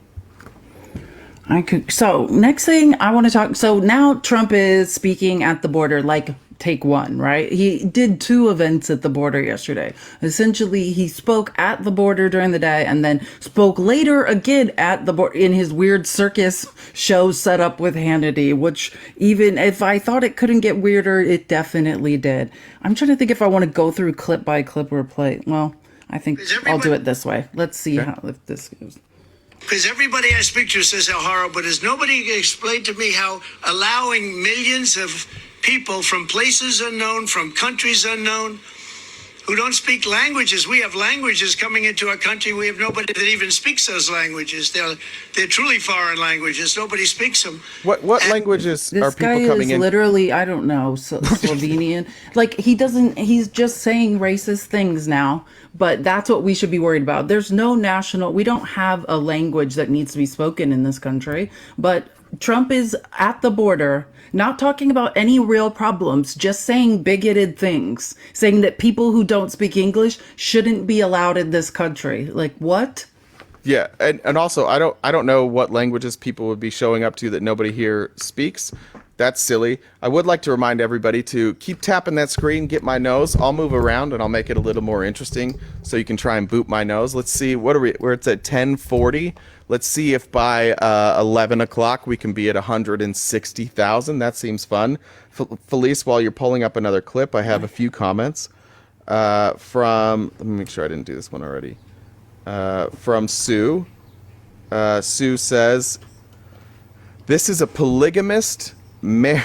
So next thing I want to talk. So now Trump is speaking at the border, like take one, right? He did 2 events at the border yesterday. Essentially, he spoke at the border during the day and then spoke later again at the border in his weird circus show set up with Hannity, which even if I thought it couldn't get weirder, it definitely did. I'm trying to think if I want to go through clip by clip or play. Well, I think I'll do it this way. Let's see if this goes. Because everybody I speak to says how horrible it is. Nobody explained to me how allowing millions of people from places unknown, from countries unknown, who don't speak languages. We have languages coming into our country. We have nobody that even speaks those languages. They're truly foreign languages. Nobody speaks them. What languages are people coming in? This guy is literally, I don't know, Slovenian. Like, he's just saying racist things now, but that's what we should be worried about. There's no we don't have a language that needs to be spoken in this country, but Trump is at the border, not talking about any real problems, just saying bigoted things, saying that people who don't speak English shouldn't be allowed in this country. Like, what? Yeah, and also I don't know what languages people would be showing up to that nobody here speaks. That's silly. I would like to remind everybody to keep tapping that screen, get my nose. I'll move around and I'll make it a little more interesting so you can try and boot my nose. Let's see, where it's at 10:40. Let's see if by 11 o'clock we can be at 160,000. That seems fun. Felice, while you're pulling up another clip, I have a few comments from, let me make sure I didn't do this one already, from Sue. Sue says, this is a polygamist, Mary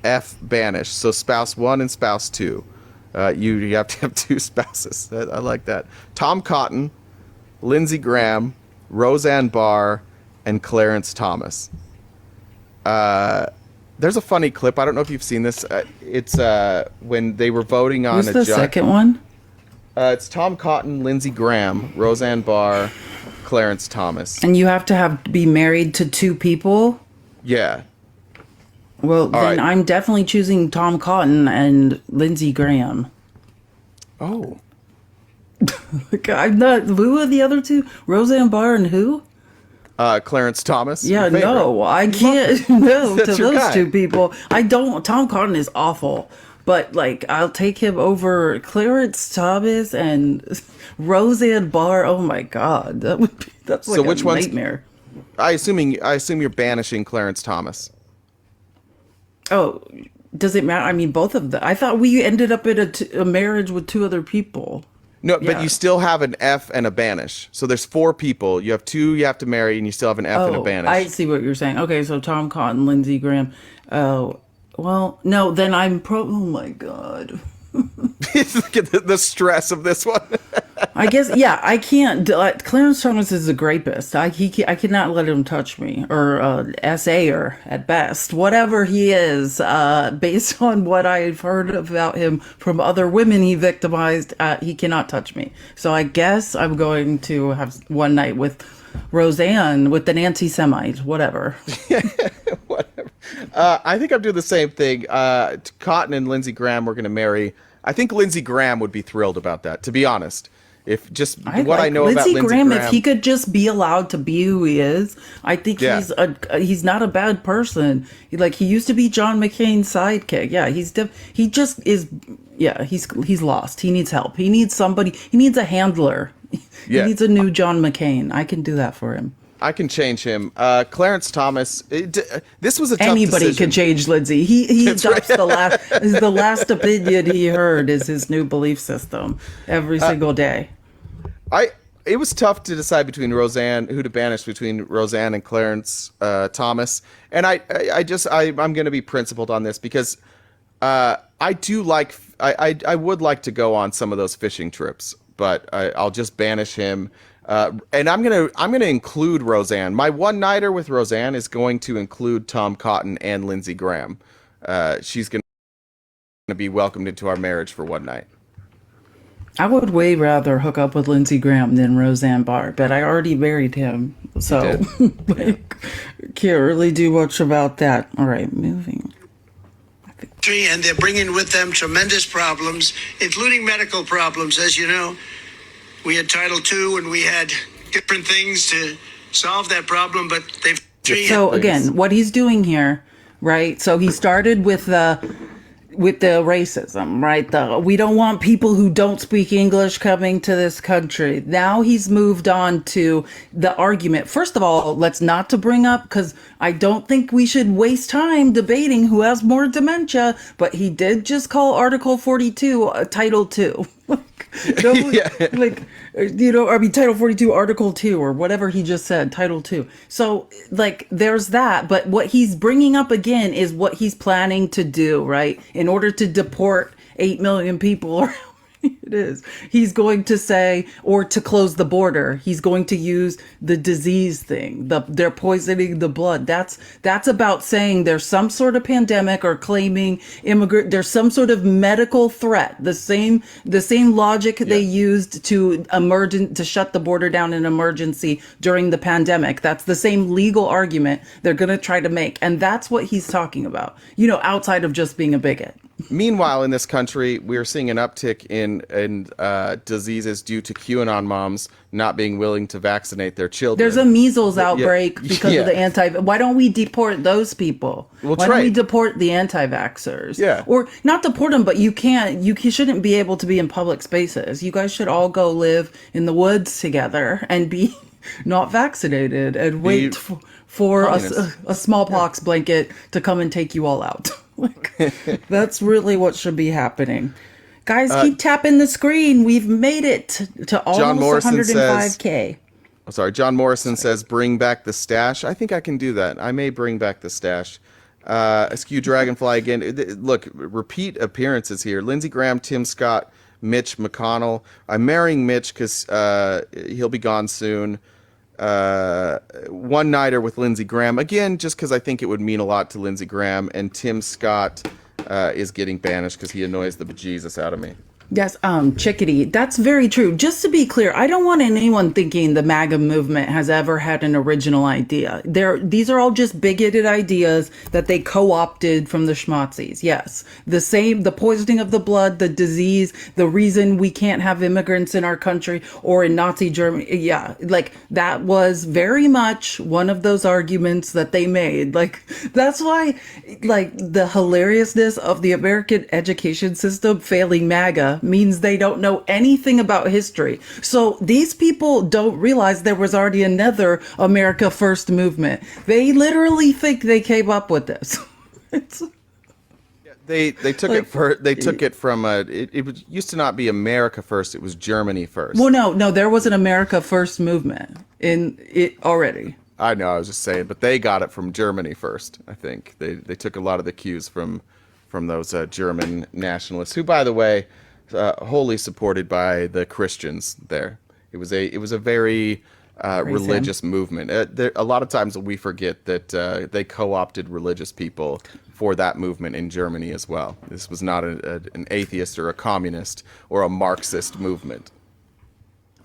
F. banished. So spouse 1 and spouse 2. You have to have 2 spouses. I like that. Tom Cotton, Lindsey Graham, Roseanne Barr, and Clarence Thomas. There's a funny clip. I don't know if you've seen this. It's when they were voting on Who's the second one? It's Tom Cotton, Lindsey Graham, Roseanne Barr, Clarence Thomas. And you have to be married to 2 people? Yeah. Well, then I'm definitely choosing Tom Cotton and Lindsey Graham. Oh. I'm not. Who are the other 2? Roseanne Barr and who? Clarence Thomas. Yeah, no, I can't. No, to those guy. 2 people. I don't. Tom Cotton is awful. But, like, I'll take him over Clarence Thomas and Roseanne Barr. Oh, my God. That's like which a nightmare. I assume you're banishing Clarence Thomas. Oh, does it matter? I mean, both of them. I thought we ended up in a marriage with 2 other people. No, but you still have an F and a banish. So there's 4 people. You have 2 you have to marry, and you still have an F and a banish. I see what you're saying. Okay, so Tom Cotton, Lindsey Graham. Oh, well, no, then I'm oh my God. Look at the stress of this one. I guess, yeah, I can't. Clarence Thomas is a rapist. I cannot let him touch me, or SAer at best. Whatever he is, based on what I've heard about him from other women he victimized, he cannot touch me. So I guess I'm going to have one night with Roseanne, with an anti-Semite, whatever. Whatever. I think I'm doing the same thing. Cotton and Lindsey Graham were going to marry. I think Lindsey Graham would be thrilled about that, to be honest. If just what I know about Lindsey Graham, if he could just be allowed to be who he is, I think he's not a bad person. He used to be John McCain's sidekick. Yeah, he just is. Yeah, he's lost. He needs help. He needs somebody. He needs a handler. He needs a new John McCain. I can do that for him. I can change him. Clarence Thomas. This was a tough Anybody decision. could change Lindsey. He adopts the last opinion he heard is his new belief system every single day. It was tough to decide between who to banish between Roseanne and Clarence Thomas, and I'm going to be principled on this because I would like to go on some of those fishing trips, but I'll just banish him. And I'm gonna include Roseanne. My one-nighter with Roseanne is going to include Tom Cotton and Lindsey Graham. She's gonna be welcomed into our marriage for one night. I would way rather hook up with Lindsey Graham than Roseanne Barr, but I already married him, so can't really do much about that. All right, moving. And they're bringing with them tremendous problems, including medical problems, as you know. We had Title II and we had different things to solve that problem, but they've... So again, what he's doing here, right? So he started with the racism, right? We don't want people who don't speak English coming to this country. Now he's moved on to the argument. First of all, let's not to bring up, because I don't think we should waste time debating who has more dementia, but he did just call Article 42 Title II. Title 42, Article 2, or whatever he just said, Title 2. So, there's that. But what he's bringing up again is what he's planning to do, right? In order to deport 8 million people. It is. He's going to say, or to close the border, he's going to use the disease thing. They're poisoning the blood. That's about saying there's some sort of pandemic, or claiming there's some sort of medical threat. The same logic they used to shut the border down in emergency during the pandemic. That's the same legal argument they're going to try to make. And that's what he's talking about, outside of just being a bigot. Meanwhile, in this country, we are seeing an uptick in diseases due to QAnon moms not being willing to vaccinate their children. There's a measles outbreak because of the Why don't we deport those people? Well, Why don't we deport the anti-vaxxers? Yeah. Or not deport them, but you shouldn't be able to be in public spaces. You guys should all go live in the woods together and be not vaccinated and wait for a smallpox blanket to come and take you all out. That's really what should be happening. Guys, keep tapping the screen. We've made it to almost 105K. John Morrison says, bring back the stash. I think I can do that. I may bring back the stash. Askew Dragonfly again. Look, repeat appearances here. Lindsey Graham, Tim Scott, Mitch McConnell. I'm marrying Mitch because he'll be gone soon. One-nighter with Lindsey Graham. Again, just because I think it would mean a lot to Lindsey Graham. And Tim Scott is getting banished because he annoys the bejesus out of me. Yes, Chickadee, that's very true. Just to be clear, I don't want anyone thinking the MAGA movement has ever had an original idea. These are all just bigoted ideas that they co-opted from the schmozzies. Yes, the poisoning of the blood, the disease, the reason we can't have immigrants in our country or in Nazi Germany. Yeah, like that was very much one of those arguments that they made. Like that's why, like the hilariousness of the American education system failing MAGA means they don't know anything about history. So these people don't realize there was already another America First movement. They literally think they came up with this. They took it from it used to not be America First, it was Germany First. Well, no, there was an America First movement in it already. I know, I was just saying, but they got it from Germany first. I think they took a lot of the cues from those German nationalists, who, by the way, wholly supported by the Christians there. It was a very religious movement. A lot of times we forget that they co-opted religious people for that movement in Germany as well. This was not an atheist or a communist or a Marxist movement.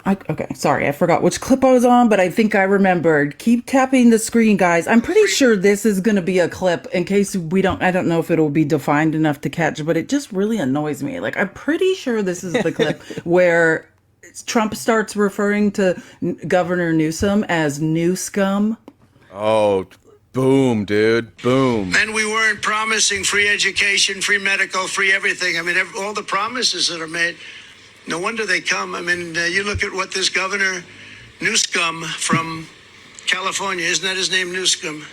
Okay, sorry, I forgot which clip I was on, but I think I remembered. Keep tapping the screen, guys. I'm pretty sure this is going to be a clip in case I don't know if it'll be defined enough to catch, but it just really annoys me. Like, I'm pretty sure this is the clip where Trump starts referring to Governor Newsom as new scum. Oh, boom, dude, boom. And we weren't promising free education, free medical, free everything. I mean, all the promises that are made. No wonder they come. I mean, you look at what this Governor Newscum from California, isn't that his name, Newscum?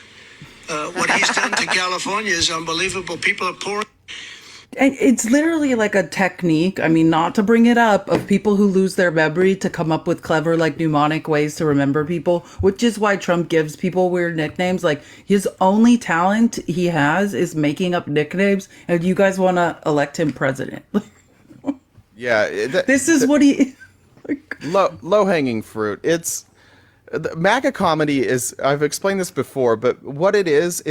What he's done to California is unbelievable. People are pouring. And it's literally like a technique, I mean, not to bring it up, of people who lose their memory to come up with clever, like, mnemonic ways to remember people, which is why Trump gives people weird nicknames. Like, his only talent he has is making up nicknames, and you guys want to elect him president. Yeah, this is what he low-hanging fruit. It's the MAGA comedy is. I've explained this before, but what it is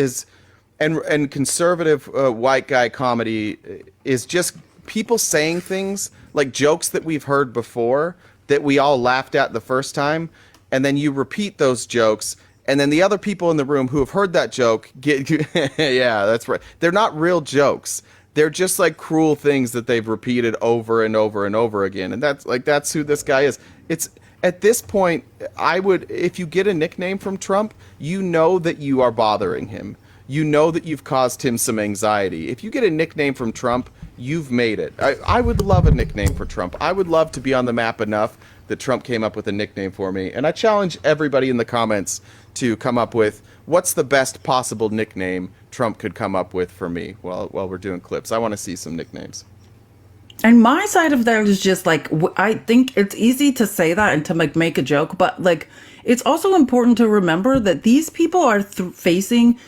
and conservative white guy comedy is just people saying things like jokes that we've heard before that we all laughed at the first time, and then you repeat those jokes, and then the other people in the room who have heard that joke get yeah, that's right. They're not real jokes. They're just like cruel things that they've repeated over and over and over again. And that's who this guy is. It's at this point, if you get a nickname from Trump, you know that you are bothering him. You know that you've caused him some anxiety. If you get a nickname from Trump, you've made it. I would love a nickname for Trump. I would love to be on the map enough that Trump came up with a nickname for me. And I challenge everybody in the comments to come up with what's the best possible nickname Trump could come up with for me while we're doing clips. I want to see some nicknames. And my side of that is just like, I think it's easy to say that and to make a joke, but like, it's also important to remember that these people are facing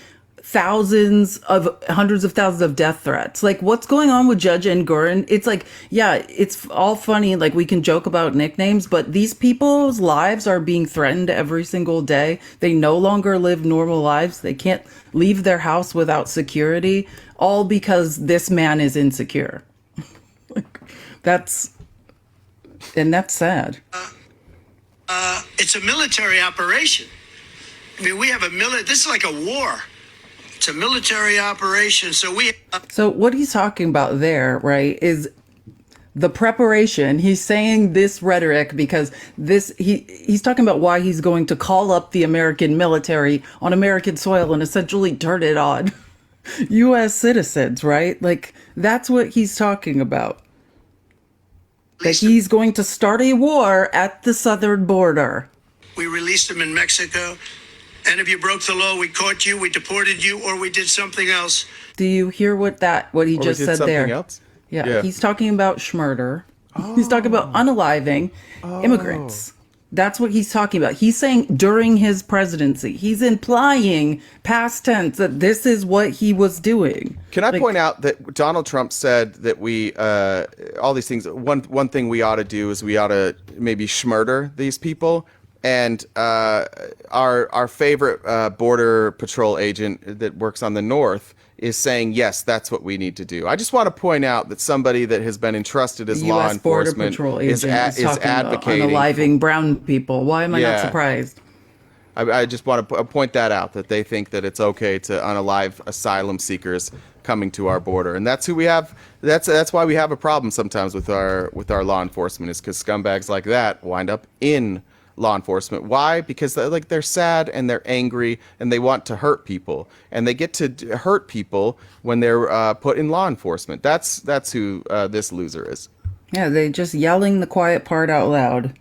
hundreds of thousands of death threats. Like, what's going on with Judge Nguyen? It's like, yeah, it's all funny. Like, we can joke about nicknames, but these people's lives are being threatened every single day. They no longer live normal lives. They can't leave their house without security, all because this man is insecure. That's sad. It's a military operation. I mean, we have this is like a war. It's It's a military operation. So what he's talking about there, right, is the preparation. He's saying this rhetoric because he's talking about why he's going to call up the American military on American soil and essentially turn it on U.S. citizens, right? Like, that's what he's talking about. That he's going to start a war at the southern border. We released them in Mexico. And if you broke the law, we caught you, we deported you, or we did something else. Do you hear what he just said there? Else? Yeah, he's talking about schmurder. He's talking about unaliving immigrants. That's what he's talking about. He's saying during his presidency. He's implying past tense that this is what he was doing. Can I point out that Donald Trump said that we, all these things, one thing we ought to do is we ought to maybe schmurder these people. And our favorite border patrol agent that works on the north is saying, yes, that's what we need to do. I just want to point out that somebody that has been entrusted as law enforcement Border Patrol agent is advocating unaliving brown people. Why am I not surprised? I just want to point that out, that they think that it's okay to unalive asylum seekers coming to our border, and that's who we have. That's why we have a problem sometimes with our law enforcement, is because scumbags like that wind up in law enforcement. Why? Because they're sad and they're angry and they want to hurt people, and they get to hurt people when they're put in law enforcement. That's who this loser is. Yeah, they just yelling the quiet part out loud.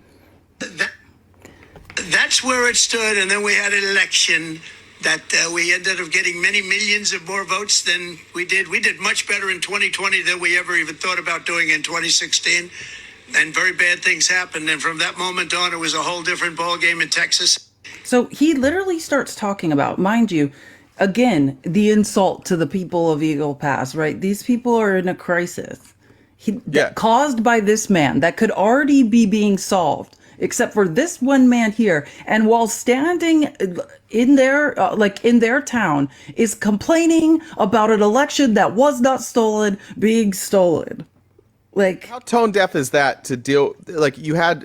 That's where it stood, and then we had an election that we ended up getting many millions of more votes than we did. We did much better in 2020 than we ever even thought about doing in 2016. And very bad things happened. And from that moment on, it was a whole different ballgame in Texas. So he literally starts talking about, mind you, again, the insult to the people of Eagle Pass, right? These people are in a crisis caused by this man that could already be being solved, except for this one man here. And while standing in their in their town, is complaining about an election that was not stolen being stolen. Like, how tone deaf is that to deal? Like, you had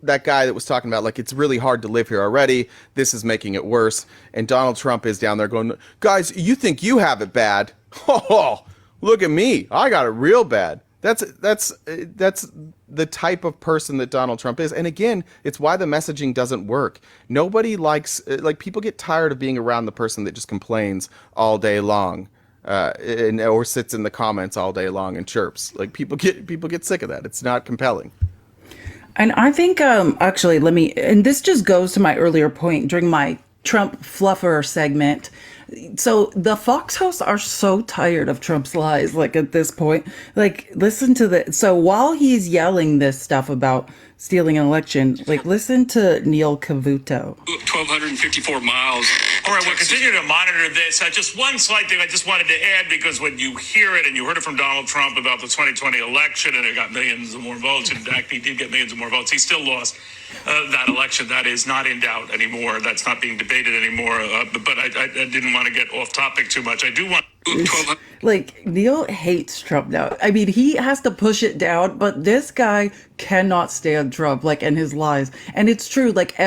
that guy that was talking about, like, it's really hard to live here already. This is making it worse. And Donald Trump is down there going, guys, you think you have it bad? Oh, look at me. I got it real bad. That's the type of person that Donald Trump is. And again, it's why the messaging doesn't work. Nobody likes, people get tired of being around the person that just complains all day long. Or sits in the comments all day long and chirps. Like, people get sick of that. It's not compelling. And I think actually, and this just goes to my earlier point during my Trump fluffer segment. So the Fox hosts are so tired of Trump's lies. Like, at this point, like, listen to so while he's yelling this stuff about stealing an election, like, listen to Neil Cavuto. 1,254 miles. All right, we'll continue to monitor this. Just one slight thing I just wanted to add, because when you hear it, and you heard it from Donald Trump about the 2020 election, and it got millions of more votes, in fact, he did get millions of more votes, he still lost that election. That is not in doubt anymore. That's not being debated anymore. But I didn't want to get off topic too much. I do want... Like, Neil hates Trump now. I mean, he has to push it down, but this guy cannot stand Trump, like, and his lies. And it's true, like,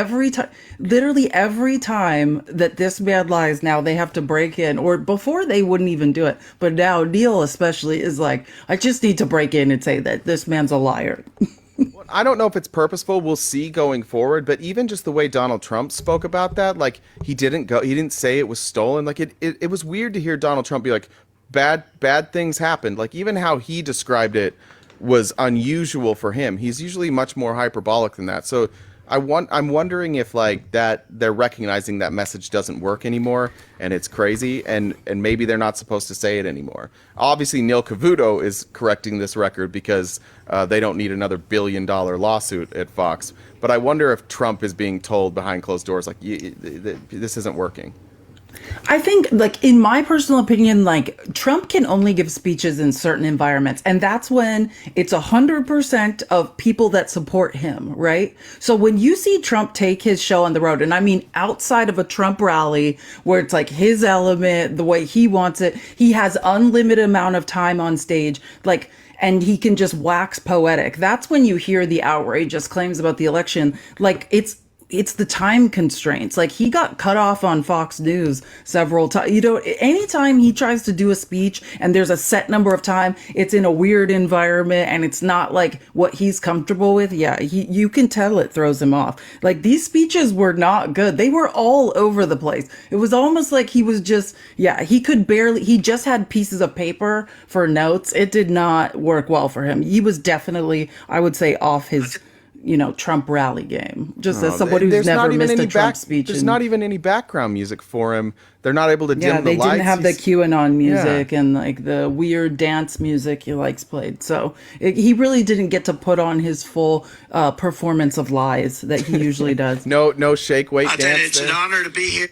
literally every time that this man lies now, they have to break in, or before they wouldn't even do it. But now Neil especially is like, I just need to break in and say that this man's a liar. I don't know if it's purposeful. We'll see going forward. But even just the way Donald Trump spoke about that, like, he didn't say it was stolen. Like, it was weird to hear Donald Trump be like, bad things happened. Like, even how he described it was unusual for him. He's usually much more hyperbolic than that. So I'm wondering if, like, that they're recognizing that message doesn't work anymore and it's crazy, and maybe they're not supposed to say it anymore. Obviously, Neil Cavuto is correcting this record because they don't need another $1 billion lawsuit at Fox. But I wonder if Trump is being told behind closed doors, like, this isn't working. I think, like, in my personal opinion, like, Trump can only give speeches in certain environments, and that's when it's 100% of people that support him, right? So when you see Trump take his show on the road, and I mean outside of a Trump rally where it's like his element, the way he wants it, he has unlimited amount of time on stage, like, and he can just wax poetic. That's when you hear the outrageous claims about the election. Like, it's the time constraints. Like, he got cut off on Fox News several times. You know, anytime he tries to do a speech and there's a set number of time, it's in a weird environment and it's not like what he's comfortable with. Yeah, you can tell it throws him off. Like, these speeches were not good. They were all over the place. It was almost like he was just, he just had pieces of paper for notes. It did not work well for him. He was definitely, I would say, off his, Trump rally game. Just as somebody who's never missed a Trump speech. There's not even any background music for him. They're not able to dim the lights. Yeah, they didn't have the QAnon music and like the weird dance music he likes played. So he really didn't get to put on his full performance of lies that he usually does. No shake weight I'll dance. tell you, it's an honor to be here.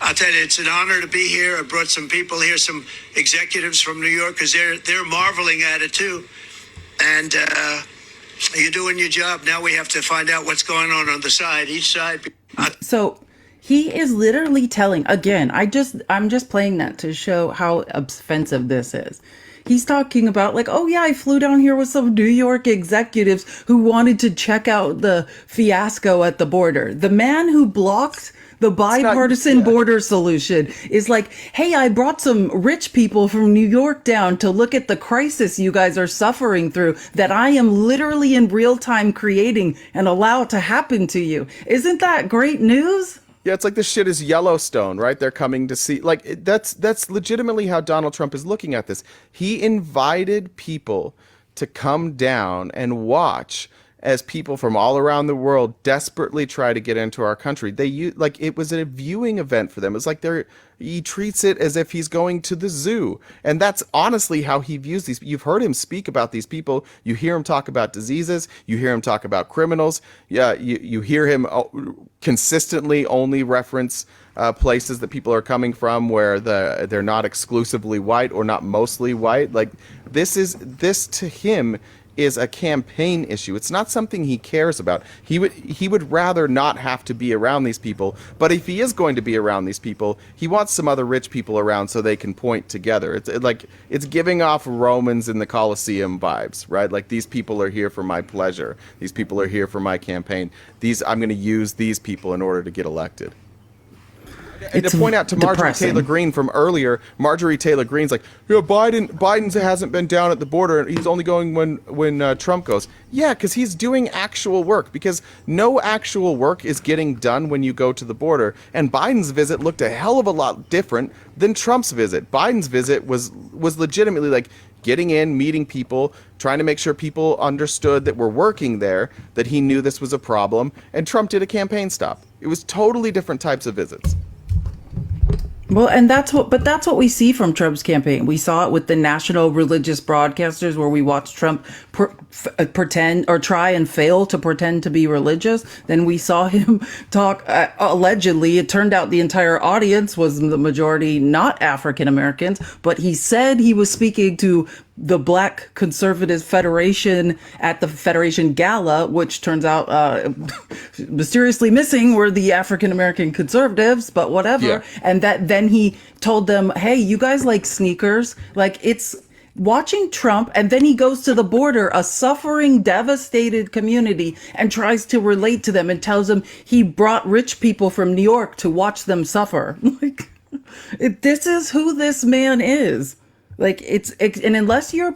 I'll tell you, it's an honor to be here. I brought some people here, some executives from New York, because they're marveling at it too. And you're doing your job. Now we have to find out what's going on the side, each side. So he is literally telling, again, I'm just playing that to show how offensive this is. He's talking about like, oh yeah, I flew down here with some New York executives who wanted to check out the fiasco at the border. The man who blocked the bipartisan border solution is like, hey, I brought some rich people from New York down to look at the crisis you guys are suffering through that I am literally in real time creating and allow to happen to you. Isn't that great news? Yeah, it's like this shit is Yellowstone, right? They're coming to see, like, that's legitimately how Donald Trump is looking at this. He invited people to come down and watch as people from all around the world desperately try to get into our country. It was a viewing event for them. It's like he treats it as if he's going to the zoo. And that's honestly how he views these. You've heard him speak about these people. You hear him talk about diseases. You hear him talk about criminals. Yeah, you hear him consistently only reference places that people are coming from where they're not exclusively white or not mostly white. Like, this to him is a campaign issue. It's not something he cares about. He would rather not have to be around these people, but if he is going to be around these people, he wants some other rich people around so they can point together. It's giving off Romans in the Colosseum vibes, right? Like, these people are here for my pleasure. These people are here for my campaign. I'm going to use these people in order to get elected. And to point out to Marjorie Taylor Greene from earlier, Marjorie Taylor Greene's like, Biden hasn't been down at the border. He's only going when Trump goes. Yeah, because he's doing actual work. Because no actual work is getting done when you go to the border. And Biden's visit looked a hell of a lot different than Trump's visit. Biden's visit was legitimately like getting in, meeting people, trying to make sure people understood that we're working there, that he knew this was a problem. And Trump did a campaign stop. It was totally different types of visits. Well, and that's what we see from Trump's campaign. We saw it with the national religious broadcasters where we watched Trump pretend or try and fail to pretend to be religious. Then we saw him talk, allegedly, it turned out the entire audience was the majority not African Americans, but he said he was speaking to the Black Conservative Federation at the Federation Gala, which turns out mysteriously missing were the African American conservatives, but whatever. Yeah. And then he told them, hey, you guys like sneakers? Like, it's watching Trump, and then he goes to the border, a suffering, devastated community, and tries to relate to them and tells them he brought rich people from New York to watch them suffer. Like, this is who this man is. Like, and unless you're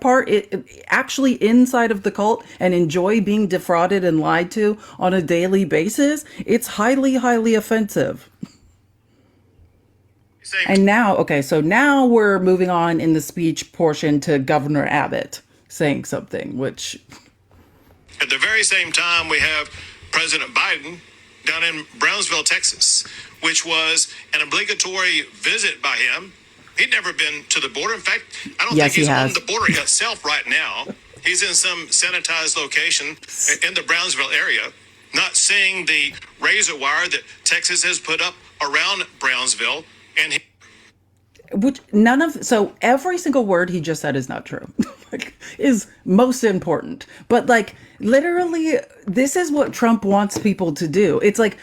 actually inside of the cult and enjoy being defrauded and lied to on a daily basis, it's highly, highly offensive. And now, so now we're moving on in the speech portion to Governor Abbott saying something, which... At the very same time, we have President Biden down in Brownsville, Texas, which was an obligatory visit by him. He'd never been to the border. In fact, I don't think he's on the border itself right now. He's in some sanitized location in the Brownsville area, not seeing the razor wire that Texas has put up around Brownsville. And so every single word he just said is not true. Is most important. But like, literally, this is what Trump wants people to do. It's like,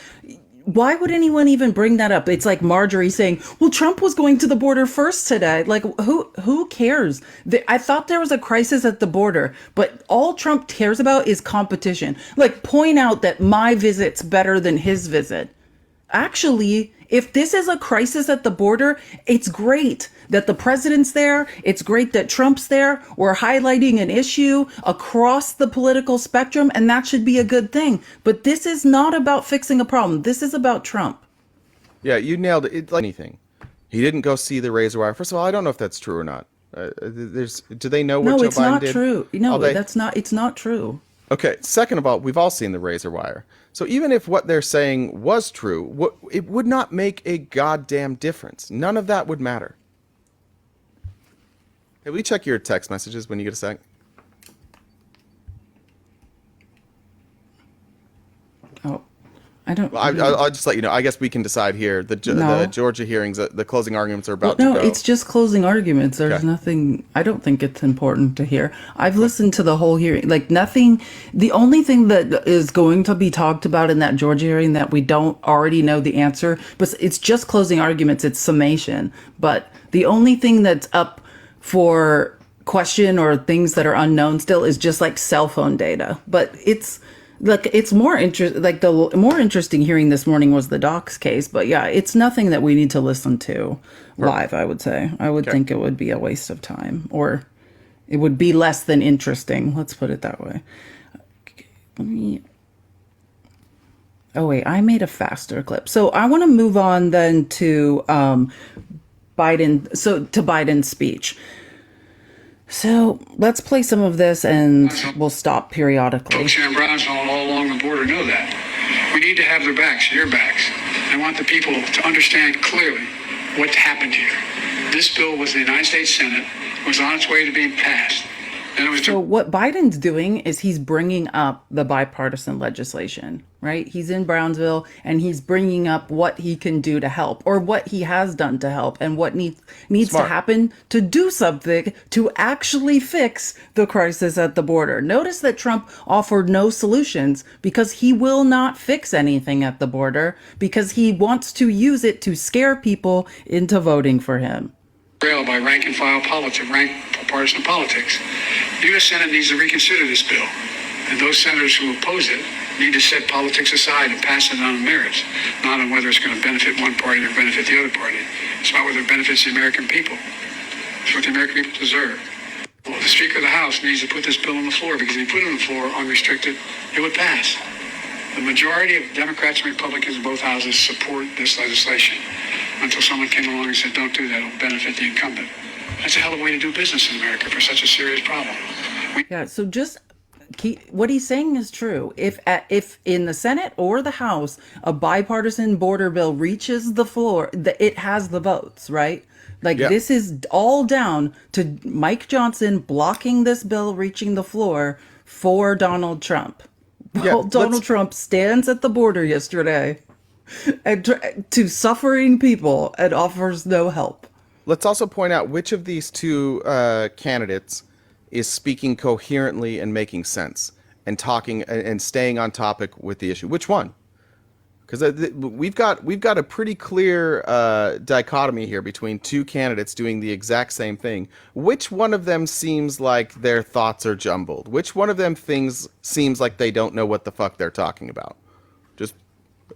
why would anyone even bring that up? It's like Marjorie saying, well, Trump was going to the border first today. Like, who cares? I thought there was a crisis at the border, but all Trump cares about is competition. Like, point out that my visit's better than his visit. Actually, if this is a crisis at the border, it's great that the president's there. It's great that Trump's there. We're highlighting an issue across the political spectrum, and that should be a good thing. But this is not about fixing a problem. This is about Trump. Yeah, you nailed it. It's like anything. He didn't go see the razor wire. First of all, I don't know if that's true or not. Do they know what Joe Biden did? No, it's not true. No, it's not true. Okay, second of all, we've all seen the razor wire. So even if what they're saying was true, it would not make a goddamn difference. None of that would matter. Hey, will you check your text messages when you get a sec? Oh, I don't. Well, I'll just let you know. I guess we can decide here. The Georgia hearings, the closing arguments are about to go. No, it's just closing arguments. There's nothing. I don't think it's important to hear. I've listened to the whole hearing. Like nothing. The only thing that is going to be talked about in that Georgia hearing that we don't already know the answer, but it's just closing arguments. It's summation. But the only thing that's up for question or things that are unknown still is just like cell phone data. But it's. Look, it's more the more interesting hearing this morning was the Docs case, but yeah, it's nothing that we need to listen to live, I would say. I would think it would be a waste of time, or it would be less than interesting. Let's put it that way. Oh wait, I made a faster clip. So I want to move on then to Biden. So to Biden's speech. So let's play some of this and we'll stop periodically. Folks here in Brownsville and all along the border know that. We need to have their backs, your backs. I want the people to understand clearly what happened here. This bill was in the United States Senate, was on its way to being passed. So what Biden's doing is he's bringing up the bipartisan legislation, right? He's in Brownsville and he's bringing up what he can do to help or what he has done to help and what needs to happen to do something to actually fix the crisis at the border. Notice that Trump offered no solutions because he will not fix anything at the border because he wants to use it to scare people into voting for him. By rank and file politics, partisan politics. The U.S. Senate needs to reconsider this bill, and those senators who oppose it need to set politics aside and pass it on merits, not on whether it's going to benefit one party or benefit the other party. It's about whether it benefits the American people. It's what the American people deserve. Well, the Speaker of the House needs to put this bill on the floor because if he put it on the floor unrestricted, it would pass. The majority of Democrats and Republicans in both houses support this legislation until someone came along and said, don't do that, it'll benefit the incumbent. That's a hell of a way to do business in America for such a serious problem. Yeah, so just what he's saying is true. If in the Senate or the House, a bipartisan border bill reaches the floor, it has the votes, right? This is all down to Mike Johnson blocking this bill reaching the floor for Donald Trump. Yeah, Donald Trump stands at the border yesterday and to suffering people and offers no help. Let's also point out which of these two candidates is speaking coherently and making sense and talking and staying on topic with the issue. Which one? Because we've got a pretty clear dichotomy here between two candidates doing the exact same thing. Which one of them seems like their thoughts are jumbled? Which one of them seems like they don't know what the fuck they're talking about? Just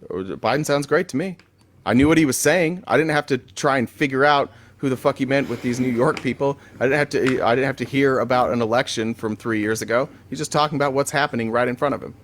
Biden sounds great to me. I knew what he was saying. I didn't have to try and figure out who the fuck he meant with these New York people. I didn't have to hear about an election from 3 years ago. He's just talking about what's happening right in front of him.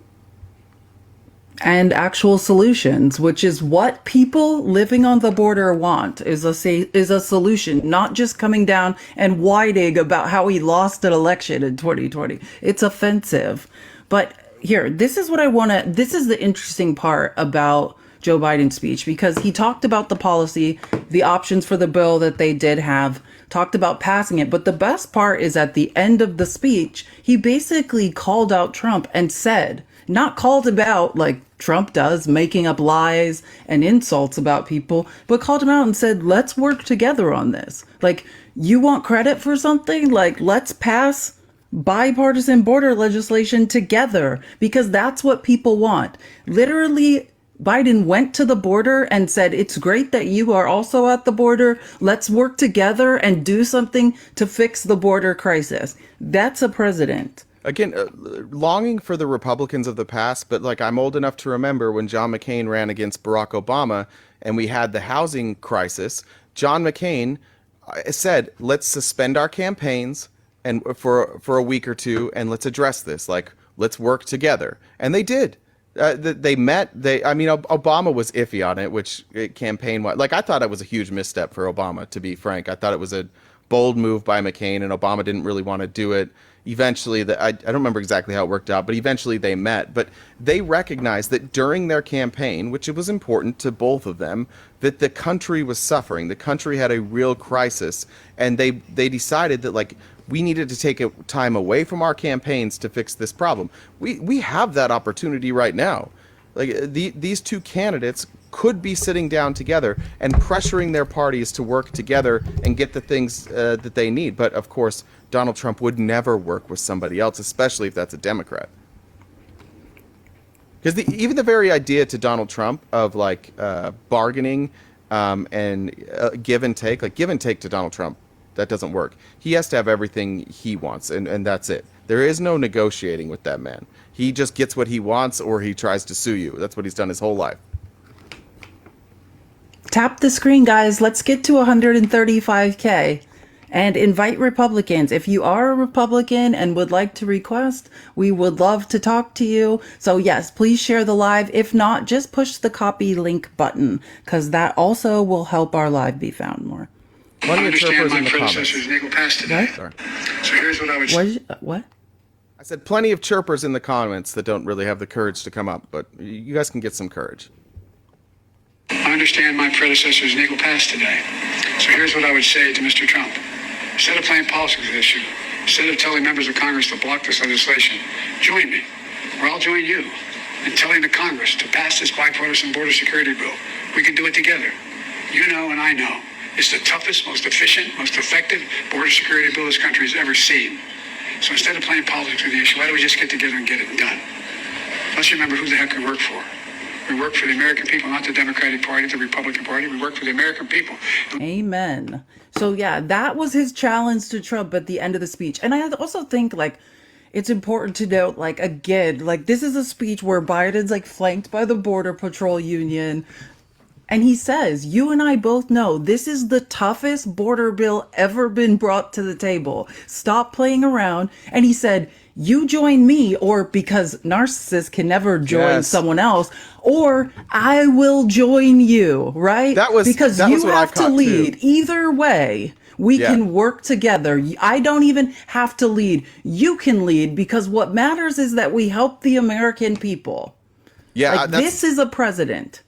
And actual solutions, which is what people living on the border want, is a solution, not just coming down and whining about how he lost an election in 2020. It's offensive. But here, this is the interesting part about Joe Biden's speech, because he talked about the policy, the options for the bill that they did have, talked about passing it. But the best part is at the end of the speech, he basically called out Trump and said, not called him out like Trump does, making up lies and insults about people, but called him out and said, let's work together on this. Like, you want credit for something? Like, let's pass bipartisan border legislation together, because that's what people want. Literally, Biden went to the border and said, it's great that you are also at the border. Let's work together and do something to fix the border crisis. That's a president. Again, longing for the Republicans of the past, but like I'm old enough to remember when John McCain ran against Barack Obama and we had the housing crisis. John McCain said, let's suspend our campaigns and for a week or two, and let's address this. Like, let's work together. And they did. They met. Obama was iffy on it, which campaign wise, like I thought it was a huge misstep for Obama. To be frank, I thought it was a bold move by McCain, and Obama didn't really want to do it. Eventually, I don't remember exactly how it worked out, but eventually they met. But they recognized that during their campaign, which it was important to both of them, that the country was suffering. The country had a real crisis, and they decided that like we needed to take time away from our campaigns to fix this problem. We have that opportunity right now. Like these two candidates could be sitting down together and pressuring their parties to work together and get the things that they need. But of course, Donald Trump would never work with somebody else, especially if that's a Democrat. Because even the very idea to Donald Trump of like bargaining and give and take to Donald Trump, that doesn't work. He has to have everything he wants, and that's it. There is no negotiating with that man. He just gets what he wants, or he tries to sue you. That's what he's done his whole life. Tap the screen, guys. Let's get to 135K. And invite Republicans. If you are a Republican and would like to request, we would love to talk to you. So yes, please share the live. If not, just push the copy link button, because that also will help our live be found more. I understand my predecessor's legal past today. Sorry. So here's what I would say. What? I said plenty of chirpers in the comments that don't really have the courage to come up, but you guys can get some courage. I understand my predecessor's legal past today. So here's what I would say to Mr. Trump. Instead of playing politics with this issue, instead of telling members of Congress to block this legislation, join me, or I'll join you, in telling the Congress to pass this bipartisan border security bill. We can do it together. You know and I know. It's the toughest, most efficient, most effective border security bill this country has ever seen. So instead of playing politics with the issue, why don't we just get together and get it done? Let's remember who the heck we work for. We work for the American people, not the Democratic Party, the Republican Party. We work for the American people. Amen. So yeah, that was his challenge to Trump at the end of the speech. And I also think like it's important to note, like, again, like this is a speech where Biden's like flanked by the Border Patrol Union. And he says, you and I both know this is the toughest border bill ever been brought to the table. Stop playing around. And he said, you join me, or because narcissists can never join someone else, or I will join you, right? Because you have to lead. Either way, we can work together. I don't even have to lead. You can lead, because what matters is that we help the American people. Yeah, like, this is a president.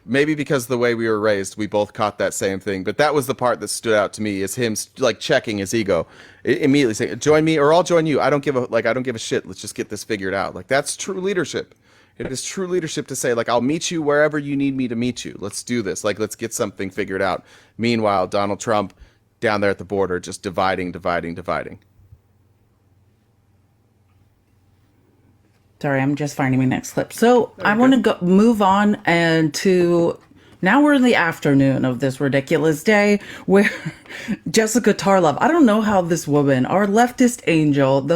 Maybe because the way we were raised, we both caught that same thing. But that was the part that stood out to me, is him like checking his ego, immediately saying, "Join me, or I'll join you. I don't give a shit. Let's just get this figured out." Like that's true leadership. It is true leadership to say, like, I'll meet you wherever you need me to meet you. Let's do this. Like, let's get something figured out. Meanwhile, Donald Trump down there at the border, just dividing. Sorry, I'm just finding my next clip. So I want to move on and to now we're in the afternoon of this ridiculous day where Jessica Tarlov, I don't know how this woman, our leftist angel,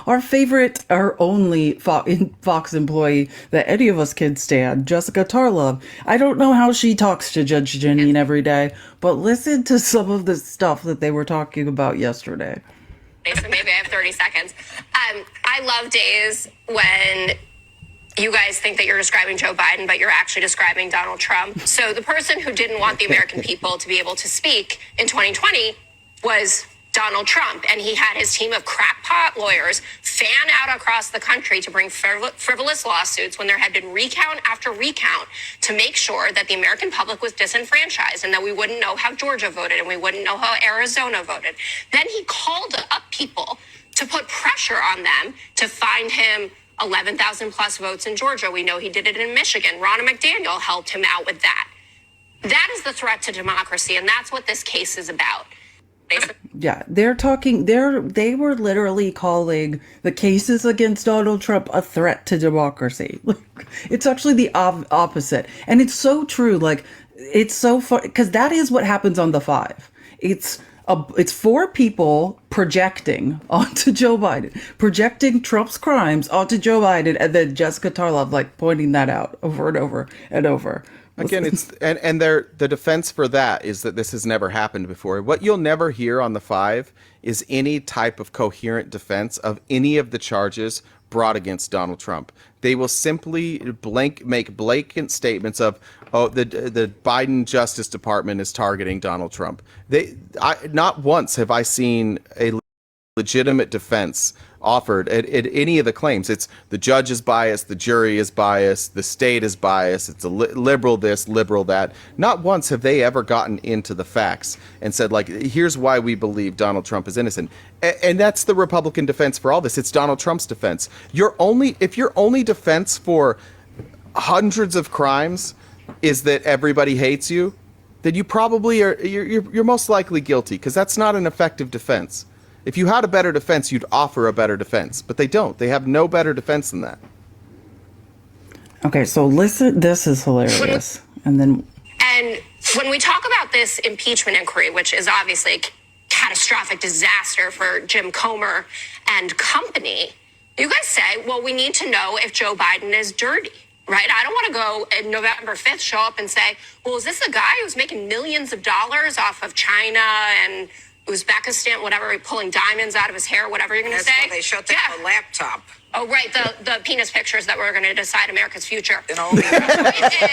our favorite, our only Fox employee that any of us can stand, Jessica Tarlov. I don't know how she talks to Judge Jeanine every day, but listen to some of the stuff that they were talking about yesterday. So maybe I have 30 seconds. I love days when you guys think that you're describing Joe Biden, but you're actually describing Donald Trump. So the person who didn't want the American people to be able to speak in 2020 was Donald Trump. And he had his team of crackpot lawyers fan out across the country to bring frivolous lawsuits when there had been recount after recount to make sure that the American public was disenfranchised and that we wouldn't know how Georgia voted and we wouldn't know how Arizona voted. Then he called up people to put pressure on them to find him 11,000 plus votes in Georgia. We know he did it in Michigan. Ronna McDaniel helped him out with that. That is the threat to democracy, and that's what this case is about. Yeah, they were literally calling the cases against Donald Trump a threat to democracy. It's actually the opposite. And it's so true. Like, it's so fun because that is what happens on the Five. It's four people projecting onto Joe Biden, projecting Trump's crimes onto Joe Biden, and then Jessica Tarlov like pointing that out over and over and over. Again, it's and the defense for that is that this has never happened before. What you'll never hear on the Five is any type of coherent defense of any of the charges brought against Donald Trump. They will simply make blatant statements of, oh, the Biden Justice Department is targeting Donald Trump. Not once have I seen a legitimate defense offered at any of the claims. It's the judge is biased, the jury is biased, the state is biased, it's a liberal this, liberal that. Not once have they ever gotten into the facts and said, like, here's why we believe Donald Trump is innocent. And that's the Republican defense for all this. It's Donald Trump's defense. If your only defense for hundreds of crimes is that everybody hates you, then you probably you're most likely guilty, because that's not an effective defense. If you had a better defense, you'd offer a better defense, but they don't. They have no better defense than that. Okay, so listen, this is hilarious. And when we talk about this impeachment inquiry, which is obviously a catastrophic disaster for Jim Comer and company, you guys say, well, we need to know if Joe Biden is dirty, right? I don't want to go in November 5th, show up and say, well, is this a guy who's making millions of dollars off of China and Uzbekistan, whatever, pulling diamonds out of his hair, whatever you're going to say? That's why they shut down the laptop. Oh, right, the penis pictures that were going to decide America's future. The point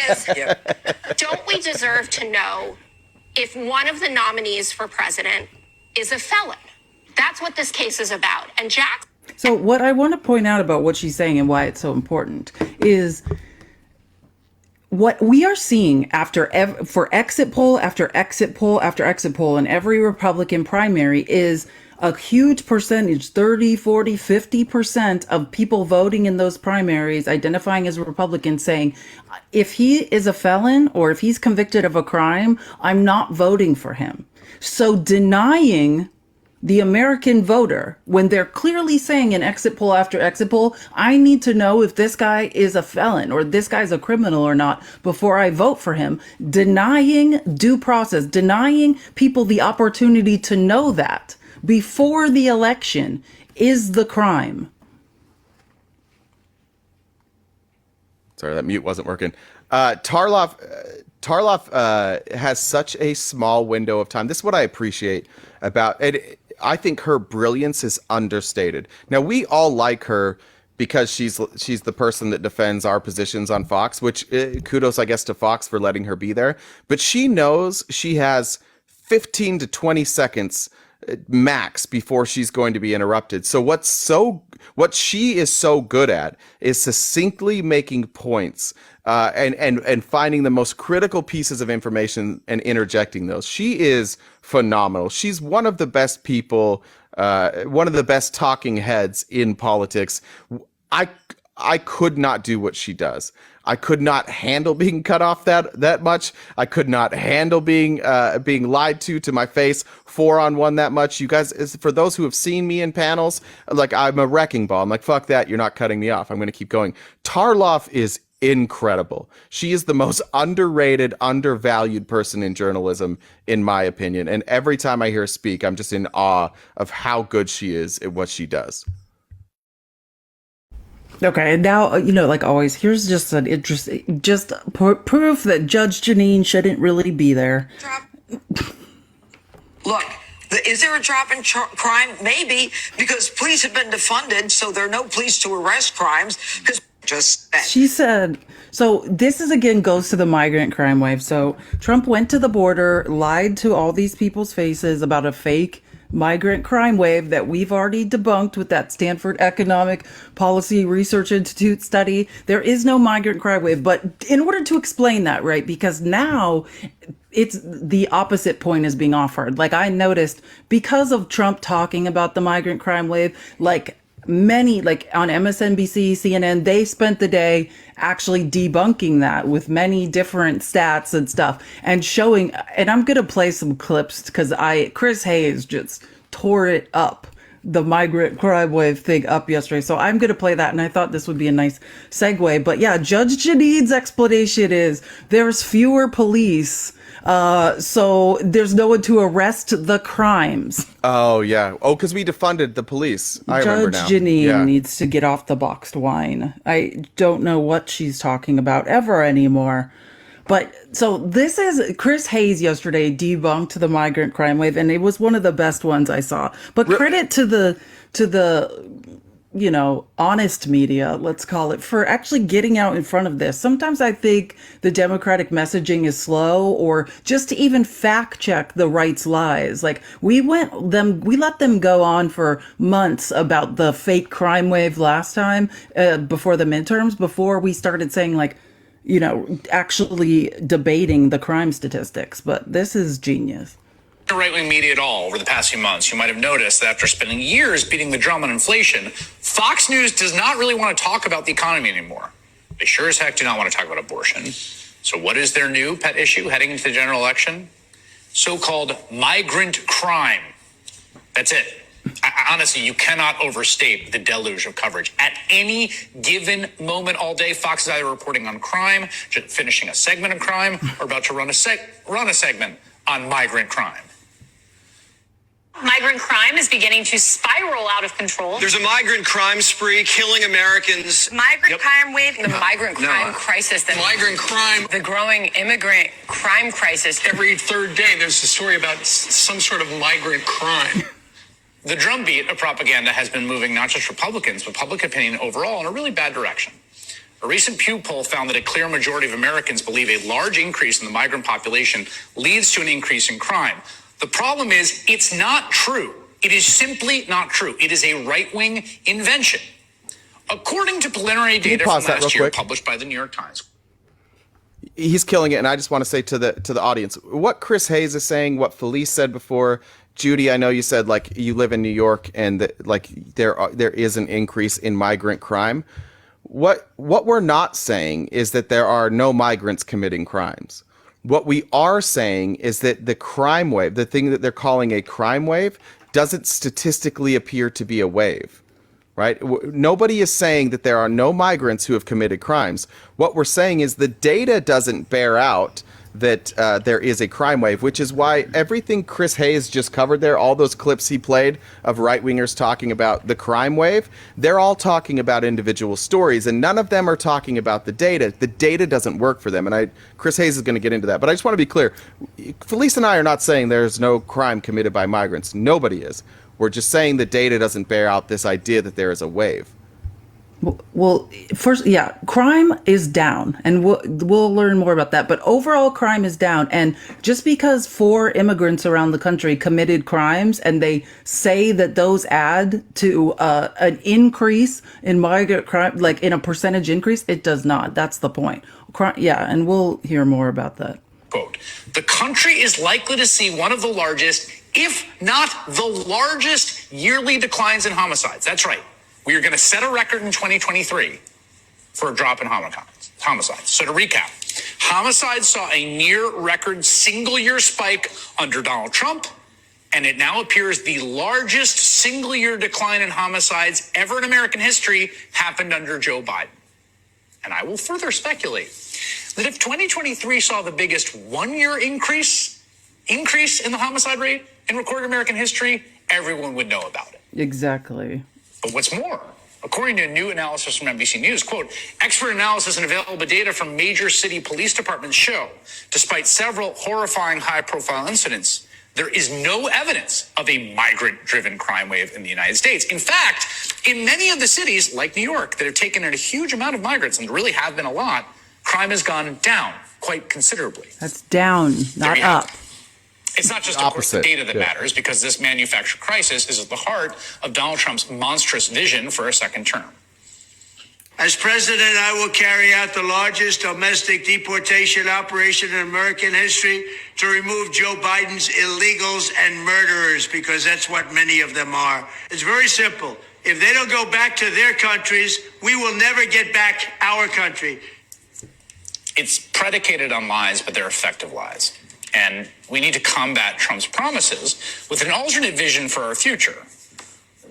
is, don't we deserve to know if one of the nominees for president is a felon? That's what this case is about. And Jack. So what I want to point out about what she's saying and why it's so important is what we are seeing for exit poll after exit poll after exit poll in every Republican primary is a huge percentage, 30, 40, 50% of people voting in those primaries identifying as Republicans saying, if he is a felon or if he's convicted of a crime, I'm not voting for him. So denying the American voter, when they're clearly saying in exit poll after exit poll, I need to know if this guy is a felon or this guy's a criminal or not before I vote for him, denying due process, denying people the opportunity to know that before the election is the crime. Sorry, that mute wasn't working. Tarlov has such a small window of time. This is what I appreciate about it. I think her brilliance is understated. Now, we all like her because she's the person that defends our positions on Fox, which kudos, I guess, to Fox for letting her be there. But she knows she has 15 to 20 seconds max before she's going to be interrupted. So what she is so good at is succinctly making points and finding the most critical pieces of information and interjecting those. She is phenomenal. She's one of the best people, one of the best talking heads in politics. I could not do what she does. I could not handle being cut off that much. I could not handle being lied to my face 4-on-1 that much. You guys, for those who have seen me in panels, like, I'm a wrecking ball. I'm like, fuck that. You're not cutting me off. I'm going to keep going. Tarlov is incredible. She is the most underrated, undervalued person in journalism, in my opinion. And every time I hear her speak, I'm just in awe of how good she is at what she does. Okay, and now, like always, here's just an interesting, proof that Judge Janine shouldn't really be there. Look, is there a drop in crime? Maybe, because police have been defunded, so there are no police to arrest crimes. Because she said, so this is again goes to the migrant crime wave. So Trump went to the border, lied to all these people's faces about a fake migrant crime wave that we've already debunked with that Stanford Economic Policy Research Institute study. There is no migrant crime wave. But in order to explain that, right, because now it's the opposite point is being offered. Like, I noticed because of Trump talking about the migrant crime wave, like, many, like on MSNBC, CNN, they spent the day actually debunking that with many different stats and stuff and showing, and I'm going to play some clips because Chris Hayes just tore it up, the migrant crime wave thing up yesterday. So I'm going to play that, and I thought this would be a nice segue. But yeah, Judge Janid's explanation is there's fewer police, so there's no one to arrest the crimes. Oh, yeah. Oh, because we defunded the police. I remember now. Judge Janine needs to get off the boxed wine. I don't know what she's talking about ever anymore. But so this is Chris Hayes yesterday debunked the migrant crime wave, and it was one of the best ones I saw. But credit to the honest media, let's call it, for actually getting out in front of this. Sometimes I think the Democratic messaging is slow, or just to even fact check the right's lies. Like we let them go on for months about the fake crime wave last time, before the midterms, before we started saying actually debating the crime statistics. But this is genius. Right-wing media at all over the past few months, you might have noticed that after spending years beating the drum on inflation, Fox News does not really want to talk about the economy anymore. They sure as heck do not want to talk about abortion. So what is their new pet issue heading into the general election? So-called migrant crime. That's it. Honestly, you cannot overstate the deluge of coverage. At any given moment all day, Fox is either reporting on crime, just finishing a segment of crime, or about to run a segment on migrant crime. Migrant crime is beginning to spiral out of control. There's a migrant crime spree killing Americans. Migrant crime wave, the migrant crime crisis, the migrant crime, the growing immigrant crime crisis. Every third day, there's a story about some sort of migrant crime. The drumbeat of propaganda has been moving not just Republicans, but public opinion overall in a really bad direction. A recent Pew poll found that a clear majority of Americans believe a large increase in the migrant population leads to an increase in crime. The problem is, it's not true. It is simply not true. It is a right-wing invention. According to preliminary data from last year published by the New York Times. He's killing it, and I just want to say to the audience, what Chris Hayes is saying, what Felice said before, Judy, I know you said you live in New York and there is an increase in migrant crime. What we're not saying is that there are no migrants committing crimes. What we are saying is that the crime wave, the thing that they're calling a crime wave, doesn't statistically appear to be a wave, right? Nobody is saying that there are no migrants who have committed crimes. What we're saying is the data doesn't bear out that there is a crime wave, which is why everything Chris Hayes just covered there, all those clips he played of right-wingers talking about the crime wave, they're all talking about individual stories, and none of them are talking about the data. The data doesn't work for them, and Chris Hayes is going to get into that. But I just want to be clear. Felice and I are not saying there's no crime committed by migrants. Nobody is. We're just saying the data doesn't bear out this idea that there is a wave. Well, first, crime is down, and we'll learn more about that. But overall, crime is down, and just because 4 immigrants around the country committed crimes, and they say that those add to an increase in migrant crime, like in a percentage increase, it does not. That's the point. And we'll hear more about that. Quote, the country is likely to see one of the largest, if not the largest, yearly declines in homicides. That's right. We are going to set a record in 2023 for a drop in homicides. So to recap, homicides saw a near record single-year spike under Donald Trump, and it now appears the largest single-year decline in homicides ever in American history happened under Joe Biden. And I will further speculate that if 2023 saw the biggest one-year increase in the homicide rate in recorded American history, everyone would know about it. Exactly. But what's more, according to a new analysis from NBC News, quote, expert analysis and available data from major city police departments show, despite several horrifying high-profile incidents, there is no evidence of a migrant-driven crime wave in the United States. In fact, in many of the cities, like New York, that have taken in a huge amount of migrants, and there really have been a lot, crime has gone down quite considerably. That's down, not up. It's not just, of course, the data that matters, because this manufactured crisis is at the heart of Donald Trump's monstrous vision for a second term. As president, I will carry out the largest domestic deportation operation in American history to remove Joe Biden's illegals and murderers, because that's what many of them are. It's very simple. If they don't go back to their countries, we will never get back our country. It's predicated on lies, but they're effective lies. And we need to combat Trump's promises with an alternate vision for our future.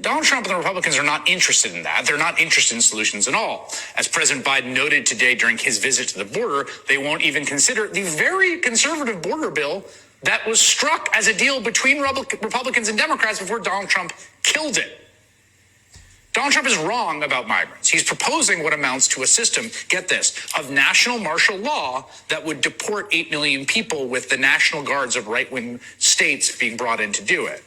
Donald Trump and the Republicans are not interested in that. They're not interested in solutions at all. As President Biden noted today during his visit to the border, they won't even consider the very conservative border bill that was struck as a deal between Republicans and Democrats before Donald Trump killed it. Donald Trump is wrong about migrants. He's proposing what amounts to a system, get this, of national martial law that would deport 8 million people with the National Guards of right-wing states being brought in to do it.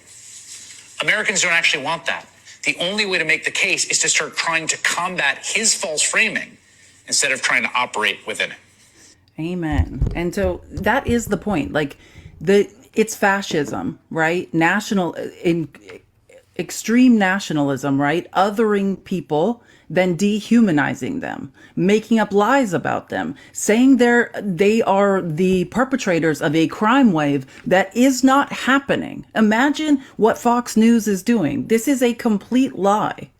Americans don't actually want that. The only way to make the case is to start trying to combat his false framing instead of trying to operate within it. Amen. And so that is the point. Like, it's fascism, right? Extreme nationalism, right? Othering people, then dehumanizing them, making up lies about them, saying they are the perpetrators of a crime wave that is not happening. Imagine what Fox News is doing. This is a complete lie.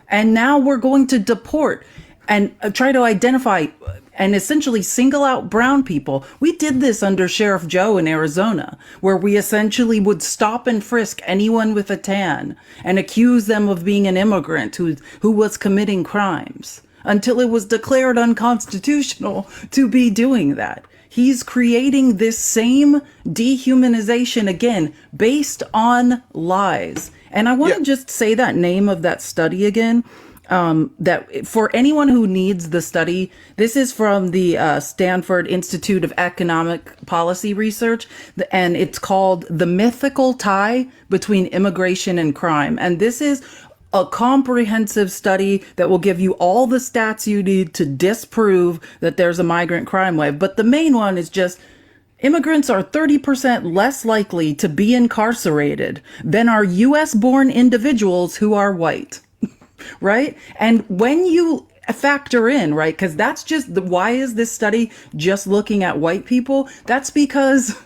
And now we're going to deport and try to identify and essentially single out brown people. We did this under Sheriff Joe in Arizona, where we essentially would stop and frisk anyone with a tan and accuse them of being an immigrant who was committing crimes until it was declared unconstitutional to be doing that. He's creating this same dehumanization again based on lies. And I want to just say that name of that study again. That for anyone who needs the study, this is from the Stanford Institute of Economic Policy Research, and it's called The Mythical Tie Between Immigration and Crime. And this is a comprehensive study that will give you all the stats you need to disprove that there's a migrant crime wave. But the main one is just immigrants are 30% less likely to be incarcerated than are U.S.-born individuals who are white. Right? And when you factor in, right, because that's just why is this study just looking at white people? That's because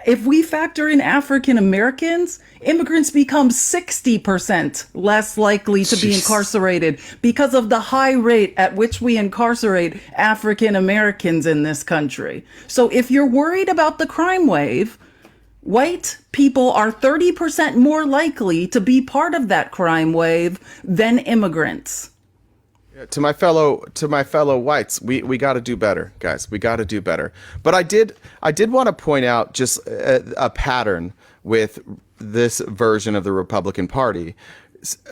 if we factor in African Americans, immigrants become 60% less likely to be incarcerated because of the high rate at which we incarcerate African Americans in this country. So if you're worried about the crime wave, white people are 30% more likely to be part of that crime wave than immigrants. To my fellow whites, we got to do better, guys. We got to do better. But I did want to point out just a pattern with this version of the Republican Party.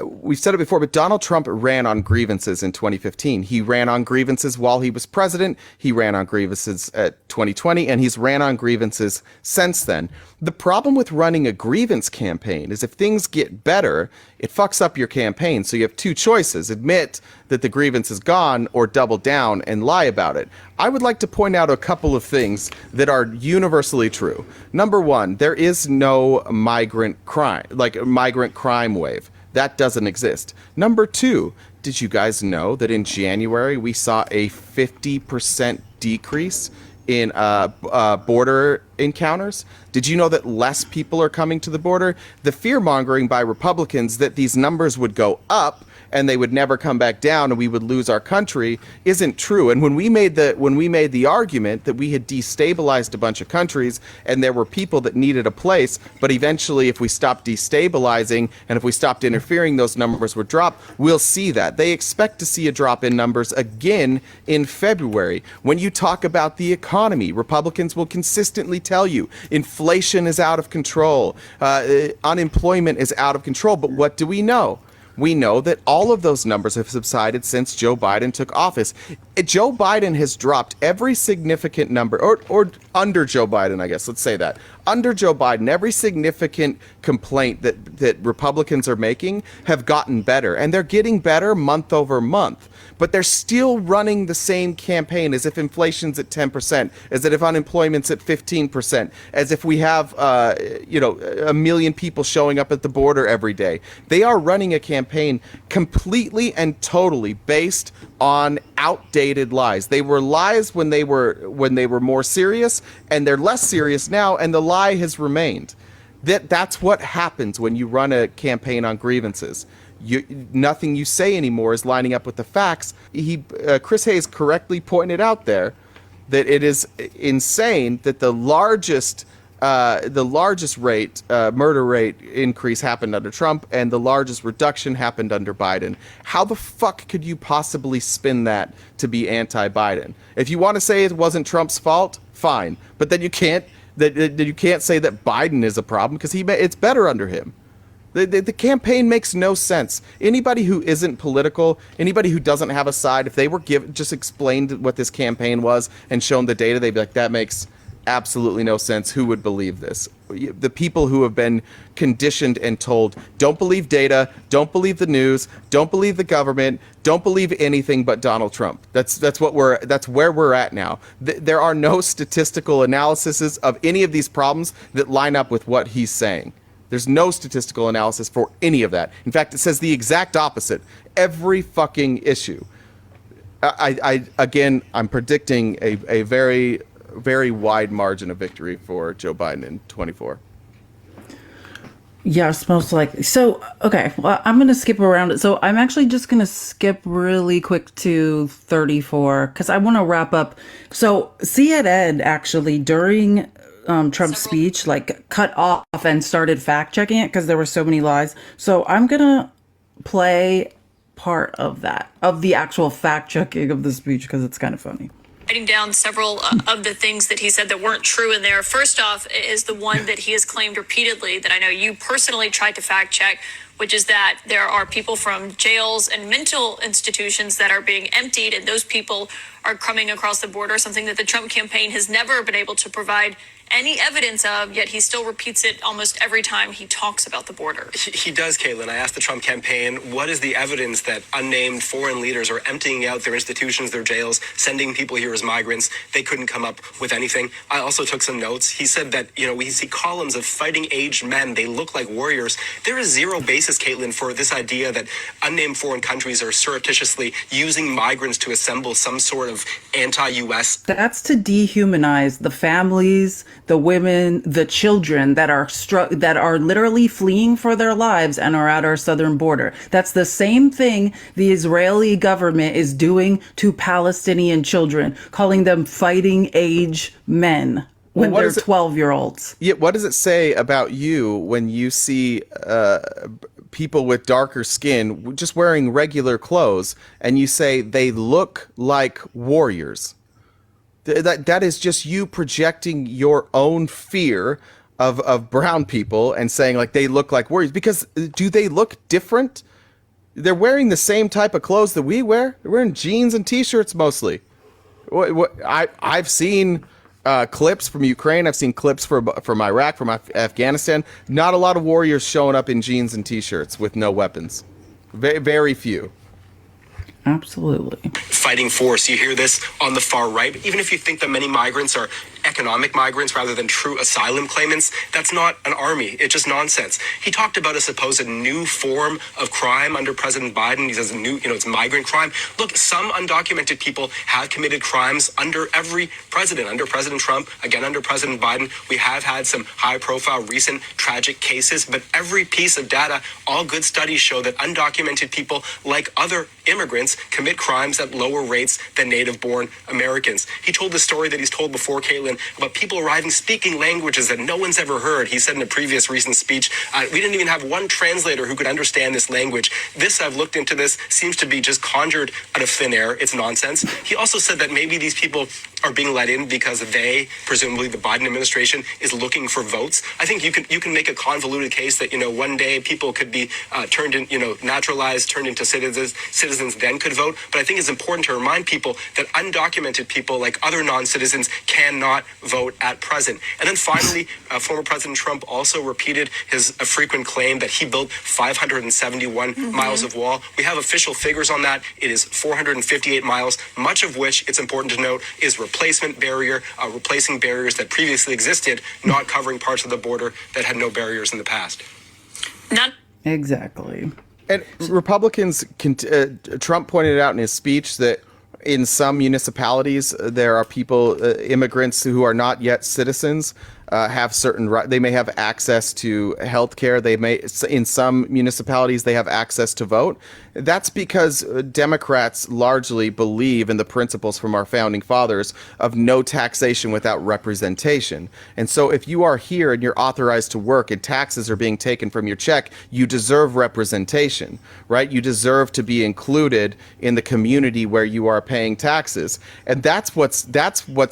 We've said it before, but Donald Trump ran on grievances in 2015. He ran on grievances while he was president. He ran on grievances at 2020, and he's ran on grievances since then. The problem with running a grievance campaign is if things get better, it fucks up your campaign. So you have two choices: admit that the grievance is gone or double down and lie about it. I would like to point out a couple of things that are universally true. Number one, there is no migrant crime wave. That doesn't exist. Number two, did you guys know that in January we saw a 50% decrease in border encounters? Did you know that less people are coming to the border? The fear-mongering by Republicans that these numbers would go up and they would never come back down and we would lose our country isn't true. And when we made the argument that we had destabilized a bunch of countries and there were people that needed a place, but eventually if we stopped destabilizing and if we stopped interfering, those numbers would drop, we'll see that. They expect to see a drop in numbers again in February. When you talk about the economy, Republicans will consistently tell you inflation is out of control, unemployment is out of control. But what do we know? We know that all of those numbers have subsided since Joe Biden took office. Joe Biden has dropped every significant number, or under Joe Biden, I guess, let's say that. Under Joe Biden, every significant complaint that Republicans are making have gotten better, and they're getting better month over month. But they're still running the same campaign as if inflation's at 10%, as if unemployment's at 15%, as if we have, 1 million people showing up at the border every day. They are running a campaign completely and totally based on outdated lies. They were lies when they were more serious, and they're less serious now, and the lie has remained. That's what happens when you run a campaign on grievances. nothing you say anymore is lining up with the facts. Chris Hayes correctly pointed out there that it is insane that the largest murder rate increase happened under Trump and the largest reduction happened under Biden. How the fuck could you possibly spin that to be anti-Biden? If you want to say it wasn't Trump's fault, fine, but then you can't say that Biden is a problem because it's better under him. The campaign makes no sense. Anybody who isn't political, anybody who doesn't have a side, if they were just explained what this campaign was and shown the data, they'd be like, that makes absolutely no sense. Who would believe this? The people who have been conditioned and told, don't believe data, don't believe the news, don't believe the government, don't believe anything but Donald Trump. That's where we're at now. There are no statistical analyses of any of these problems that line up with what he's saying. There's no statistical analysis for any of that. In fact, it says the exact opposite. Every fucking issue. I'm predicting a very, very wide margin of victory for Joe Biden in 24. Yes, most likely. So, okay, well, I'm going to skip around it. So I'm actually just going to skip really quick to 34 because I want to wrap up. So CNN actually during Trump's speech cut off and started fact checking it because there were so many lies. So I'm going to play part of that, of the actual fact checking of the speech because it's kind of funny. Writing down several of the things that he said that weren't true in there. First off is the one that he has claimed repeatedly that I know you personally tried to fact check, which is that there are people from jails and mental institutions that are being emptied, and those people are coming across the border, something that the Trump campaign has never been able to provide any evidence of, yet he still repeats it almost every time he talks about the border. He does, Caitlin. I asked the Trump campaign, what is the evidence that unnamed foreign leaders are emptying out their institutions, their jails, sending people here as migrants? They couldn't come up with anything. I also took some notes. He said that, we see columns of fighting aged men. They look like warriors. There is zero basis, Caitlin, for this idea that unnamed foreign countries are surreptitiously using migrants to assemble some sort of anti-U.S. That's to dehumanize the families, the women, the children that are literally fleeing for their lives and are at our southern border. That's the same thing the Israeli government is doing to Palestinian children, calling them fighting age men when they're 12-year-olds. Yeah, what does it say about you when you see people with darker skin just wearing regular clothes and you say they look like warriors? That is just you projecting your own fear of brown people and saying like they look like warriors. Because do they look different? They're wearing the same type of clothes that we wear. They're wearing jeans and t-shirts mostly. I've seen clips from Ukraine. I've seen clips from Iraq, from Afghanistan. Not a lot of warriors showing up in jeans and t-shirts with no weapons. Very, very few. Absolutely. Fighting force. You hear this on the far right. Even if you think that many migrants are economic migrants rather than true asylum claimants, that's not an army. It's just nonsense. He talked about a supposed new form of crime under President Biden. He says it's migrant crime. Look, some undocumented people have committed crimes under every president, under President Trump, again under President Biden. We have had some high-profile recent tragic cases, but every piece of data, all good studies show that undocumented people, like other immigrants, commit crimes at lower rates than native-born Americans. He told the story that he's told before, Caitlin, about people arriving speaking languages that no one's ever heard. He said in a previous recent speech, we didn't even have one translator who could understand this language. This, I've looked into this, seems to be just conjured out of thin air. It's nonsense. He also said that maybe these people are being let in because they, presumably the Biden administration, is looking for votes. I think you can make a convoluted case that, one day people could be turned in, naturalized, turned into citizens, then could vote. But I think it's important to remind people that undocumented people, like other non-citizens, cannot vote at present. And then finally, former President Trump also repeated his frequent claim that he built 571 miles of wall. We have official figures on that. It is 458 miles, much of which, it's important to note, is replacing barriers that previously existed, not covering parts of the border that had no barriers in the past. Exactly. And Republicans, Trump pointed out in his speech that in some municipalities there are people, immigrants who are not yet citizens, have certain they may have access to health care. They may, in some municipalities, they have access to vote. That's because Democrats largely believe in the principles from our founding fathers of no taxation without representation. And so if you are here and you're authorized to work and taxes are being taken from your check, you deserve representation, right? You deserve to be included in the community where you are paying taxes. And that's what's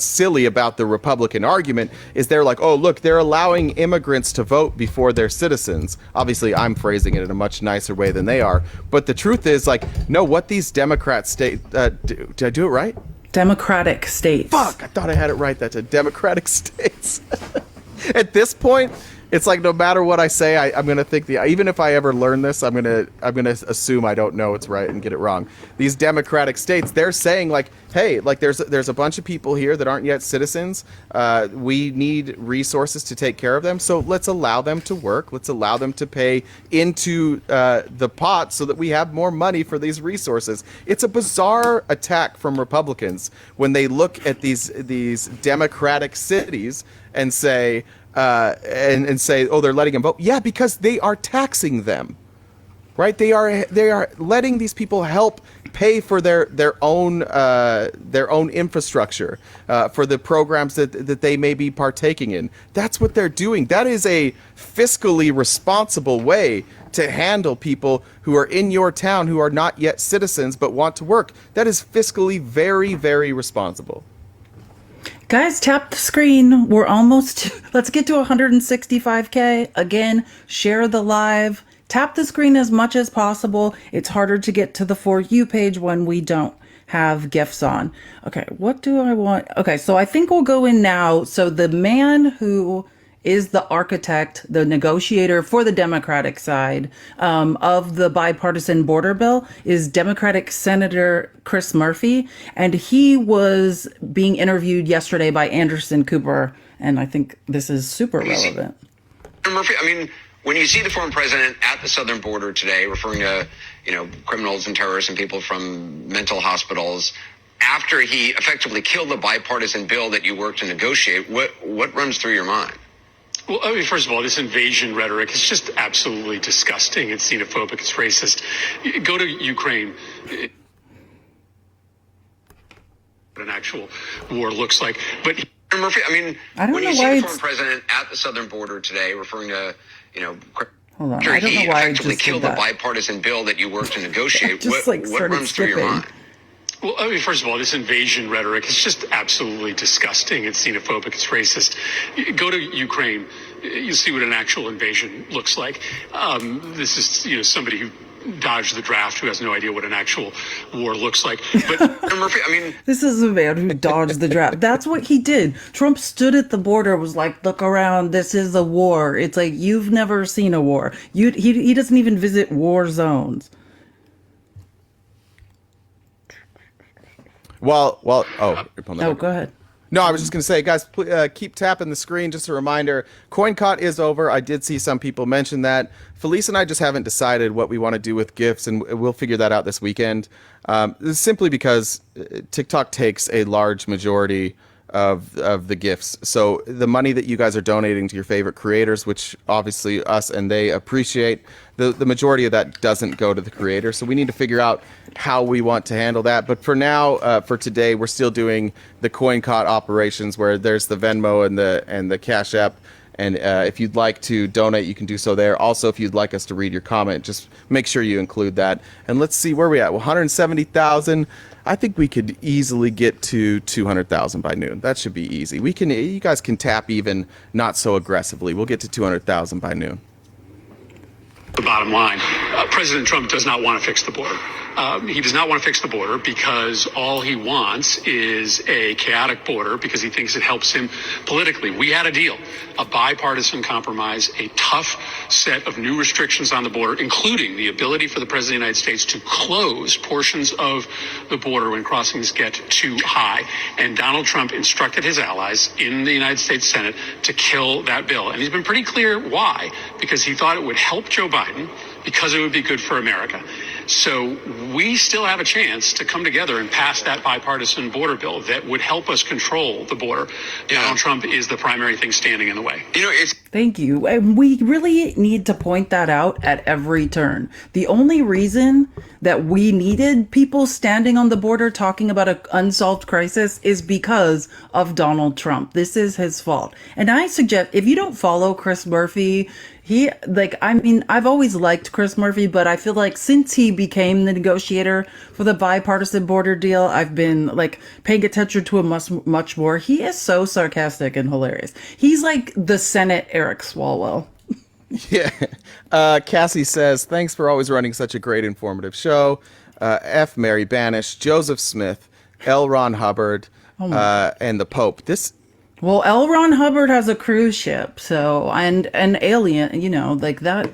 silly about the Republican argument, is they're like, oh, look, they're allowing immigrants to vote before they're citizens. Obviously, I'm phrasing it in a much nicer way than they are. But the truth is, like, no, what these Democrat states, did I do it right? Democratic states. Fuck, I thought I had it right. That's a Democratic states. At this point, it's like no matter what I say, I'm gonna think even if I ever learn this, I'm gonna assume I don't know it's right and get it wrong. These Democratic states, they're saying like, hey, like there's a bunch of people here that aren't yet citizens. We need resources to take care of them, so let's allow them to work. Let's allow them to pay into the pot so that we have more money for these resources. It's a bizarre attack from Republicans when they look at these Democratic cities and say. And say, oh, they're letting them vote. Yeah, because they are taxing them, right? They are letting these people help pay for their own infrastructure, for the programs that they may be partaking in. That's what they're doing. That is a fiscally responsible way to handle people who are in your town who are not yet citizens but want to work. That is fiscally very, very responsible. Guys, tap the screen. We're almost, let's get to 165K. Again, share the live. Tap the screen as much as possible. It's harder to get to the For You page when we don't have GIFs on. Okay, what do I want? Okay, so I think we'll go in now. So the man who is the architect, the negotiator for the Democratic side of the bipartisan border bill is Democratic Senator Chris Murphy. And he was being interviewed yesterday by Anderson Cooper. And I think this is super relevant. Murphy, I mean, when you see the former president at the southern border today referring to, criminals and terrorists and people from mental hospitals, after he effectively killed the bipartisan bill that you worked to negotiate, what runs through your mind? Well, I mean, first of all, this invasion rhetoric is just absolutely disgusting. It's xenophobic. It's racist. Go to Ukraine. What an actual war looks like. But Murphy, I mean, when you see the former president at the southern border today referring to, hold on. I don't know why I just killed the bipartisan bill that you worked to negotiate. what runs through your mind? Well, I mean, first of all, this invasion rhetoric is just absolutely disgusting. It's xenophobic. It's racist. Go to Ukraine. You'll see what an actual invasion looks like. This is, somebody who dodged the draft, who has no idea what an actual war looks like. But Murphy, I mean, this is a man who dodged the draft. That's what he did. Trump stood at the border, was like, look around, this is a war. It's like, you've never seen a war. He doesn't even visit war zones. Well. Oh, go ahead. No, I was just going to say, guys, keep tapping the screen. Just a reminder, CoinCon is over. I did see some people mention that. Felice and I just haven't decided what we want to do with GIFs, and we'll figure that out this weekend. Simply because TikTok takes a large majority of the GIFs. So the money that you guys are donating to your favorite creators, which obviously us and they appreciate, the majority of that doesn't go to the creator. So we need to figure out how we want to handle that. But for now, for today, we're still doing the CoinCot operations where there's the Venmo and the Cash App. And if you'd like to donate, you can do so there. Also, if you'd like us to read your comment, just make sure you include that. And let's see where we at. 170,000. I think we could easily get to 200,000 by noon. That should be easy. You guys can tap even not so aggressively. We'll get to 200,000 by noon. the bottom line, President Trump does not want to fix the border. He does not want to fix the border because all he wants is a chaotic border because he thinks it helps him politically. We had a deal, a bipartisan compromise, a tough set of new restrictions on the border, including the ability for the President of the United States to close portions of the border when crossings get too high. And Donald Trump instructed his allies in the United States Senate to kill that bill. And he's been pretty clear why, because he thought it would help Joe Biden, because it would be good for America. So we still have a chance to come together and pass that bipartisan border bill that would help us control the border. Donald Trump is the primary thing standing in the way. Thank you. And we really need to point that out at every turn. The only reason that we needed people standing on the border talking about an unsolved crisis is because of Donald Trump. This is his fault. And I suggest, if you don't follow Chris Murphy, I've always liked Chris Murphy, but I feel like since he became the negotiator for the bipartisan border deal, I've been paying attention to him much more. He is so sarcastic and hilarious. He's like the Senate Eric Swalwell. Yeah. Cassie says, thanks for always running such a great informative show. F. Mary Banish, Joseph Smith, L. Ron Hubbard, and the Pope. Well, L. Ron Hubbard has a cruise ship, so, and an alien, that.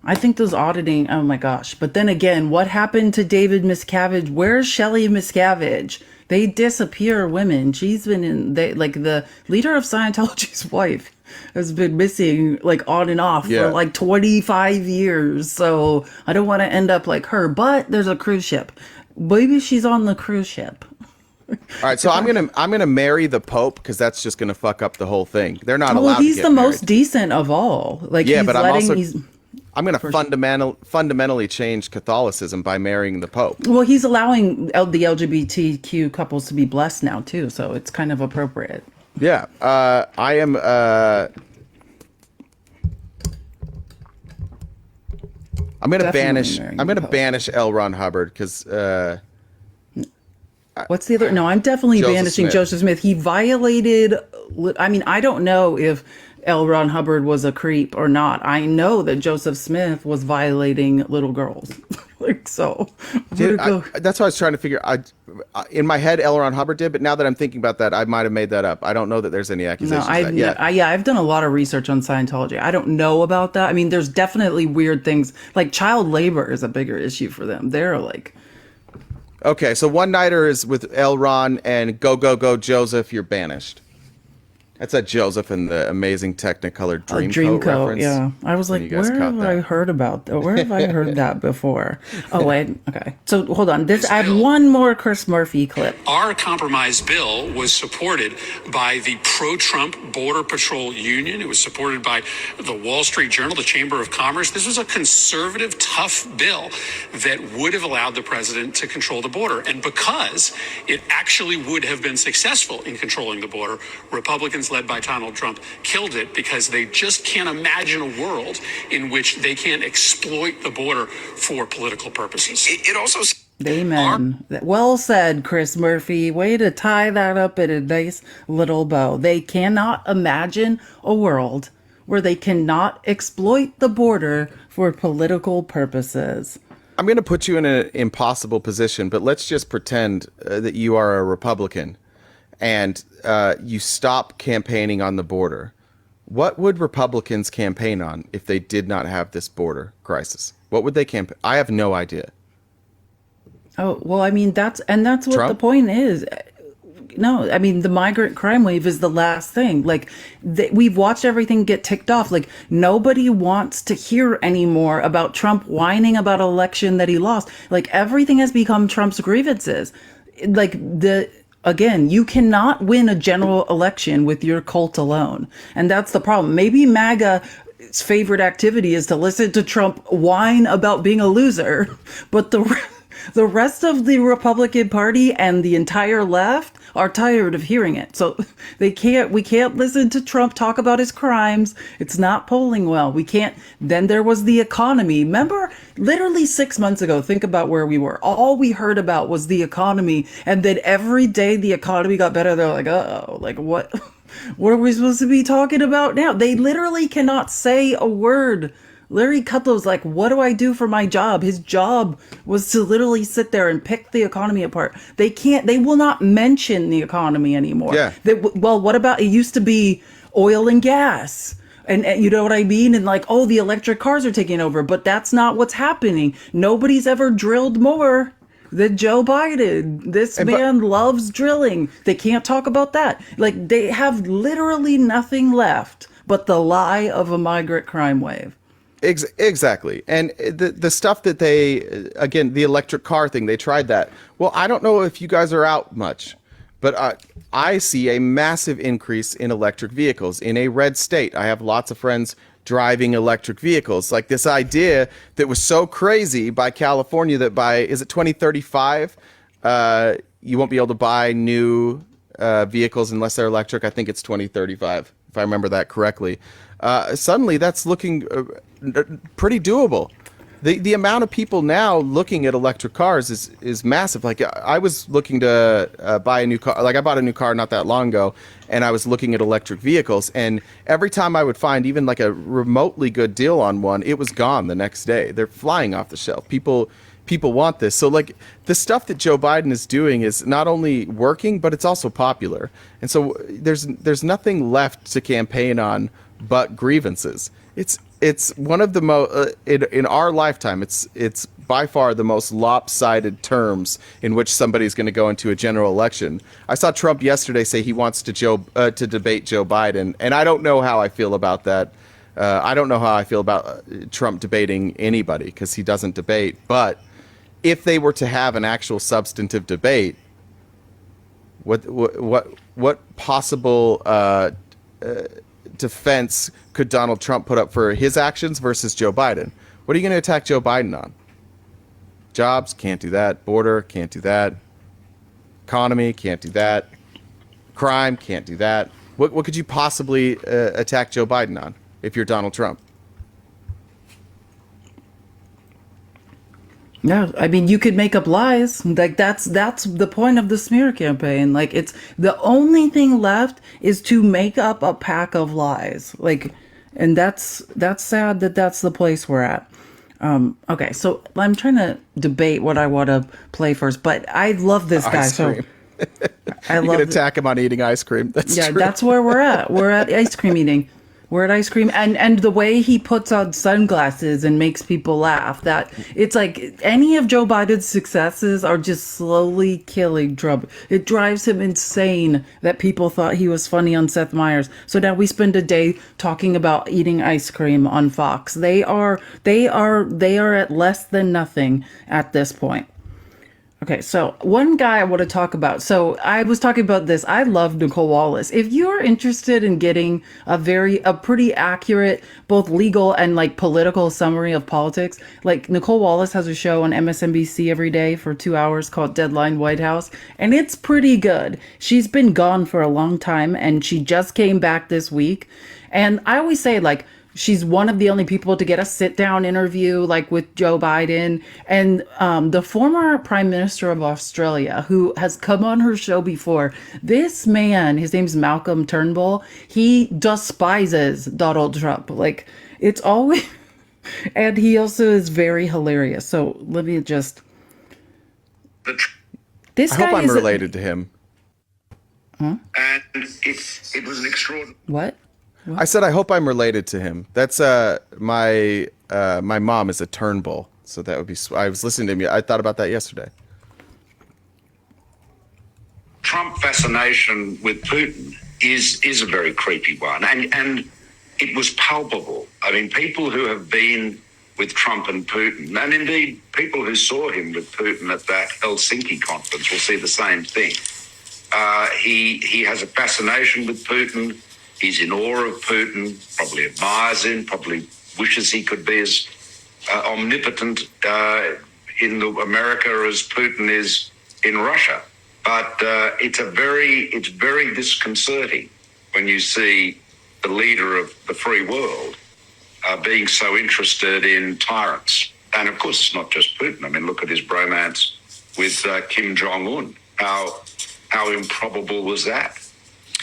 I think those auditing, oh my gosh. But then again, what happened to David Miscavige? Where's Shelley Miscavige? They disappear women. She's been the leader of Scientology's wife has been missing on and off for 25 years. So I don't want to end up like her, but there's a cruise ship. Maybe she's on the cruise ship. All right, so I'm gonna marry the Pope because that's just gonna fuck up the whole thing. They're not allowed. Well, he's the most decent of all. I'm gonna fundamentally change Catholicism by marrying the Pope. Well, he's allowing the LGBTQ couples to be blessed now too, so it's kind of appropriate. Yeah, I am. I'm gonna banish L. Ron Hubbard because. What's the other? No, I'm definitely banishing Joseph Smith. He violated. I mean, I don't know if L. Ron Hubbard was a creep or not. I know that Joseph Smith was violating little girls. That's what I was trying to figure. In my head, L. Ron Hubbard did, but now that I'm thinking about that, I might have made that up. I don't know that there's any accusations. I've done a lot of research on Scientology. I don't know about that. I mean, there's definitely weird things. Like child labor is a bigger issue for them. They're like. Okay, so One Nighter is with L. Ron and Go Go Go Joseph. You're banished. That's a Joseph in the Amazing Technicolor Dreamcoat reference. Yeah. I was like, where have I heard about that? Where have I heard that before? Oh, wait. Okay. So hold on. I have one more Chris Murphy clip. Our compromise bill was supported by the pro-Trump Border Patrol Union. It was supported by the Wall Street Journal, the Chamber of Commerce. This was a conservative, tough bill that would have allowed the president to control the border. And because it actually would have been successful in controlling the border, Republicans led by Donald Trump killed it because they just can't imagine a world in which they can't exploit the border for political purposes. It also... Amen. Well said, Chris Murphy. Way to tie that up in a nice little bow. They cannot imagine a world where they cannot exploit the border for political purposes. I'm going to put you in an impossible position, but let's just pretend that you are a Republican and you stop campaigning on the border. What would Republicans campaign on if they did not have this border crisis? What would they campaign? I have no idea. Oh, well, I mean, that's what Trump? The point is. No, I mean, the migrant crime wave is the last thing. We've watched everything get ticked off. Nobody wants to hear anymore about Trump whining about an election that he lost. Everything has become Trump's grievances. Again, you cannot win a general election with your cult alone. And that's the problem. Maybe MAGA's favorite activity is to listen to Trump whine about being a loser. But the rest of the Republican Party and the entire left are tired of hearing it. So we can't listen to Trump talk about his crimes. It's not polling well. We can't. Then there was the economy. Remember, literally 6 months ago, think about where we were. All we heard about was the economy. And then every day the economy got better. They're like, uh-oh, what? What are we supposed to be talking about now? They literally cannot say a word. Larry Kudlow's like, what do I do for my job? His job was to literally sit there and pick the economy apart. They will not mention the economy anymore. Yeah. What about, it used to be oil and gas. And you know what I mean? And the electric cars are taking over, but that's not what's happening. Nobody's ever drilled more than Joe Biden. This man loves drilling. They can't talk about that. They have literally nothing left but the lie of a migrant crime wave. Exactly. And the stuff that they, again, the electric car thing, they tried that. Well, I don't know if you guys are out much, but I see a massive increase in electric vehicles in a red state. I have lots of friends driving electric vehicles. Like this idea that was so crazy by California that by, is it 2035, you won't be able to buy new vehicles unless they're electric. I think it's 2035, if I remember that correctly. Suddenly that's looking pretty doable. The amount of people now looking at electric cars is massive. Like I was looking to buy a new car. Like I bought a new car not that long ago, and I was looking at electric vehicles. And every time I would find even like a remotely good deal on one, it was gone the next day. They're flying off the shelf. People want this. So like the stuff that Joe Biden is doing is not only working, but it's also popular. And so there's nothing left to campaign on but grievances. It's one of the most in our lifetime. It's by far the most lopsided terms in which somebody's going to go into a general election. I saw Trump yesterday say he wants to debate Joe Biden, and I don't know how I feel about that. I don't know how I feel about Trump debating anybody because he doesn't debate. But if they were to have an actual substantive debate, what possible defense could Donald Trump put up for his actions versus Joe Biden? What are you going to attack Joe Biden on? Jobs, can't do that. Border, can't do that. Economy, can't do that. Crime, can't do that. What could you possibly attack Joe Biden on if you're Donald Trump? Yeah, I mean, you could make up lies. Like that's the point of the smear campaign. Like it's the only thing left is to make up a pack of lies. Like, and that's sad that that's the place we're at. Okay, so I'm trying to debate what I want to play first, but I love this guy. So I love. You can attack him on eating ice cream. That's true. That's where we're at. We're at ice cream eating. We're at ice cream, and the way he puts on sunglasses and makes people laugh, that it's like any of Joe Biden's successes are just slowly killing Trump. It drives him insane that people thought he was funny on Seth Meyers. So now we spend a day talking about eating ice cream on Fox. They are at less than nothing at this point. Okay, so one guy I want to talk about. So I was talking about this. I love Nicole Wallace. If you're interested in getting a pretty accurate, both legal and like political summary of politics, like Nicole Wallace has a show on MSNBC every day for 2 hours called Deadline White House, and it's pretty good. She's been gone for a long time, and she just came back this week. And I always say, like, she's one of the only people to get a sit-down interview, like with Joe Biden. And the former Prime Minister of Australia, who has come on her show before, this man, his name's Malcolm Turnbull, he despises Donald Trump. Like, it's always... And he also is very hilarious. So let me just... I hope I'm related to him. Huh? And it was an extraordinary... What? I said I hope I'm related to him. That's my mom is a Turnbull, so that would be. I was listening to him. I thought about that yesterday. Trump fascination with Putin is a very creepy one, and it was palpable. I mean, people who have been with Trump and Putin, and indeed people who saw him with Putin at that Helsinki conference, will see the same thing. He has a fascination with Putin. He's in awe of Putin, probably admires him, probably wishes he could be as omnipotent in America as Putin is in Russia. But it's very disconcerting when you see the leader of the free world being so interested in tyrants. And of course, it's not just Putin. I mean, look at his bromance with Kim Jong-un. How improbable was that?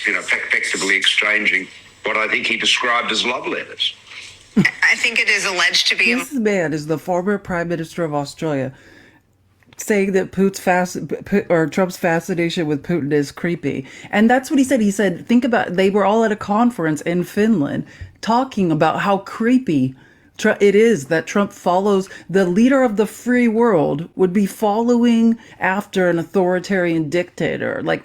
You know, effectively exchanging what I think he described as love letters. I think it is alleged to be... This man is the former Prime Minister of Australia saying that Trump's fascination with Putin is creepy. And that's what he said. He said, think about, they were all at a conference in Finland talking about how creepy it is that Trump follows, the leader of the free world would be following after an authoritarian dictator. Like,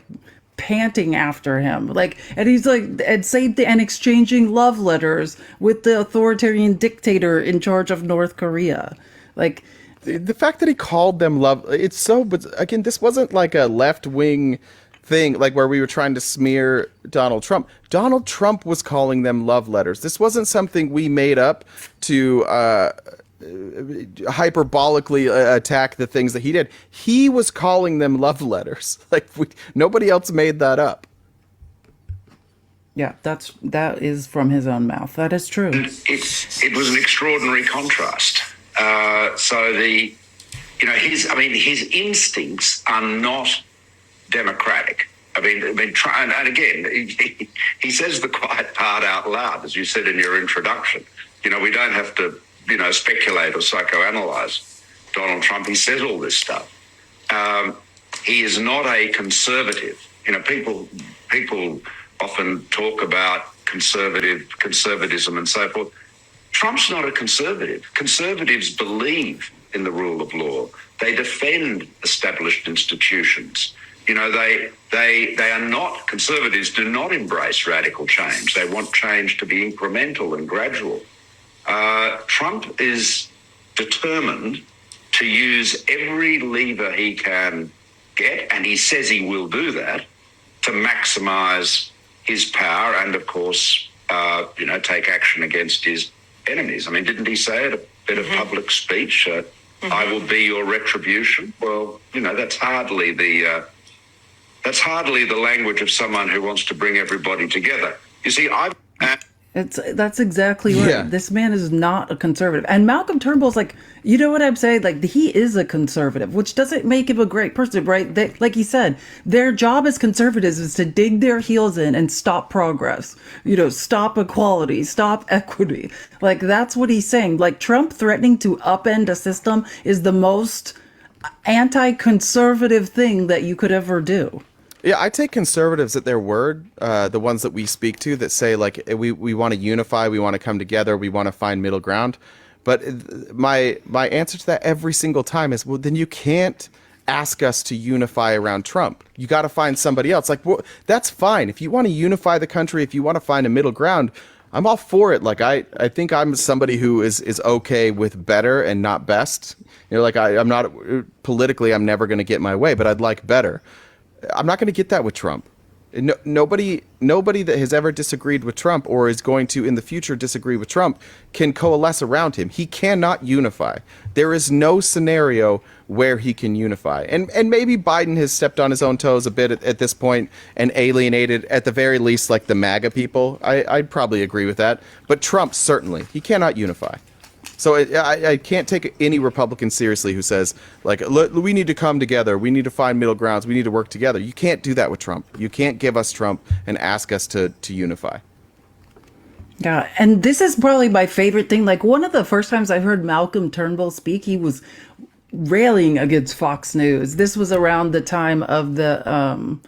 panting after him, like, and he's like, and exchanging love letters with the authoritarian dictator in charge of North Korea. Like, the fact that he called them love, it's so, but again, this wasn't like a left-wing thing, like where we were trying to smear Donald Trump. Donald Trump was calling them love letters. This wasn't something we made up to hyperbolically attack the things that he did. He was calling them love letters. Like, nobody else made that up. Yeah, that is from his own mouth. That is true. It was an extraordinary contrast. His instincts are not democratic. And again, he says the quiet part out loud, as you said in your introduction. We don't have to, speculate or psychoanalyze Donald Trump. He says all this stuff. He is not a conservative. People often talk about conservatism and so forth. Trump's not a conservative. Conservatives believe in the rule of law. They defend established institutions. They are not, conservatives do not embrace radical change. They want change to be incremental and gradual. Trump is determined to use every lever he can get, and he says he will do that, to maximize his power and, of course, take action against his enemies. Didn't he say at a bit of public speech, I will be your retribution? Well, that's hardly the language of someone who wants to bring everybody together. You see, that's exactly right. Yeah. This man is not a conservative. And Malcolm Turnbull's like, you know what I'm saying? Like, he is a conservative, which doesn't make him a great person, right? Like he said, their job as conservatives is to dig their heels in and stop progress, stop equality, stop equity. Like, that's what he's saying. Like, Trump threatening to upend a system is the most anti-conservative thing that you could ever do. Yeah, I take conservatives at their word, the ones that we speak to that say, like, we want to unify, we want to come together, we want to find middle ground. But my answer to that every single time is, well, then you can't ask us to unify around Trump. You got to find somebody else. Like, well, that's fine. If you want to unify the country, if you want to find a middle ground, I'm all for it. Like, I think I'm somebody who is okay with better and not best. I'm not, politically, I'm never going to get my way, but I'd like better. I'm not going to get that with Trump. Nobody that has ever disagreed with Trump or is going to in the future disagree with Trump can coalesce around him. He cannot unify. There is no scenario where he can unify. And maybe Biden has stepped on his own toes a bit at this point and alienated, at the very least, like the MAGA people. I'd probably agree with that. But Trump, certainly, he cannot unify. So I can't take any Republican seriously who says, like, we need to come together, we need to find middle grounds, we need to work together. You can't do that with Trump. You can't give us Trump and ask us to unify. Yeah, and this is probably my favorite thing. Like, one of the first times I heard Malcolm Turnbull speak, he was railing against Fox News. This was around the time of the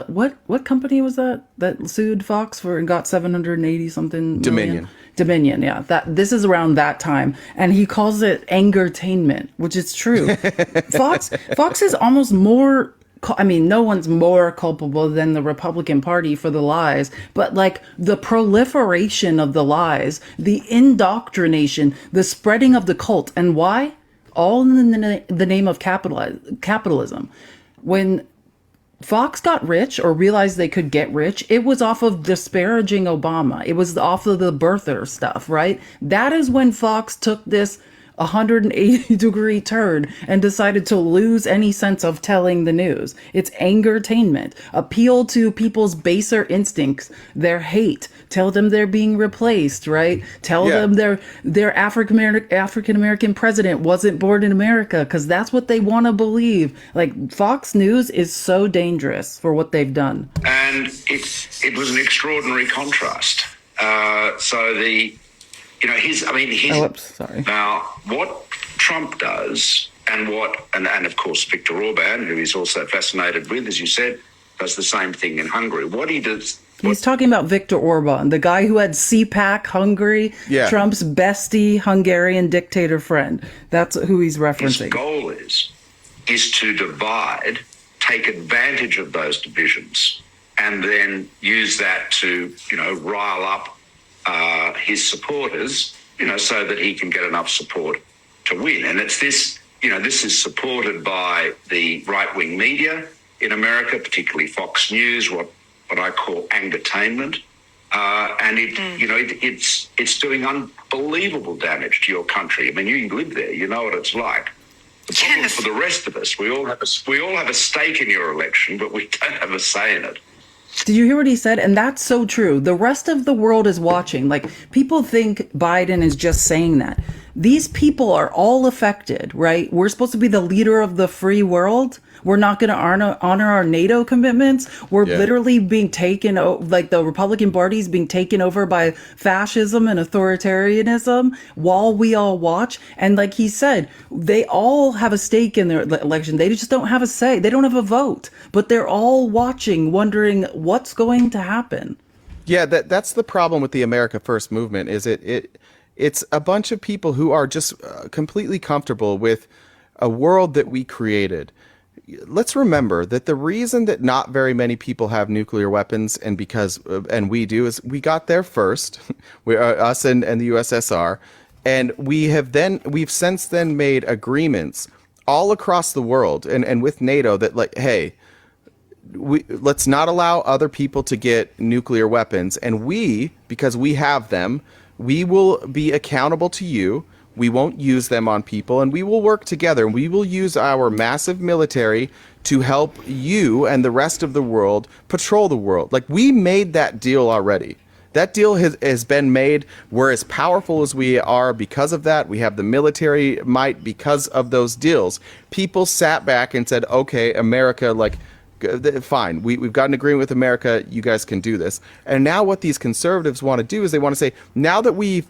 what company was that sued Fox for and got 780 something million? Dominion, yeah. This is around that time, and he calls it angertainment, which is true. Fox is almost more. No one's more culpable than the Republican Party for the lies, but like the proliferation of the lies, the indoctrination, the spreading of the cult, and why? All in the name of capitalism. When Fox got rich or realized they could get rich, it was off of disparaging Obama. It was off of the birther stuff, right? That is when Fox took this 180-degree turn and decided to lose any sense of telling the news. It's angertainment. Appeal to people's baser instincts, their hate. Tell them they're being replaced, right? Tell them their African-American president wasn't born in America, because that's what they want to believe. Like, Fox News is so dangerous for what they've done. And it was an extraordinary contrast. Now, what Trump does, and of course Viktor Orban, who he's also fascinated with, as you said, does the same thing in Hungary. What he does... He's talking about Viktor Orban, the guy who had CPAC Hungary, Trump's bestie Hungarian dictator friend. That's who he's referencing. His goal is to divide, take advantage of those divisions and then use that to, rile up his supporters, so that he can get enough support to win. And it's this, this is supported by the right-wing media in America, particularly Fox News, what I call angertainment. And it's doing unbelievable damage to your country. I mean, you live there, you know what it's like. The problem for the rest of us, we all have a stake in your election, but we don't have a say in it. Did you hear what he said? And that's so true. The rest of the world is watching. Like, people think Biden is just saying that. These people are all affected, right? We're supposed to be the leader of the free world. We're not going to honor our NATO commitments. We're literally being taken, like the Republican Party is being taken over by fascism and authoritarianism while we all watch. And like he said, they all have a stake in their election. They just don't have a say. They don't have a vote, but they're all watching, wondering what's going to happen. Yeah, that's the problem with the America First movement. Is it's a bunch of people who are just completely comfortable with a world that we created. Let's remember that the reason that not very many people have nuclear weapons, and we do, is we got there first, us and the USSR, and we've since then made agreements all across the world and with NATO that, like, hey, let's not allow other people to get nuclear weapons, and because we have them, we will be accountable to you. We won't use them on people, and we will work together, and we will use our massive military to help you and the rest of the world patrol the world. Like, we made that deal already. That deal has been made. We're as powerful as we are because of that. We have the military might because of those deals. People sat back and said, okay, America, like, fine, we've got an agreement with America, you guys can do this. And now what these conservatives want to do is they want to say, now that we've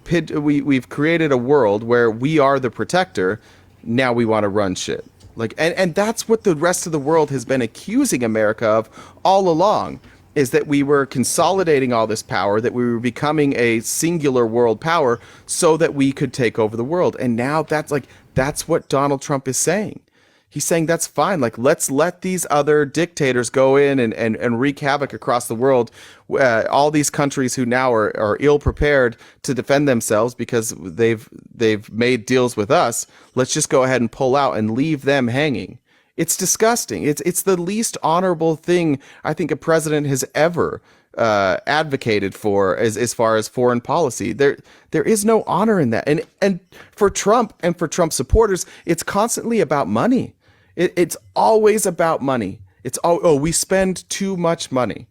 created a world where we are the protector, now we want to run shit. Like, and that's what the rest of the world has been accusing America of all along, is that we were consolidating all this power, that we were becoming a singular world power so that we could take over the world. And now that's what Donald Trump is saying. He's saying that's fine. Like, let's let these other dictators go in and wreak havoc across the world. All these countries who now are ill prepared to defend themselves because they've made deals with us. Let's just go ahead and pull out and leave them hanging. It's disgusting. It's the least honorable thing I think a president has ever advocated for as far as foreign policy. There is no honor in that. And for Trump and for Trump supporters, it's constantly about money. It's always about money. It's we spend too much money.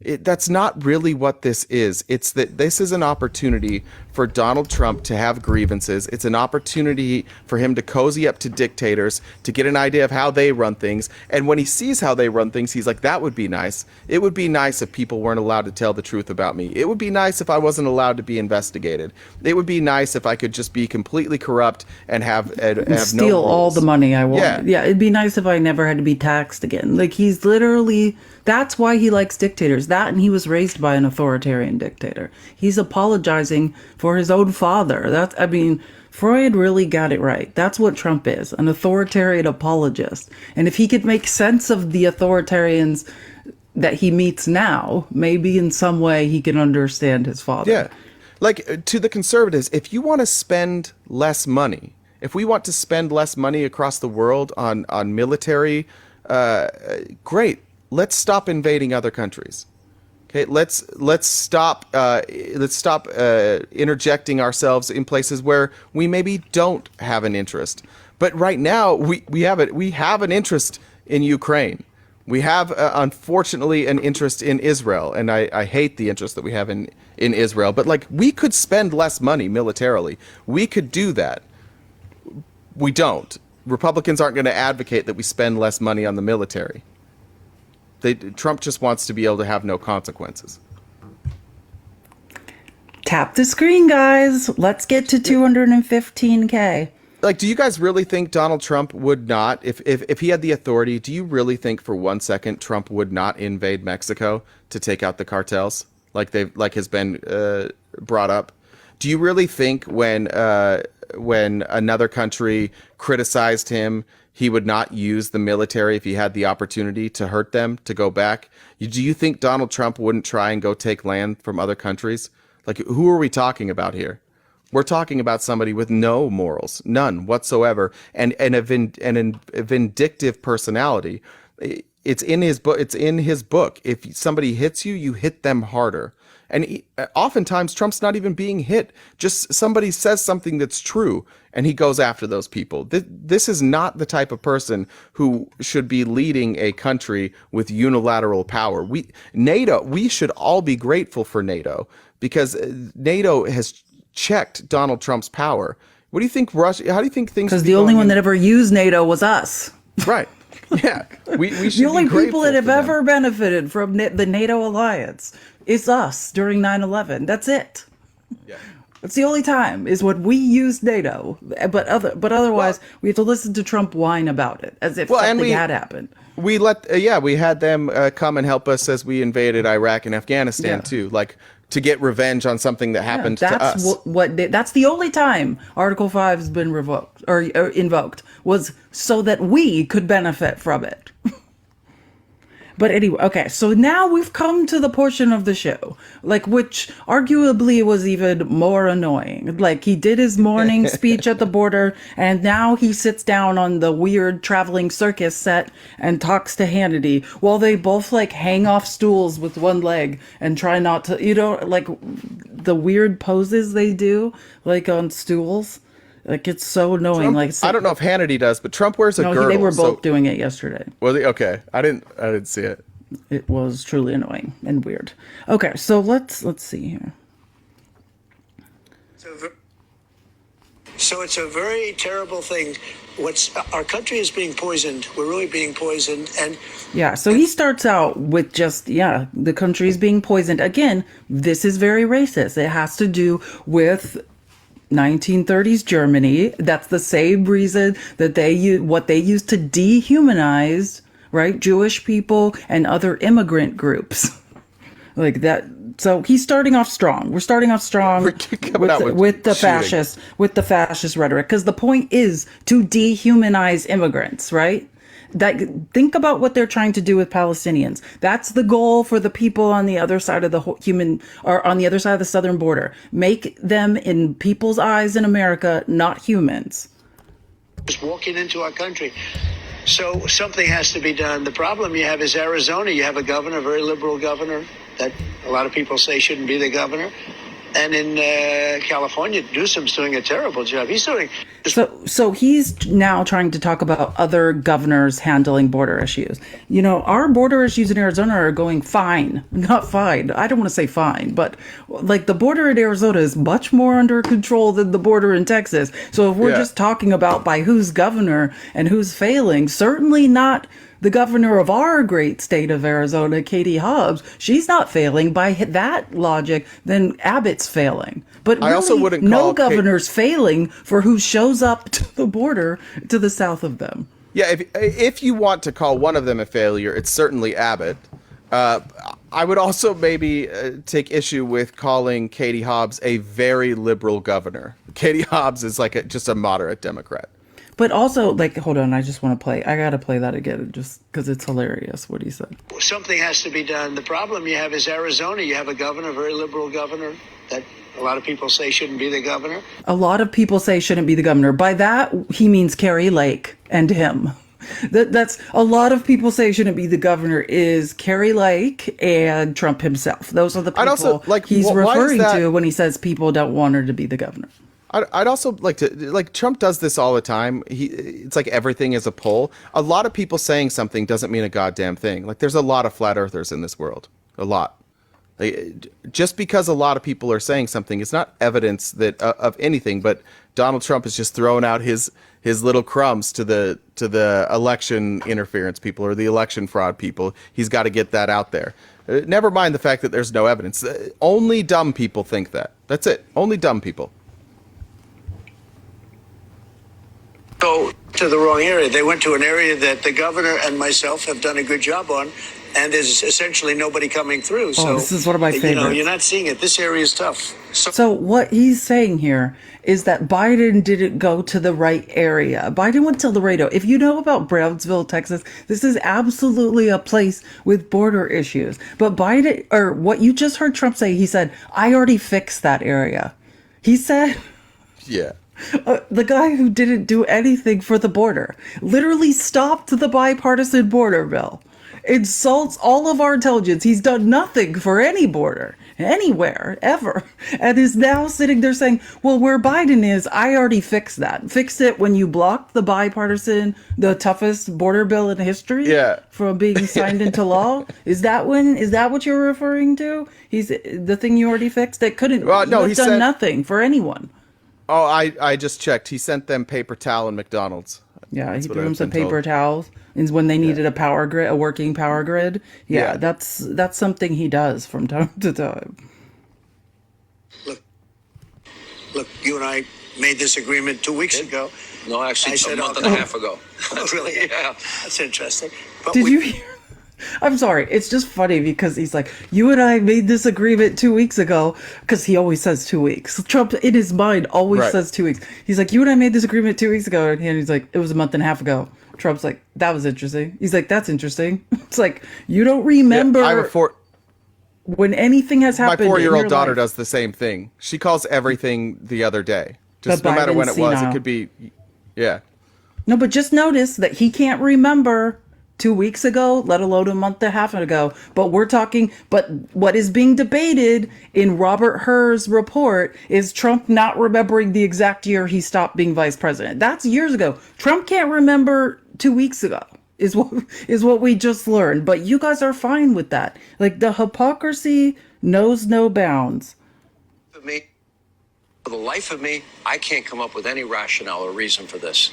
That's not really what this is. It's that this is an opportunity for Donald Trump to have grievances. It's an opportunity for him to cozy up to dictators, to get an idea of how they run things. And when he sees how they run things, he's like, that would be nice. It would be nice if people weren't allowed to tell the truth about me. It would be nice if I wasn't allowed to be investigated. It would be nice if I could just be completely corrupt and have steal no all the money I want. Yeah, it'd be nice if I never had to be taxed again. Like, he's literally, that's why he likes dictators. That, and he was raised by an authoritarian dictator. He's apologizing for his own father. Freud really got it right. That's what Trump is, an authoritarian apologist. And if he could make sense of the authoritarians that he meets now, maybe in some way he can understand his father. Yeah. Like, to the conservatives, if you want to spend less money, if we want to spend less money across the world on military, great. Let's stop invading other countries. Okay, let's stop interjecting ourselves in places where we maybe don't have an interest. But right now we have an interest in Ukraine. We have unfortunately an interest in Israel, and I hate the interest that we have in Israel. But like, we could spend less money militarily. We could do that. We don't. Republicans aren't going to advocate that we spend less money on the military. Trump just wants to be able to have no consequences. Tap the screen, guys. Let's get to 215K. Like, do you guys really think Donald Trump would not, if he had the authority, do you really think for 1 second Trump would not invade Mexico to take out the cartels, like has been brought up? Do you really think when another country criticized him, he would not use the military if he had the opportunity to hurt them, to go back? Do you think Donald Trump wouldn't try and go take land from other countries? Like, who are we talking about here? We're talking about somebody with no morals, none whatsoever, and a vindictive personality. It's in his book. It's in his book. If somebody hits you, you hit them harder. And oftentimes Trump's not even being hit. Just somebody says something that's true, and he goes after those people. This is not the type of person who should be leading a country with unilateral power. We should all be grateful for NATO, because NATO has checked Donald Trump's power. What do you think Russia? How do you think things? Because the only one that ever used NATO was us. Right. Yeah. We should the only be people that have for them. ever benefited from the NATO alliance is us during 9/11. That's it. Yeah. That's the only time is when we used NATO. But otherwise, we have to listen to Trump whine about it as if something had happened. We had them come and help us as we invaded Iraq and Afghanistan too, like to get revenge on something that happened to us. That's the only time Article 5 has been revoked or invoked, was so that we could benefit from it. But anyway, okay, so now we've come to the portion of the show, which arguably was even more annoying. He did his morning speech at the border, and now he sits down on the weird traveling circus set and talks to Hannity while they both hang off stools with one leg and try not to, the weird poses they do, on stools. It's so annoying. Trump, I don't know if Hannity does, but Trump wears a girdle. They were both doing it yesterday. Was he? Okay. I didn't see it. It was truly annoying and weird. Okay, so let's see here. So it's a very terrible thing. Our country is being poisoned. We're really being poisoned. And yeah, so he starts out with just, the country is being poisoned. Again, this is very racist. It has to do with 1930s Germany. That's the same reason that they used to dehumanize, right, Jewish people and other immigrant groups. That. So he's starting off strong. We're starting off strong with the fascist rhetoric, because the point is to dehumanize immigrants, right? Think about what they're trying to do with Palestinians. That's the goal for the people on the other side of on the other side of the southern border. Make them, in people's eyes in America, not humans. Just walking into our country. So something has to be done. The problem you have is Arizona. You have a governor, a very liberal governor, that a lot of people say shouldn't be the governor. And in California, Newsom's doing a terrible job. He's doing... So he's now trying to talk about other governors handling border issues. Our border issues in Arizona are going fine. Not fine. I don't want to say fine, but the border in Arizona is much more under control than the border in Texas. So if we're just talking about by who's governor and who's failing, certainly not the governor of our great state of Arizona, Katie Hobbs. She's not failing. By that logic, then Abbott's failing. But really, I also wouldn't call no governor's failing for who shows up to the border to the south of them. Yeah, if you want to call one of them a failure, it's certainly Abbott. I would also maybe take issue with calling Katie Hobbs a very liberal governor. Katie Hobbs is just a moderate Democrat. But also, hold on, I just want to play. I got to play that again just because it's hilarious what he said. Something has to be done. The problem you have is Arizona. You have a governor, a very liberal governor, that a lot of people say shouldn't be the governor. A lot of people say shouldn't be the governor. By that, he means Carrie Lake and him. That's a lot of people say shouldn't be the governor is Carrie Lake and Trump himself. Those are the people he's referring to when he says people don't want her to be the governor. I'd also like to, Trump does this all the time. It's like everything is a poll. A lot of people saying something doesn't mean a goddamn thing. There's a lot of flat earthers in this world. A lot. Just because a lot of people are saying something, it's not evidence that of anything, but Donald Trump is just throwing out his little crumbs to the election interference people or the election fraud people. He's got to get that out there. Never mind the fact that there's no evidence. Only dumb people think that. That's it. Only dumb people. So to the wrong area. They went to an area that the governor and myself have done a good job on, and there's essentially nobody coming through. So this is one of my favorites. You're not seeing it. This area is tough. So what he's saying here is that Biden didn't go to the right area. Biden went to Laredo. If you know about Brownsville, Texas, this is absolutely a place with border issues. But Biden, or what you just heard Trump say, he said, I already fixed that area. He said... Yeah. The guy who didn't do anything for the border literally stopped the bipartisan border bill, insults all of our intelligence. He's done nothing for any border anywhere ever, and is now sitting there saying, well, where Biden is, I already fixed that. Fixed it when you blocked the bipartisan, the toughest border bill in history from being signed into law. Is that what you're referring to? He's the thing you already fixed that couldn't, no, he's done nothing for anyone. Oh, I just checked. He sent them paper towel and McDonald's. Yeah, he threw them some paper towels. And when they needed a working power grid. Yeah, that's something he does from time to time. Look, you and I made this agreement 2 weeks ago. No, actually, a month and a half ago. Oh, really? Yeah. That's interesting. But Did you hear? I'm sorry. It's just funny because he's like, you and I made this agreement 2 weeks ago, because he always says 2 weeks. Trump, in his mind, always says 2 weeks. He's like, you and I made this agreement 2 weeks ago. And he's like, it was a month and a half ago. Trump's like, that was interesting. He's like, that's interesting. It's like, you don't remember when anything has happened. My 4-year-old daughter does the same thing. She calls everything the other day. Just no matter when it was. It could be, No, but just notice that he can't remember 2 weeks ago, let alone a month and a half ago. But what is being debated in Robert Hur's report is Trump not remembering the exact year he stopped being vice president. That's years ago. Trump can't remember 2 weeks ago, is what we just learned. But you guys are fine with that. Like, the hypocrisy knows no bounds. For the life of me, I can't come up with any rationale or reason for this.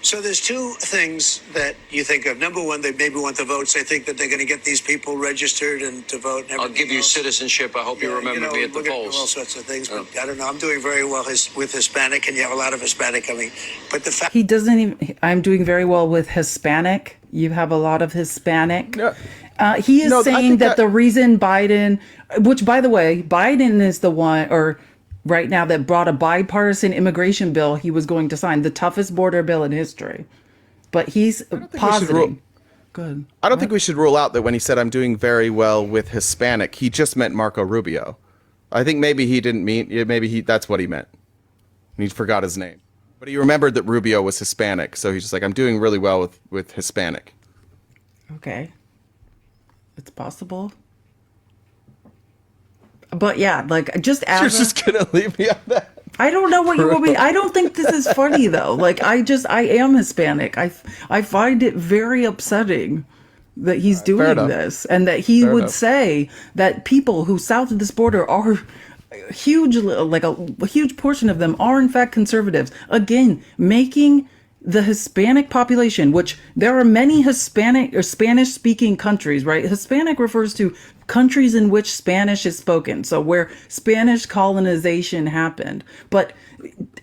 So there's two things that you think of. Number one, they maybe want the votes. They think that they're going to get these people registered and to vote. And I'll give you citizenship. I hope you remember me at the polls. All sorts of things, but I don't know. I'm doing very well with Hispanic, and you have a lot of Hispanic coming. But the fact he doesn't even. I'm doing very well with Hispanic. You have a lot of Hispanic. No. He is saying that the reason Biden, which by the way, Biden is the one, or right now, that brought a bipartisan immigration bill he was going to sign, the toughest border bill in history. But he's positing. Good. I don't think we should rule out that when he said I'm doing very well with Hispanic, he just meant Marco Rubio. I think maybe he didn't mean, that's what he meant. And he forgot his name. But he remembered that Rubio was Hispanic, so he's just like, I'm doing really well with Hispanic. Okay. It's possible. But yeah, like, just as you're just gonna leave me on that. I don't know what you want me. I don't think this is funny though. Like, I am Hispanic. I find it very upsetting that he's doing this, and that he would say that people who south of this border are huge, like a huge portion of them are in fact conservatives. Again, making the Hispanic population, which there are many Hispanic or Spanish speaking countries, right? Hispanic refers to countries in which Spanish is spoken. So where Spanish colonization happened, but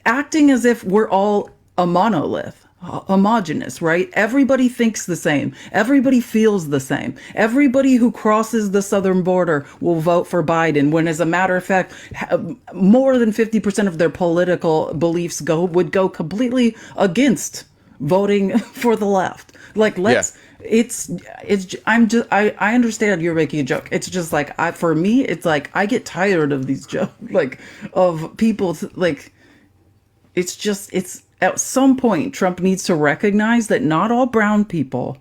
acting as if we're all a monolith, homogenous, right? Everybody thinks the same. Everybody feels the same. Everybody who crosses the southern border will vote for Biden, when as a matter of fact, more than 50% of their political beliefs would go completely against voting for the left. Like, I understand you're making a joke. It's just like, for me, it's like, I get tired of these jokes, like, of people, like, it's at some point, Trump needs to recognize that not all brown people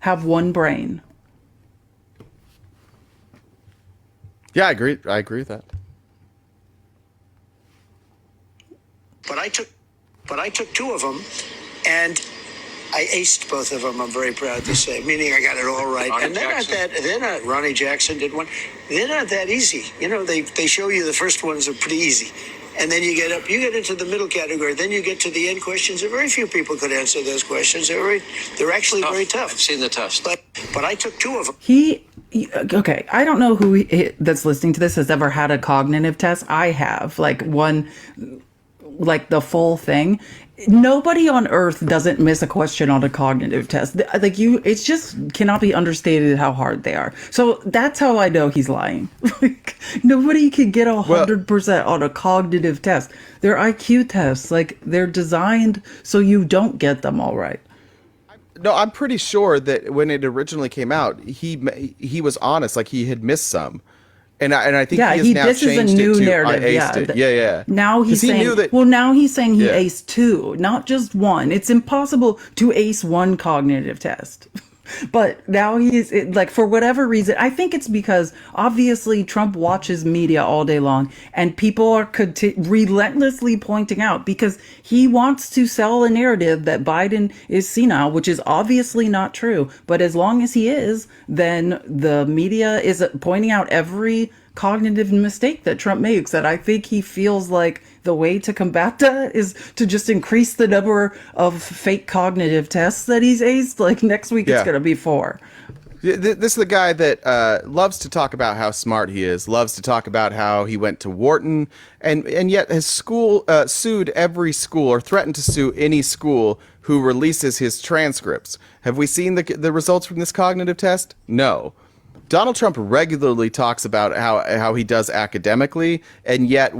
have one brain. Yeah, I agree with that. But I took two of them, and I aced both of them. I'm very proud to say, meaning I got it all right. And they're not. Ronnie Jackson did one. They're not that easy. You know, they show you the first ones are pretty easy, and then you get into the middle category. Then you get to the end questions. Very few people could answer those questions. They're actually very tough. I've seen the test. But I took two of them. Okay, I don't know who that's listening to this has ever had a cognitive test. I have, like, one like the full thing. Nobody on earth doesn't miss a question on a cognitive test. Like it's just cannot be understated how hard they are. So that's how I know he's lying. Like nobody can get 100% on a cognitive test. They're IQ tests. Like they're designed so you don't get them all right. No, I'm pretty sure that when it originally came out, he was honest, like he had missed some. And I think he has now this changed is a new it to narrative. I aced it. Yeah. Now he's saying, now he's saying he aced 2, not just 1. It's impossible to ace 1 cognitive test. But now he's like, for whatever reason, I think it's because obviously Trump watches media all day long and people are relentlessly pointing out because he wants to sell a narrative that Biden is senile, which is obviously not true. But as long as he is, then the media is pointing out every cognitive mistake that Trump makes. That I think he feels like the way to combat that is to just increase the number of fake cognitive tests that he's aced. Like next week, it's going to be 4. This is the guy that loves to talk about how smart he is, loves to talk about how he went to Wharton, and yet has sued every school or threatened to sue any school who releases his transcripts. Have we seen the results from this cognitive test? No. Donald Trump regularly talks about how he does academically, and yet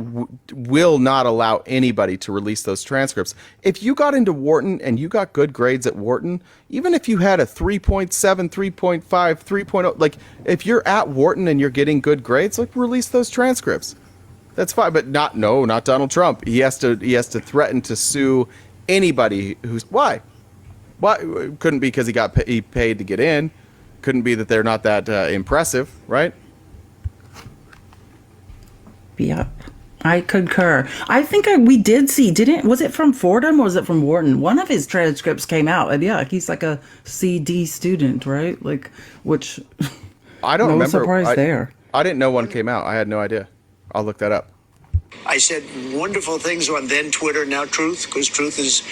will not allow anybody to release those transcripts. If you got into Wharton and you got good grades at Wharton, even if you had a 3.7, 3.5, 3.0, like if you're at Wharton and you're getting good grades, like release those transcripts. That's fine, but not Donald Trump. He has to threaten to sue anybody who's why? Couldn't be because he paid to get in. Couldn't be that they're not that impressive, right? Yeah, I concur. I think we did see, was it from Fordham or was it from Wharton? One of his transcripts came out, and yeah, he's like a CD student, right? Like, which I don't remember. No surprise there. I didn't know one came out. I had no idea. I'll look that up. I said wonderful things on then Twitter, now Truth, because Truth is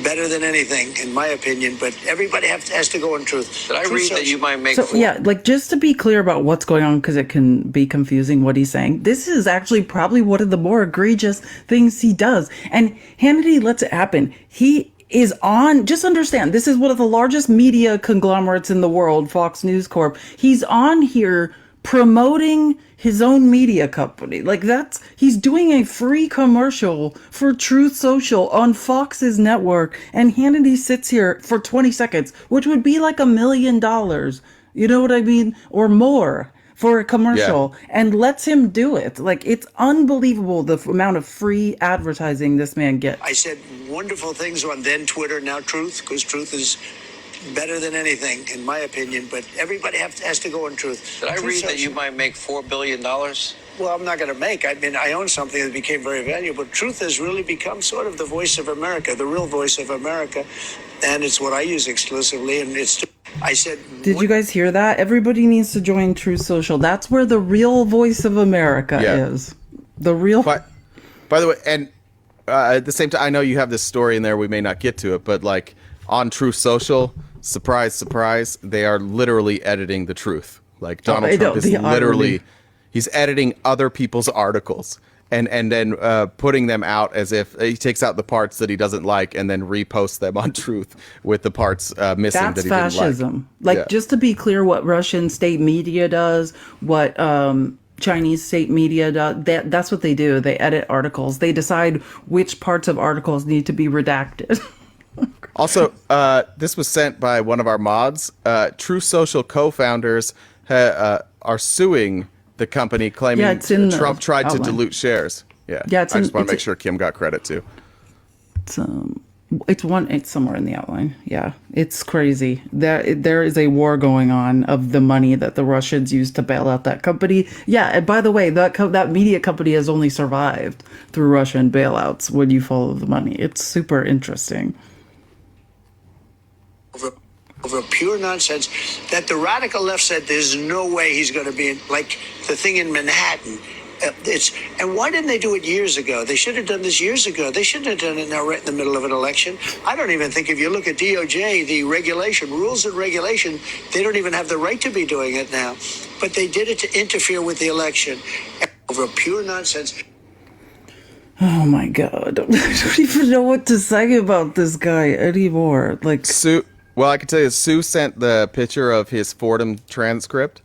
better than anything, in my opinion, but everybody has to go on Truth. Did I read that you might make... yeah, like just to be clear about what's going on, because it can be confusing what he's saying, this is actually probably one of the more egregious things he does. And Hannity lets it happen. He is on, just understand, this is one of the largest media conglomerates in the world, Fox News Corp. He's on here promoting his own media company. Like he's doing a free commercial for Truth Social on Fox's network, and Hannity sits here for 20 seconds, which would be like $1 million, you know what I mean? Or more for a commercial, and lets him do it. Like, it's unbelievable the amount of free advertising this man gets. I said wonderful things on then Twitter, now Truth, because Truth is better than anything, in my opinion, but everybody has to go on Truth. Did I read that you might make $4 billion? Well, I'm not going to make. I mean, I own something that became very valuable. Truth has really become sort of the voice of America, the real voice of America, and it's what I use exclusively, and it's... I said... Did you guys hear that? Everybody needs to join Truth Social. That's where the real voice of America is. The real... By the way, and at the same time, I know you have this story in there, we may not get to it, but like on Truth Social... Surprise, surprise, they are literally editing the truth. Like Donald Trump is literally, he's editing other people's articles and then putting them out as if he takes out the parts that he doesn't like and then reposts them on Truth with the parts missing that he didn't like. That's fascism. Like, just to be clear, what Russian state media does, what Chinese state media does, that's what they do. They edit articles. They decide which parts of articles need to be redacted. Also, this was sent by one of our mods. Truth Social co-founders are suing the company, claiming Trump tried to dilute shares. I just want to make sure Kim got credit too. It's somewhere in the outline. Yeah, it's crazy. There is a war going on of the money that the Russians used to bail out that company. Yeah, and by the way, that media company has only survived through Russian bailouts when you follow the money. It's super interesting. Over pure nonsense that the radical left said there's no way he's going to be in, like the thing in Manhattan. And why didn't they do it years ago? They should have done this years ago. They shouldn't have done it now right in the middle of an election. I don't even think if you look at DOJ, the rules and regulation, they don't even have the right to be doing it now. But they did it to interfere with the election over pure nonsense. Oh my God. I don't even know what to say about this guy anymore. Like Sue, well, I can tell you, Sue sent the picture of his Fordham transcript.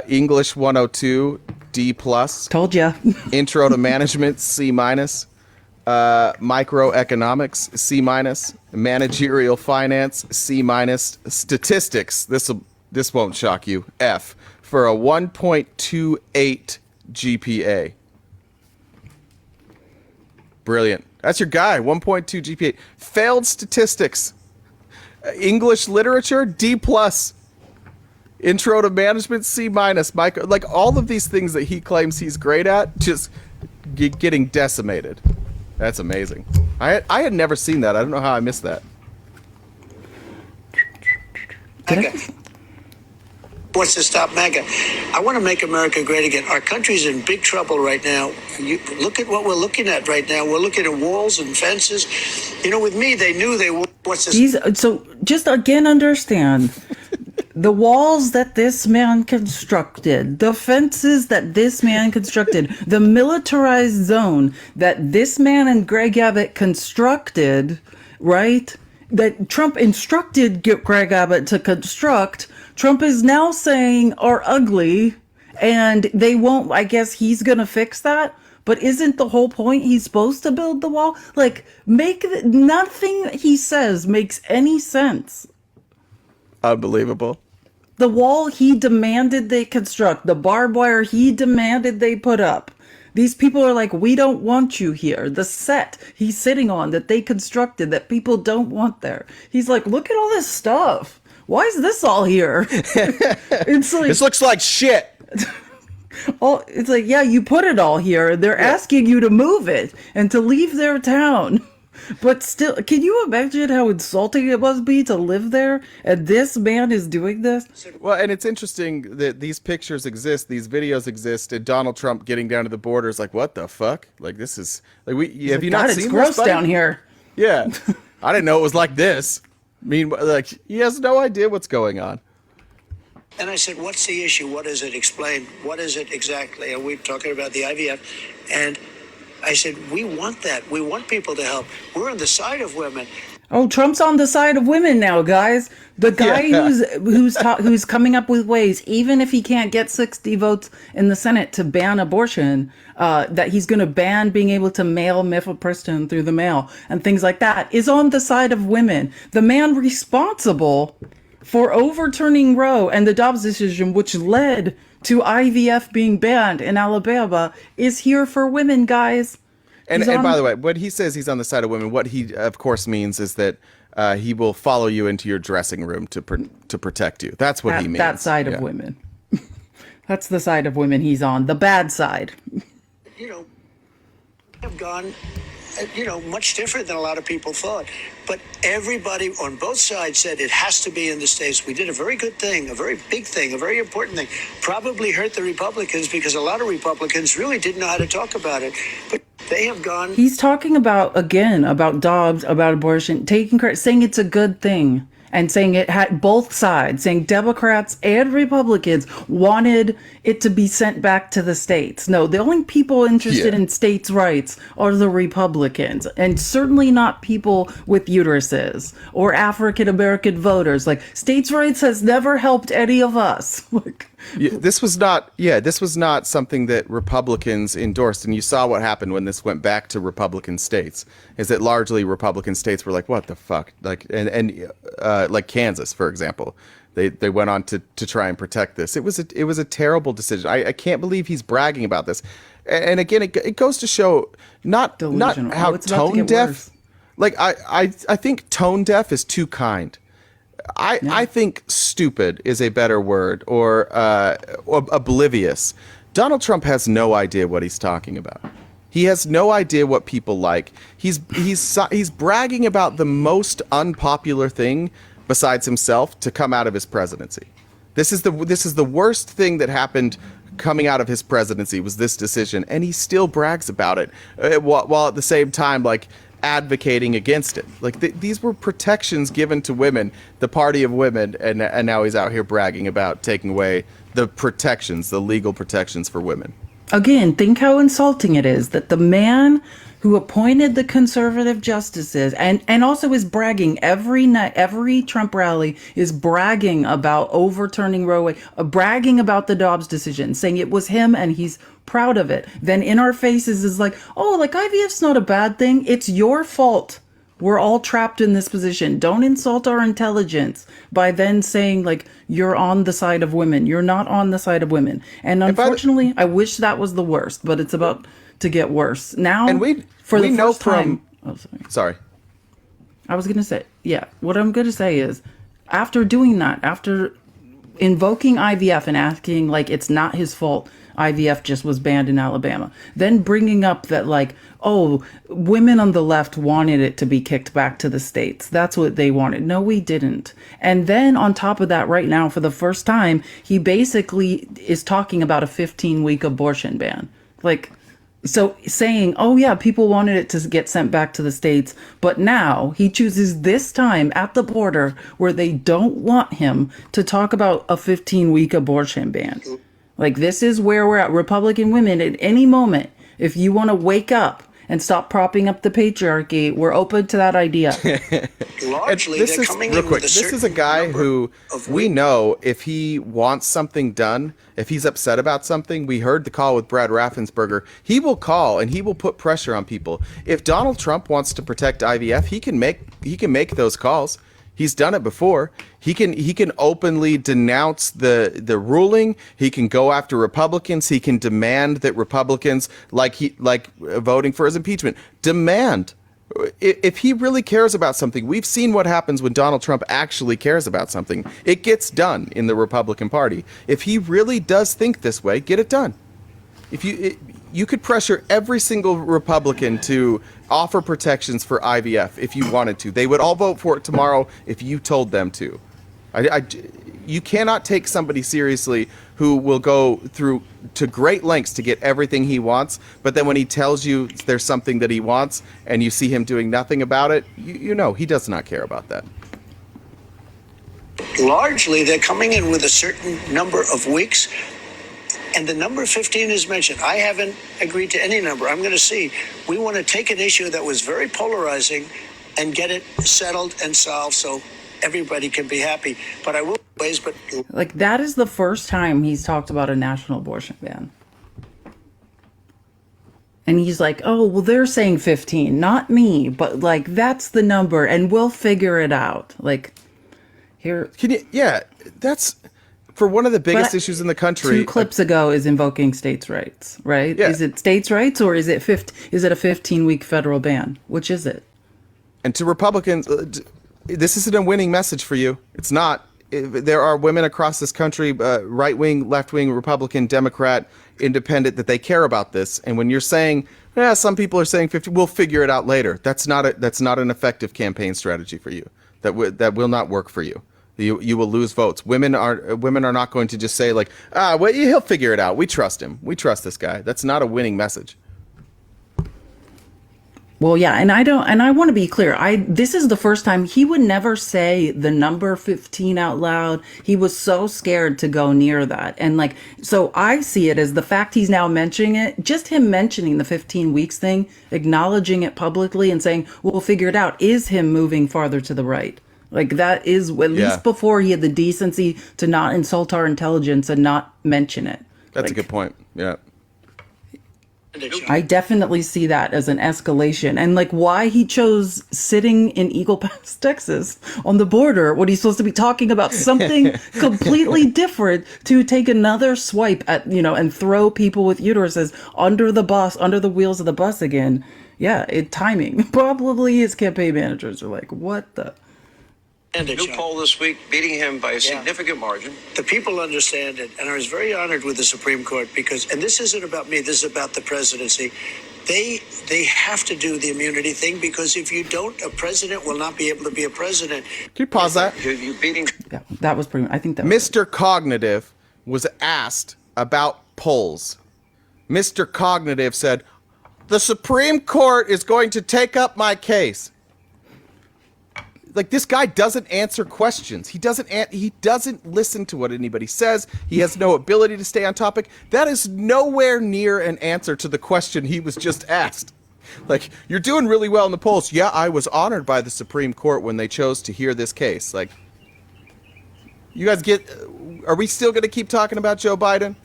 English 102, D+. Told ya. Intro to Management, C-. Microeconomics, C-. Managerial Finance, C-. Statistics, this won't shock you, F, for a 1.28 GPA. Brilliant. That's your guy, 1.2 GPA. Failed statistics. English literature, D+. Intro to Management, C-. Micro, like all of these things that he claims he's great at, just getting decimated. That's amazing. I had never seen that. I don't know how I missed that. Wants to stop MAGA. I want to make America great again. Our country's in big trouble right now. You look at what we're looking at right now. We're looking at walls and fences. You know, with me, they knew they wants to. So just again, understand the walls that this man constructed, the fences that this man constructed, the militarized zone that this man and Greg Abbott constructed, right? That Trump instructed Greg Abbott to construct. Trump is now saying are ugly, and they won't. I guess he's gonna fix that. But isn't the whole point he's supposed to build the wall? Like, nothing he says makes any sense. Unbelievable. The wall he demanded they construct, the barbed wire he demanded they put up. These people are like, we don't want you here. The set he's sitting on that they constructed that people don't want there. He's like, look at all this stuff. Why is this all here? It's like, this looks like shit. It's like, yeah, you put it all here. They're asking you to move it and to leave their town. But still, can you imagine how insulting it must be to live there? And this man is doing this? Well, and it's interesting that these pictures exist, these videos exist, and Donald Trump getting down to the border is like, what the fuck? Like, this is, like, have you not seen this? It's gross down here. Yeah. I didn't know it was like this. I mean, like, he has no idea what's going on. And I said, what's the issue? What is it? Explain. What is it exactly? And we're talking about the IVF. And I said, we want that. We want people to help. We're on the side of women. Oh, Trump's on the side of women now, guys. The guy who's coming up with ways, even if he can't get 60 votes in the Senate to ban abortion, that he's going to ban being able to mail mifepristone through the mail and things like that, is on the side of women. The man responsible for overturning Roe and the Dobbs decision, which led to IVF being banned in Alabama, is here for women, guys. And by the way, when he says he's on the side of women, what he, of course, means is that he will follow you into your dressing room to protect you. That's what he means. That side of women. That's the side of women he's on. The bad side. You know, have gone, much different than a lot of people thought. But everybody on both sides said it has to be in the States. We did a very good thing, a very big thing, a very important thing. Probably hurt the Republicans because a lot of Republicans really didn't know how to talk about it. But they have gone. He's talking about Dobbs, about abortion, taking credit, saying it's a good thing. And saying it had both sides, saying Democrats and Republicans wanted it to be sent back to the states. No, the only people interested in states' rights are the Republicans, and certainly not people with uteruses or African American voters. Like, states' rights has never helped any of us. This was not something that Republicans endorsed, and you saw what happened when this went back to Republican states. Is that largely Republican states were like, "What the fuck?" Like, and like Kansas, for example, they went on to try and protect this. It was a terrible decision. I can't believe he's bragging about this. And again, it goes to show not how tone deaf. Like I think tone deaf is too kind. I think stupid is a better word, or oblivious. Donald Trump has no idea what he's talking about. He has no idea what people like. He's bragging about the most unpopular thing besides himself to come out of his presidency. This is the worst thing that happened coming out of his presidency, was this decision, and he still brags about it while at the same time advocating against it. These were protections given to women, the party of women, and now he's out here bragging about taking away the protections, the legal protections for women. Again, think how insulting it is that the man who appointed the conservative justices and also is bragging every night, every Trump rally is bragging about overturning Roe Wade, bragging about the Dobbs decision, saying it was him and he's proud of it. Then in our faces is like, oh, like IVF's not a bad thing. It's your fault. We're all trapped in this position. Don't insult our intelligence by then saying, like, you're on the side of women. You're not on the side of women. And unfortunately, I wish that was the worst, but it's about to get worse. Now, and we know from... Oh, sorry. I was going to say, yeah, what I'm going to say is, after doing that, after invoking IVF and asking, like, it's not his fault, IVF just was banned in Alabama. Then bringing up that, like, oh, women on the left wanted it to be kicked back to the states. That's what they wanted. No, we didn't. And then on top of that, right now, for the first time, he basically is talking about a 15-week abortion ban. Like, so saying, oh yeah, people wanted it to get sent back to the states, but now he chooses this time at the border where they don't want him to talk about a 15-week abortion ban. Like, this is where we're at. Republican women, at any moment, if you want to wake up and stop propping up the patriarchy, we're open to that idea. Largely, this they're is coming real in quick. with a This is a guy who we know if he wants something done, if he's upset about something. We heard the call with Brad Raffensperger. He will call and he will put pressure on people. If Donald Trump wants to protect IVF, he can make those calls. He's done it before. He can openly denounce the ruling. He can go after Republicans. He can demand that Republicans, like voting for his impeachment, demand. If he really cares about something, we've seen what happens when Donald Trump actually cares about something. It gets done in the Republican Party. If he really does think this way, get it done. If you could pressure every single Republican to offer protections for IVF if you wanted to. They would all vote for it tomorrow if you told them to. You cannot take somebody seriously who will go through to great lengths to get everything he wants, but then when he tells you there's something that he wants and you see him doing nothing about it, you know he does not care about that. Largely, they're coming in with a certain number of weeks. And the number 15 is mentioned. I haven't agreed to any number. I'm going to see. We want to take an issue that was very polarizing and get it settled and solved so everybody can be happy. But I will like, that is the first time he's talked about a national abortion ban. And he's like, oh, well, they're saying 15, not me, but like, that's the number and we'll figure it out. Like, here. That's for one of the biggest issues in the country. 2 clips ago is invoking states' rights, right? Yeah. Is it states' rights or is it a 15-week federal ban? Which is it? And to Republicans, this isn't a winning message for you. It's not. There are women across this country, right-wing, left-wing, Republican, Democrat, independent, that they care about this. And when you're saying, some people are saying 50, we'll figure it out later. That's not an effective campaign strategy for you. That will not work for you. You will lose votes. Women are not going to just say like, well, he'll figure it out. We trust him. We trust this guy. That's not a winning message. Well, yeah, and I want to be clear. This is the first time he would never say the number 15 out loud. He was so scared to go near that. And like, so I see it as the fact he's now mentioning it, just him mentioning the 15 weeks thing, acknowledging it publicly and saying, we'll figure it out, is him moving farther to the right. Like, that is, at least before he had the decency to not insult our intelligence and not mention it. That's a good point. Yeah. I definitely see that as an escalation. And like, why he chose sitting in Eagle Pass, Texas on the border when he's supposed to be talking about something completely different to take another swipe at, and throw people with uteruses under the wheels of the bus again. Yeah, timing. Probably his campaign managers are like, what the... New poll this week, beating him by a significant margin. The people understand it, and I was very honored with the Supreme Court because, and this isn't about me, this is about the presidency. They have to do the immunity thing because if you don't, a president will not be able to be a president. Can you pause that? You beating? Yeah, that was pretty. I think that. Mr. Cognitive was asked about polls. Mr. Cognitive said, "The Supreme Court is going to take up my case." like this guy doesn't answer questions. He doesn't listen to what anybody says. He has no ability to stay on topic. That is nowhere near an answer to the question he was just asked. Like, you're doing really well in the polls. Yeah, I was honored by the Supreme Court when they chose to hear this case. Like, you guys are we still going to keep talking about Joe Biden?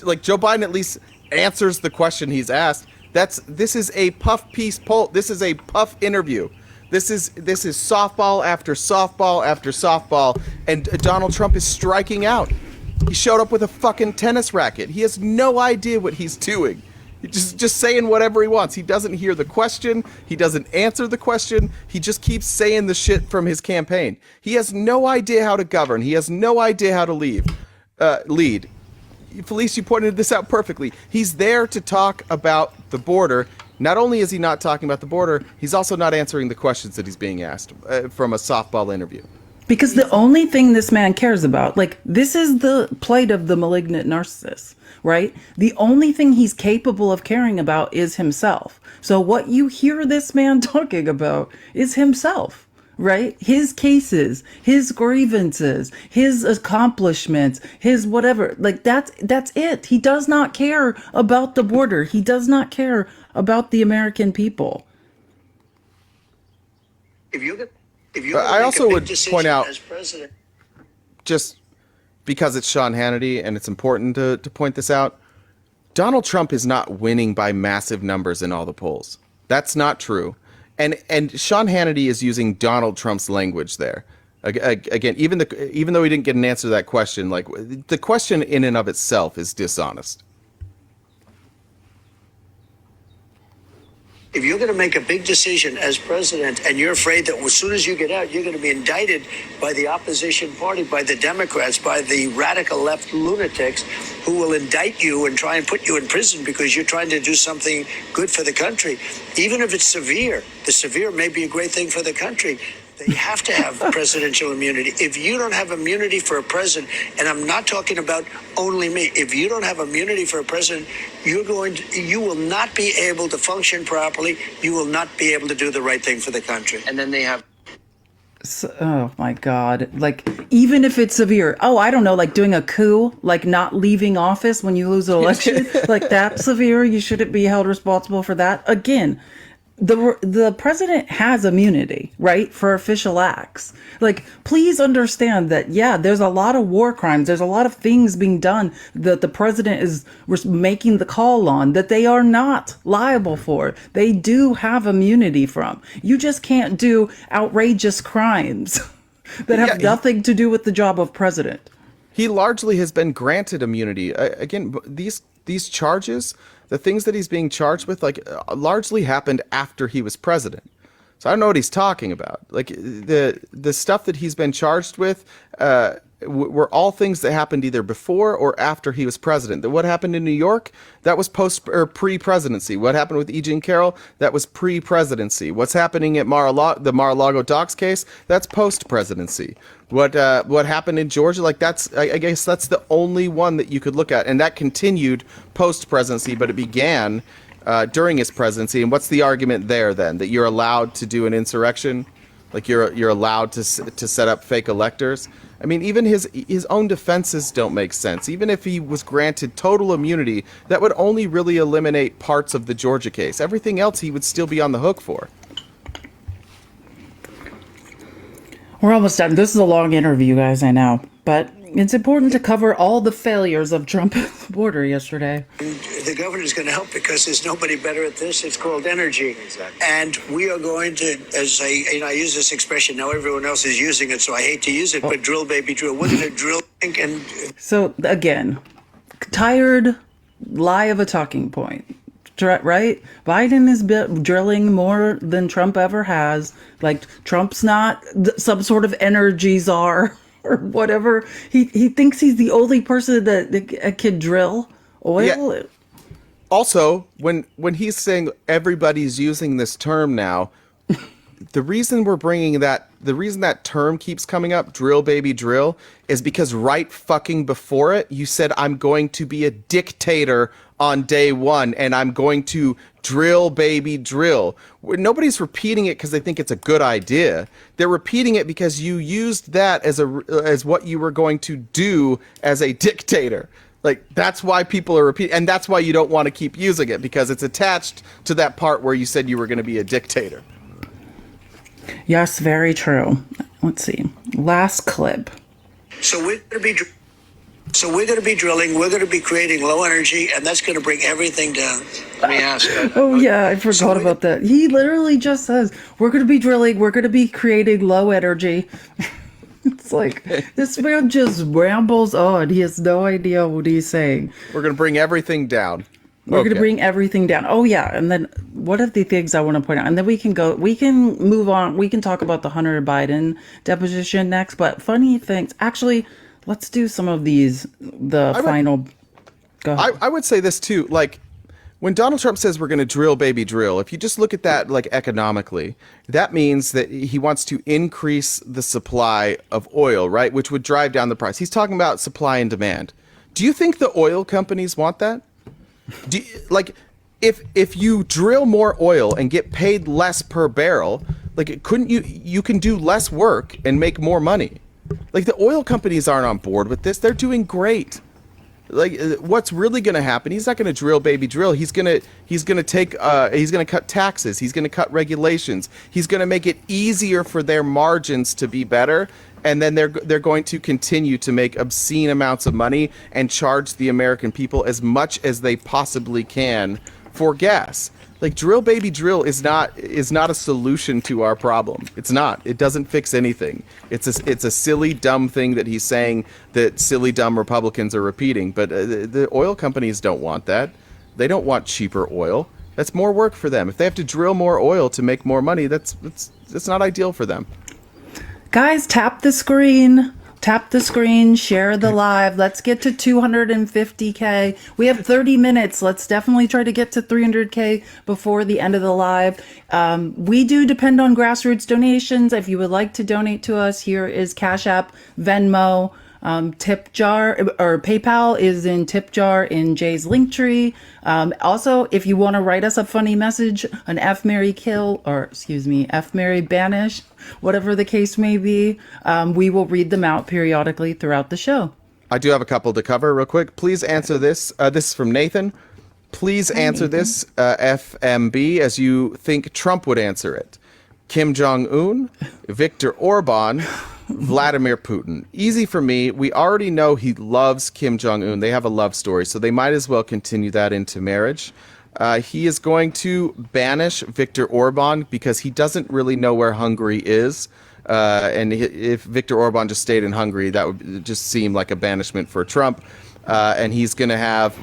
Like, Joe Biden at least answers the question he's asked. This is a puff piece poll. This is a puff interview. This is softball after softball after softball, and Donald Trump is striking out. He showed up with a fucking tennis racket. He has no idea what he's doing. He's just saying whatever he wants. He doesn't hear the question. He doesn't answer the question. He just keeps saying the shit from his campaign. He has no idea how to govern. He has no idea how to lead. Felice, you pointed this out perfectly. He's there to talk about the border. Not only is he not talking about the border, he's also not answering the questions that he's being asked from a softball interview. Because the only thing this man cares about, like, this is the plight of the malignant narcissist, right? The only thing he's capable of caring about is himself. So what you hear this man talking about is himself, right? His cases, his grievances, his accomplishments, his whatever. Like, that's it. He does not care about the border. He does not care about the American people. I also would point out, just because it's Sean Hannity and it's important to point this out, Donald Trump is not winning by massive numbers in all the polls. That's not true. And Sean Hannity is using Donald Trump's language there. Again, even though he didn't get an answer to that question, like, the question in and of itself is dishonest. If you're going to make a big decision as president and you're afraid that as soon as you get out, you're going to be indicted by the opposition party, by the Democrats, by the radical left lunatics who will indict you and try and put you in prison because you're trying to do something good for the country, even if it's severe, the severe may be a great thing for the country. They have to have presidential immunity. If you don't have immunity for a president, and I'm not talking about only me, if you don't have immunity for a president, you will not be able to function properly. You will not be able to do the right thing for the country. And then they have. So, oh my God. Like, even if it's severe, I don't know, like doing a coup, like not leaving office when you lose an election, like that's severe. You shouldn't be held responsible for that. Again, the president has immunity, right, for official acts. Like, please understand that, yeah, there's a lot of war crimes. There's a lot of things being done that the president is making the call on that they are not liable for. They do have immunity from. You just can't do outrageous crimes that have nothing to do with the job of president. He largely has been granted immunity. Again, these charges, the things that he's being charged with, like, largely happened after he was president. So I don't know what he's talking about. Like, the stuff that he's been charged with were all things that happened either before or after he was president. What happened in New York, that was post or pre-presidency. What happened with E. Jean Carroll, that was pre-presidency. What's happening at the Mar-a-Lago docks case, that's post-presidency. What happened in Georgia, like, I guess that's the only one that you could look at, and that continued post-presidency, but it began during his presidency. And what's the argument there then? That you're allowed to do an insurrection, like you're allowed to set up fake electors? I mean, even his own defenses don't make sense. Even if he was granted total immunity, that would only really eliminate parts of the Georgia case. Everything else he would still be on the hook for. We're almost done. This is a long interview, guys, I know. But it's important to cover all the failures of Trump at the border yesterday. The governor's going to help because there's nobody better at this. It's called energy. Exactly. And we are going to, as I use this expression, now everyone else is using it, so I hate to use it, but drill, baby, drill. We're going to drill. And so, again, tired lie of a talking point. Right? Biden is drilling more than Trump ever has. Like, Trump's not some sort of energy czar or whatever. He thinks he's the only person that can drill oil. Yeah. Also, when he's saying everybody's using this term now, the reason we're bringing that, the reason that term keeps coming up, drill baby drill, is because right fucking before it, you said, I'm going to be a dictator on day one, and I'm going to drill baby drill. Nobody's repeating it because they think it's a good idea. They're repeating it because you used that as what you were going to do as a dictator. Like, that's why people are repeating, and that's why you don't want to keep using it, because it's attached to that part where you said you were going to be a dictator. Yes, very true. Let's see. Last clip. So we're going to be drilling. We're going to be creating low energy, and that's going to bring everything down. Let me ask. Oh yeah, I forgot about that. He literally just says, "We're going to be drilling. We're going to be creating low energy." It's like, this man just rambles on. He has no idea what he's saying. We're going to bring everything down. We're going to bring everything down. Oh, yeah. And then what are the things I want to point out? And then we can move on. We can talk about the Hunter Biden deposition next. But funny things. Actually, let's do some of these, final. Go ahead. I would say this too. Like, when Donald Trump says we're going to drill baby drill, if you just look at that like economically, that means that he wants to increase the supply of oil, right? Which would drive down the price. He's talking about supply and demand. Do you think the oil companies want that? If you drill more oil and get paid less per barrel, like, couldn't you can do less work and make more money? Like, the oil companies aren't on board with this. They're doing great. Like, what's really going to happen? He's not going to drill baby drill. He's going to cut taxes. He's going to cut regulations. He's going to make it easier for their margins to be better. And then they're going to continue to make obscene amounts of money and charge the American people as much as they possibly can for gas. Like, drill baby drill is not a solution to our problem. It's not. It doesn't fix anything. It's a silly, dumb thing that he's saying that silly, dumb Republicans are repeating. But the oil companies don't want that. They don't want cheaper oil. That's more work for them. If they have to drill more oil to make more money, that's not ideal for them. Guys, tap the screen. Tap the screen, share the live. Let's get to 250K. We have 30 minutes. Let's definitely try to get to 300K before the end of the live. We do depend on grassroots donations. If you would like to donate to us, here is Cash App, Venmo, tip jar, or PayPal is in tip jar in Jay's link tree. Also, if you want to write us a funny message, an F Mary kill, or excuse me, F Mary banish, whatever the case may be, we will read them out periodically throughout the show. I do have a couple to cover real quick. Please answer this. This is from Nathan. Please answer this, FMB, as you think Trump would answer it. Kim Jong-un, Viktor Orban, Vladimir Putin. Easy for me. We already know he loves Kim Jong-un. They have a love story, so they might as well continue that into marriage. He is going to banish Viktor Orban because he doesn't really know where Hungary is. And if Viktor Orban just stayed in Hungary, that would just seem like a banishment for Trump. And he's going to have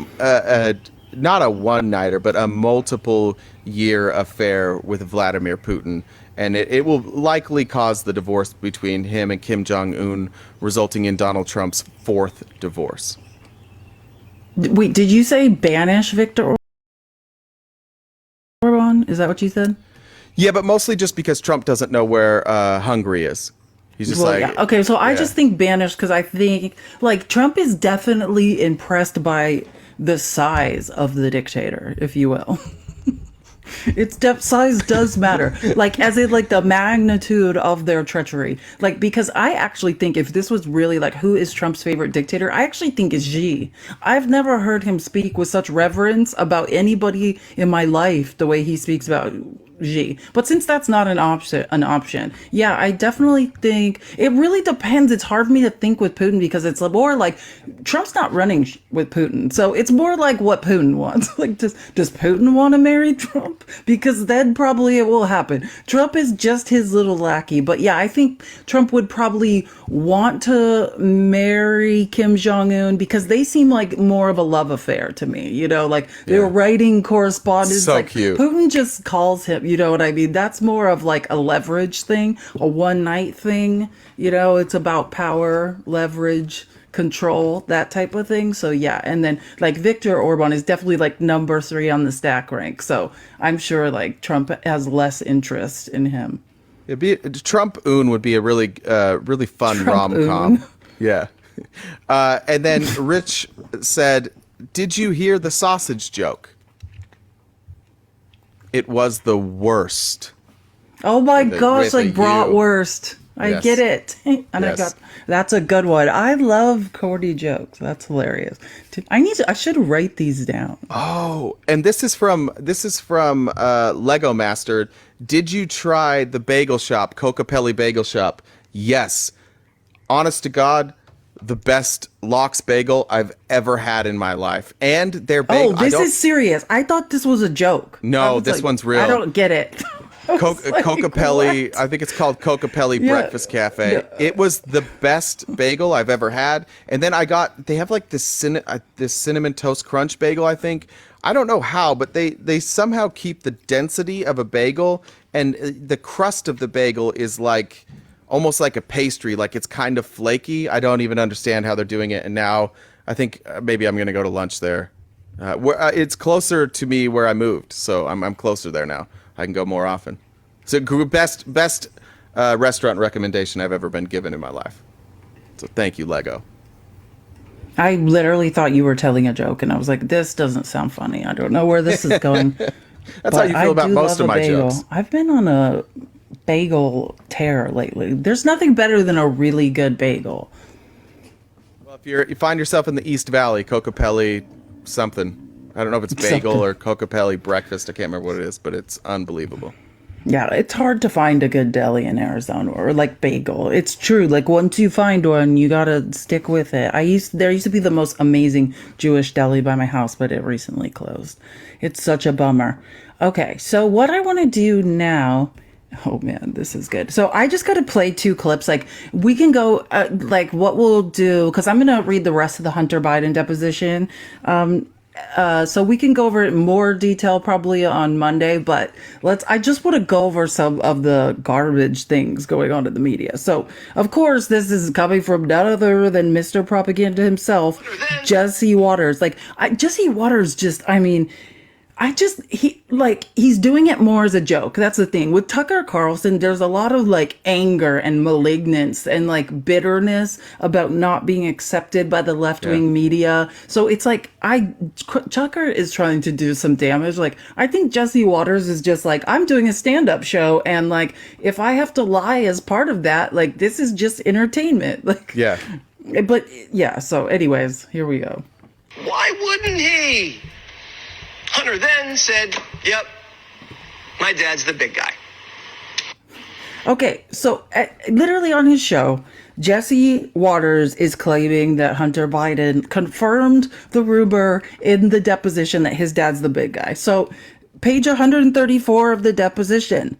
not a one-nighter, but a multiple-year affair with Vladimir Putin. And it will likely cause the divorce between him and Kim Jong-un, resulting in Donald Trump's fourth divorce. Wait, did you say banish Viktor Orban? Is that what you said? Yeah, but mostly just because Trump doesn't know where Hungary is. He's just yeah. Okay, so I just think banish because I think, like, Trump is definitely impressed by the size of the dictator, if you will. Its size does matter, like, as in, like, the magnitude of their treachery. Like, because I actually think if this was really, like, who is Trump's favorite dictator, I actually think it's Xi. I've never heard him speak with such reverence about anybody in my life the way he speaks about Xi. But since that's not an option, yeah, I definitely think it really depends. It's hard for me to think with Putin because it's more like Trump's not running with Putin, so it's more like what Putin wants. Like, does Putin want to marry Trump? Because then probably it will happen. Trump is just his little lackey. But yeah, I think Trump would probably want to marry Kim Jong-un because they seem like more of a love affair to me. You know, like they're writing correspondence. So like cute. Putin just calls him. You know what I mean? That's more of like a leverage thing, a one night thing. You know, it's about power, leverage, control, that type of thing. So yeah, and then like Viktor Orban is definitely like number 3 on the stack rank. So I'm sure like Trump has less interest in him. Trump-oon would be a really fun rom-com. Yeah. And then Rich said, "Did you hear the sausage joke? It was the worst." Oh my gosh, with like bratwurst. I Yes. get it. And Yes. that's a good one. I love Cordy jokes. That's hilarious. I should write these down. Oh, and this is from Lego Master. Did you try the bagel shop, Cocapelli Bagel Shop? Yes. Honest to God, the best lox bagel I've ever had in my life. And their bagel. Oh, this is serious. I thought this was a joke. No, this one's real. I don't get it. Cocapelli, I think it's called Cocapelli Breakfast Cafe. Yeah. It was the best bagel I've ever had. And then they have like this cinnamon toast crunch bagel, I think. I don't know how, but they somehow keep the density of a bagel, and the crust of the bagel is like almost like a pastry, like it's kind of flaky. I don't even understand how they're doing it. And now I think maybe I'm going to go to lunch there. It's closer to me where I moved, so I'm closer there now. I can go more often. It's a best restaurant recommendation I've ever been given in my life. So thank you, Lego. I literally thought you were telling a joke, and I was like, this doesn't sound funny. I don't know where this is going. That's how you feel about most of my jokes. I've been on a bagel tear lately. There's nothing better than a really good bagel. Well, if you find yourself in the East Valley, Cocapelli something. I don't know if it's bagel or Cocapelli breakfast. I can't remember what it is, but it's unbelievable. Yeah, it's hard to find a good deli in Arizona, or like bagel. It's true. Like once you find one, you gotta stick with it. There used to be the most amazing Jewish deli by my house, but it recently closed. It's such a bummer. Okay, so what I want to do now. Oh man, this is good. So I just got to play 2 clips. Like we can go, like what we'll do, because I'm gonna read the rest of the Hunter Biden deposition. So we can go over it in more detail probably on Monday, but I just want to go over some of the garbage things going on in the media. So, of course, this is coming from none other than Mr. Propaganda himself, Jesse Waters. Jesse Waters he's doing it more as a joke. That's the thing. With Tucker Carlson, there's a lot of anger and malignance and bitterness about not being accepted by the left-wing media. So it's Tucker is trying to do some damage. I think Jesse Waters is just I'm doing a stand-up show, and if I have to lie as part of that, this is just entertainment. Yeah. But yeah, so anyways, here we go. Why wouldn't he? Hunter then said, yep, my dad's the big guy. Okay, so literally on his show, Jesse Waters is claiming that Hunter Biden confirmed the rumor in the deposition that his dad's the big guy. So page 134 of the deposition,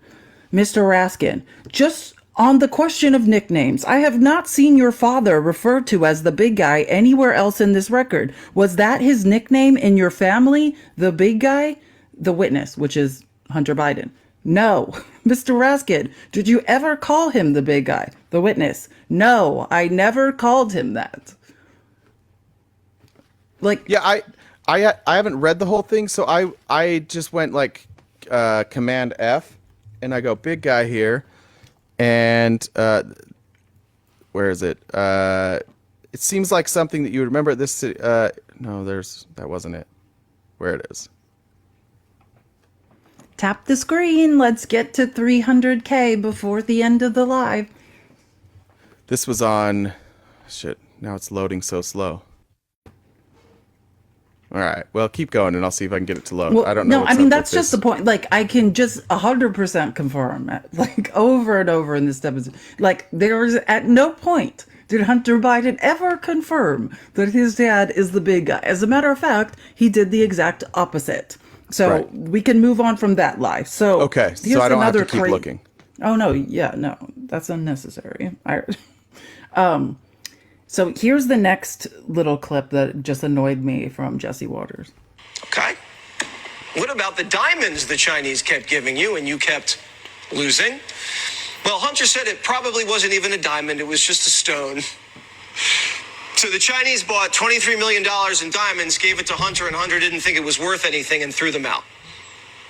Mr. Raskin, just on the question of nicknames, I have not seen your father referred to as the big guy anywhere else in this record. Was that his nickname in your family, the big guy? The witness, which is Hunter Biden. No. Mr. Raskin, did you ever call him the big guy? The witness. No, I never called him that. Yeah, I haven't read the whole thing, so I just went Command F, and I go big guy here. And where is it? It seems like something that you would remember. This no, that wasn't it. Where it is? Tap the screen. Let's get to 300K before the end of the live. This was on. Shit. Now it's loading so slow. All right. Well, keep going, and I'll see if I can get it to load. Well, I don't know. No, I mean that's just the point. I can just 100% confirm it, over and over in this deposition. There was at no point did Hunter Biden ever confirm that his dad is the big guy. As a matter of fact, he did the exact opposite. So we can move on from that lie. So okay. So I don't have to keep looking. Oh no, yeah, no, that's unnecessary. So here's the next little clip that just annoyed me from Jesse Waters. Okay. What about the diamonds the Chinese kept giving you and you kept losing? Well, Hunter said it probably wasn't even a diamond. It was just a stone. So the Chinese bought $23 million in diamonds, gave it to Hunter, and Hunter didn't think it was worth anything and threw them out.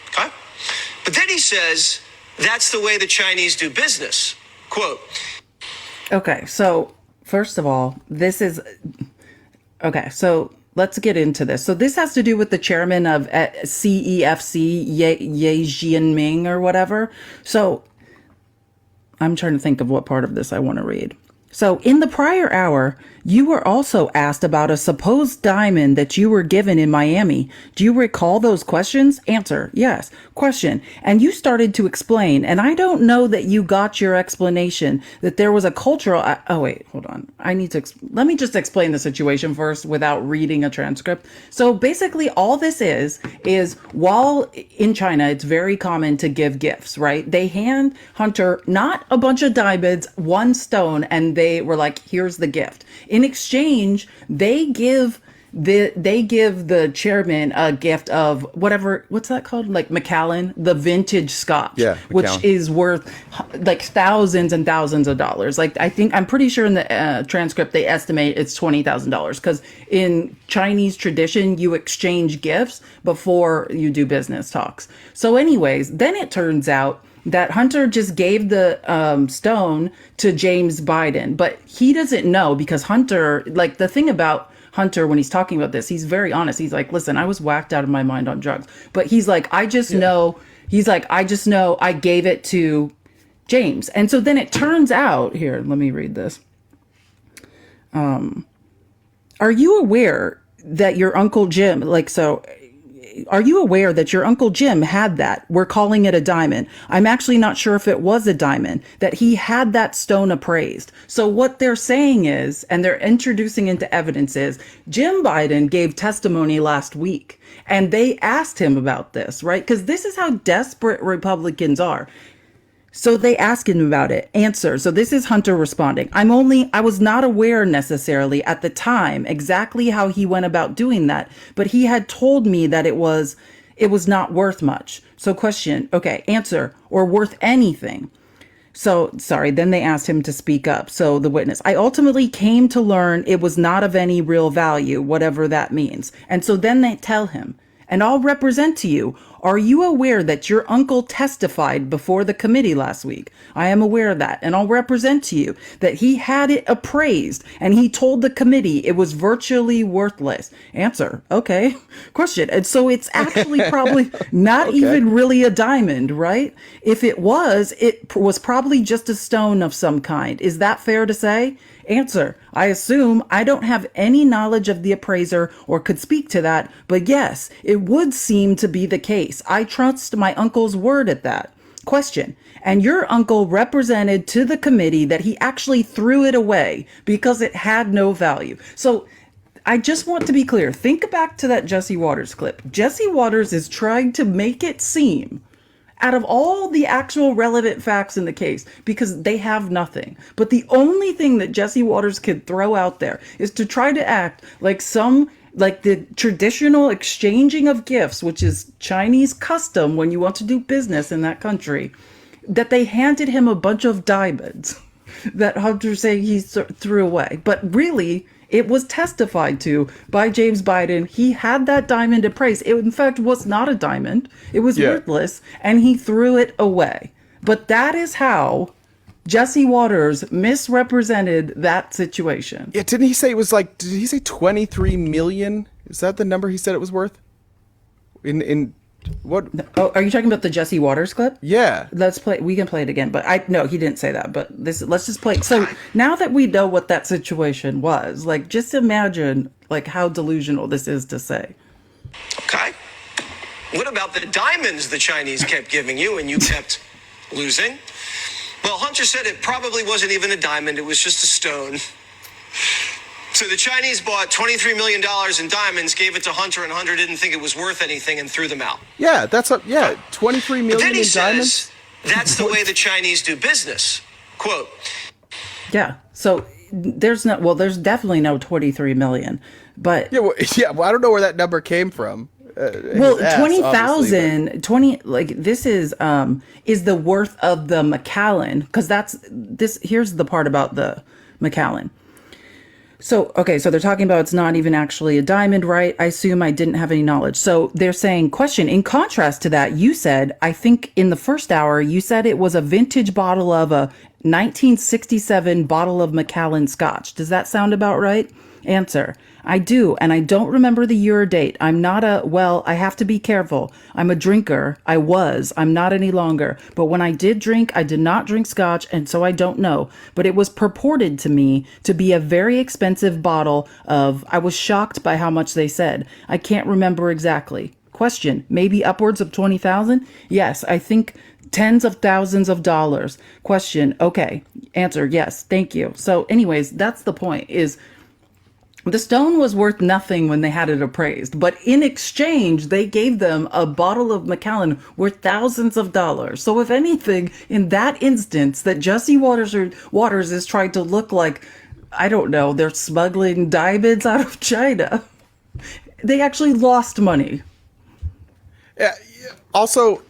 Okay? But then he says That's the way the Chinese do business. Quote. Okay, so first of all, this is okay. So let's get into this. So this has to do with the chairman of CEFC, Ye Jianming or whatever. So I'm trying to think of what part of this I want to read. So in the prior hour, you were also asked about a supposed diamond that you were given in Miami. Do you recall those questions? Answer, yes. Question, and you started to explain, and I don't know that you got your explanation, that there was a cultural... oh, wait, hold on. Let me just explain the situation first without reading a transcript. So basically all this is while in China, it's very common to give gifts, right? They hand Hunter not a bunch of diamonds, one stone, and they were like, here's the gift. In exchange, they give the chairman a gift of what's that called? Like Macallan, the vintage scotch, which is worth like thousands and thousands of dollars. Like I'm pretty sure in the transcript they estimate it's $20,000 because in Chinese tradition you exchange gifts before you do business talks. So anyways, then it turns out that Hunter just gave the stone to James Biden, but he doesn't know because Hunter, like the thing about Hunter when he's talking about this, he's very honest. He's like, listen, I was whacked out of my mind on drugs, but he's like, I just know I gave it to James. And so then it turns out, here, let me read this. Are you aware that your Uncle Jim, are you aware that your Uncle Jim had that? We're calling it a diamond. I'm actually not sure if it was a diamond, that he had that stone appraised. So what they're saying is, and they're introducing into evidence is, Jim Biden gave testimony last week and they asked him about this, right? Because this is how desperate Republicans are. So they asked him about it. Answer. So this is Hunter responding. I was not aware necessarily at the time exactly how he went about doing that, but he had told me that it was not worth much. So question. Okay. Answer. Or worth anything. So sorry. Then they asked him to speak up. So the witness, I ultimately came to learn it was not of any real value, whatever that means. And so then they tell him, and I'll represent to you, are you aware that your uncle testified before the committee last week? I am aware of that. And I'll represent to you that he had it appraised and he told the committee it was virtually worthless. Answer. Okay. Question. And so it's actually probably not even really a diamond, right? If it was probably just a stone of some kind. Is that fair to say? Answer. I assume I don't have any knowledge of the appraiser or could speak to that, but yes, it would seem to be the case. I trust my uncle's word at that. Question. And your uncle represented to the committee that he actually threw it away because it had no value. So I just want to be clear. Think back to that Jesse Waters clip. Jesse Waters is trying to make it seem, out of all the actual relevant facts in the case, because they have nothing. But the only thing that Jesse Waters could throw out there is to try to act like the traditional exchanging of gifts, which is Chinese custom when you want to do business in that country, that they handed him a bunch of diamonds that Hunter saying he threw away. But really, it was testified to by James Biden. He had that diamond appraised. It, in fact, was not a diamond. It was worthless, and he threw it away. But that is how Jesse Waters misrepresented that situation. Yeah, didn't he say it was did he say 23 million? Is that the number he said it was worth? In what? Oh, are you talking about the Jesse Waters clip? Yeah. Let's play. We can play it again, but no, he didn't say that. But let's just play. So now that we know what that situation was, just imagine how delusional this is to say. Okay. What about the diamonds the Chinese kept giving you and you kept losing? Well, Hunter said it probably wasn't even a diamond. It was just a stone. So the Chinese bought $23 million in diamonds, gave it to Hunter, and Hunter didn't think it was worth anything and threw them out. Yeah, 23 million then he in says, diamonds. That's the way the Chinese do business. Quote. Yeah. So there's definitely no 23 million, but well, I don't know where that number came from. 20,000, this is the worth of the Macallan, because here's the part about the Macallan. So, okay, so they're talking about it's not even actually a diamond, right? I assume I didn't have any knowledge. So they're saying, question, in contrast to that, you said, I think in the first hour, you said it was a vintage bottle of a 1967 bottle of Macallan Scotch. Does that sound about right? Answer, I do, and I don't remember the year or date. I'm not I have to be careful. I'm a drinker. I'm not any longer. But when I did drink, I did not drink scotch, and so I don't know. But it was purported to me to be a very expensive bottle I was shocked by how much they said. I can't remember exactly. Question, maybe upwards of 20,000? Yes, I think tens of thousands of dollars. Question, okay. Answer, yes, thank you. So anyways, that's the point, is the stone was worth nothing when they had it appraised, but in exchange, they gave them a bottle of Macallan worth thousands of dollars. So if anything, in that instance, that Jesse Waters is trying to look like, I don't know, they're smuggling diamonds out of China, they actually lost money. Yeah. Also,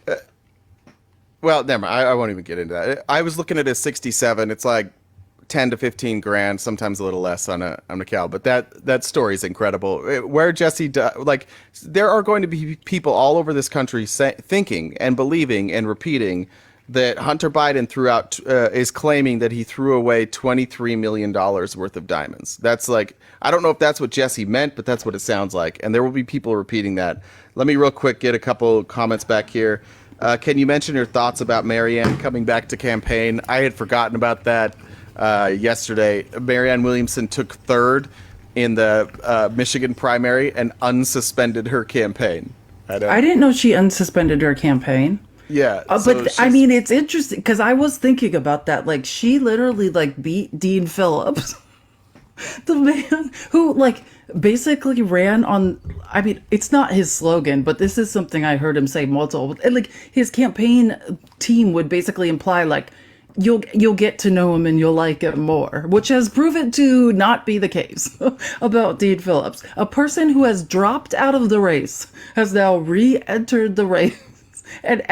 well, never mind. I won't even get into that. I was looking at a 67. It's like 10 to 15 grand, sometimes a little less on a cow, but that story is incredible. Where Jesse, there are going to be people all over this country thinking and believing and repeating that Hunter Biden is claiming that he threw away $23 million worth of diamonds. That's like, I don't know if that's what Jesse meant, but that's what it sounds like. And there will be people repeating that. Let me real quick get a couple comments back here. Can you mention your thoughts about Marianne coming back to campaign? I had forgotten about that. Yesterday, Marianne Williamson took third in the Michigan primary and unsuspended her campaign. I didn't know she unsuspended her campain. Yeah. But I mean, it's interesting because I was thinking about that. Like, she literally beat Dean Phillips, the man who basically ran on, I mean, it's not his slogan, but this is something I heard him say multiple, and his campaign team would basically imply you'll get to know him and you'll like him more, which has proven to not be the case about Dean Phillips. A person who has dropped out of the race has now re-entered the race and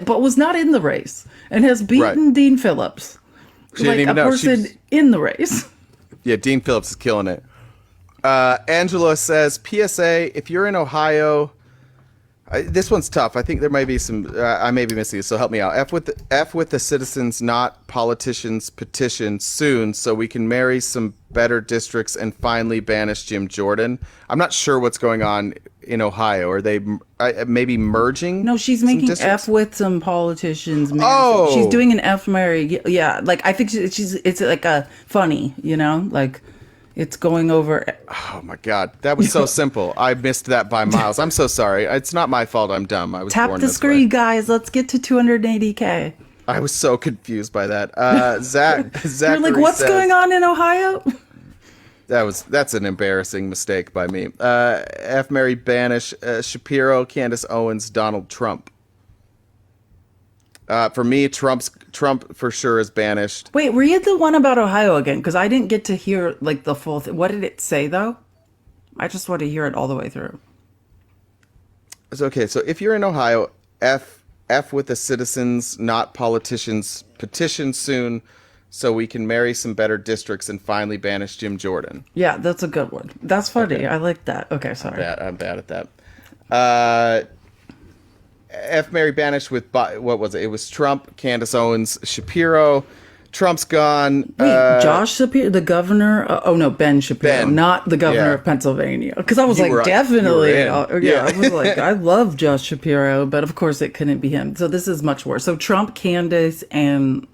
but was not in the race and has beaten Dean Phillips. She didn't even know. Person in the race. Yeah, Dean Phillips is killing it. Angela says, PSA, if you're in Ohio, this one's tough. I think there might be some. I may be missing it, so help me out. F with the citizens, not politicians. Petition soon, so we can marry some better districts and finally banish Jim Jordan. I'm not sure what's going on in Ohio. Are they maybe merging? No, she's making F with some politicians. Oh, she's doing an F Mary. Yeah, I think it's like a funny, It's going over. Oh my God, that was so simple. I missed that by miles. I'm so sorry. It's not my fault. I'm dumb. I was tap born the this screen, way. guys. Let's get to 280K. I was so confused by that. Zach, you're like, what's going on in Ohio? That's an embarrassing mistake by me. F. Mary banish Shapiro, Candace Owens, Donald Trump. For me, Trump for sure is banished. Wait, read the one about Ohio again, because I didn't get to hear the full thing. What did it say though? I just want to hear it all the way through. It's okay. So if you're in Ohio, F with the citizens, not politicians. Petition soon, so we can marry some better districts and finally banish Jim Jordan. Yeah, that's a good one. That's funny. Okay. I like that. Okay, sorry. I'm bad at that. F. Mary banished with, what was it? It was Trump, Candace Owens, Shapiro. Trump's gone. Wait, Josh Shapiro, the governor? Ben Shapiro, not the governor of Pennsylvania. Because I was definitely. I was like, I love Josh Shapiro, but of course it couldn't be him. So this is much worse. So Trump, Candace, and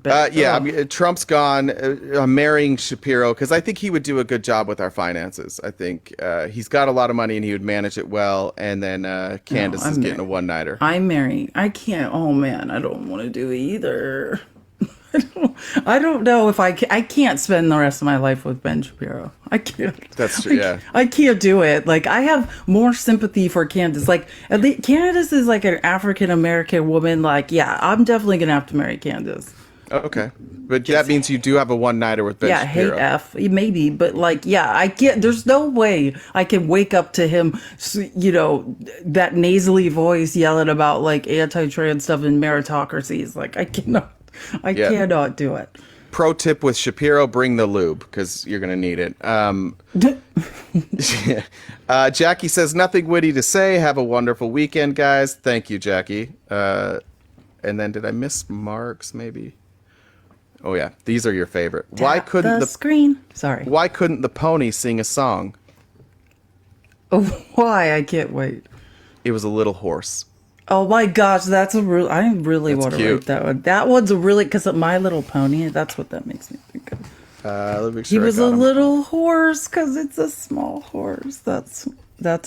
I mean, Trump's gone. Marrying Shapiro because I think he would do a good job with our finances. I think he's got a lot of money and he would manage it well. And then Candace is getting a one-nighter. I'm marrying. I can't. Oh man, I don't want to do either. I don't know if I can't spend the rest of my life with Ben Shapiro. I can't. That's true. Yeah, I can't do it. I have more sympathy for Candace. At least Candace is an African American woman. I'm definitely gonna have to marry Candace. Okay, but that means you do have a one-nighter with Ben Shapiro. Hate F, maybe, but I can't. There's no way I can wake up to him, that nasally voice yelling about anti-trans stuff and meritocracies. I cannot. I cannot do it. pro tip with Shapiro: bring the lube because you're gonna need it. Jackie says nothing witty to say. Have a wonderful weekend, guys. Thank you, Jackie. And then did I miss Marks? Maybe. Oh yeah, these are your favorite. Why couldn't the screen? Sorry. Why couldn't the pony sing a song? Oh, why? I can't wait. It was a little hoarse. Oh my gosh, that's a real. I really want to write that one. That one's a really because My Little Pony. That's what that makes me think of. Let me make He sure was a little horse because it's a small horse. That's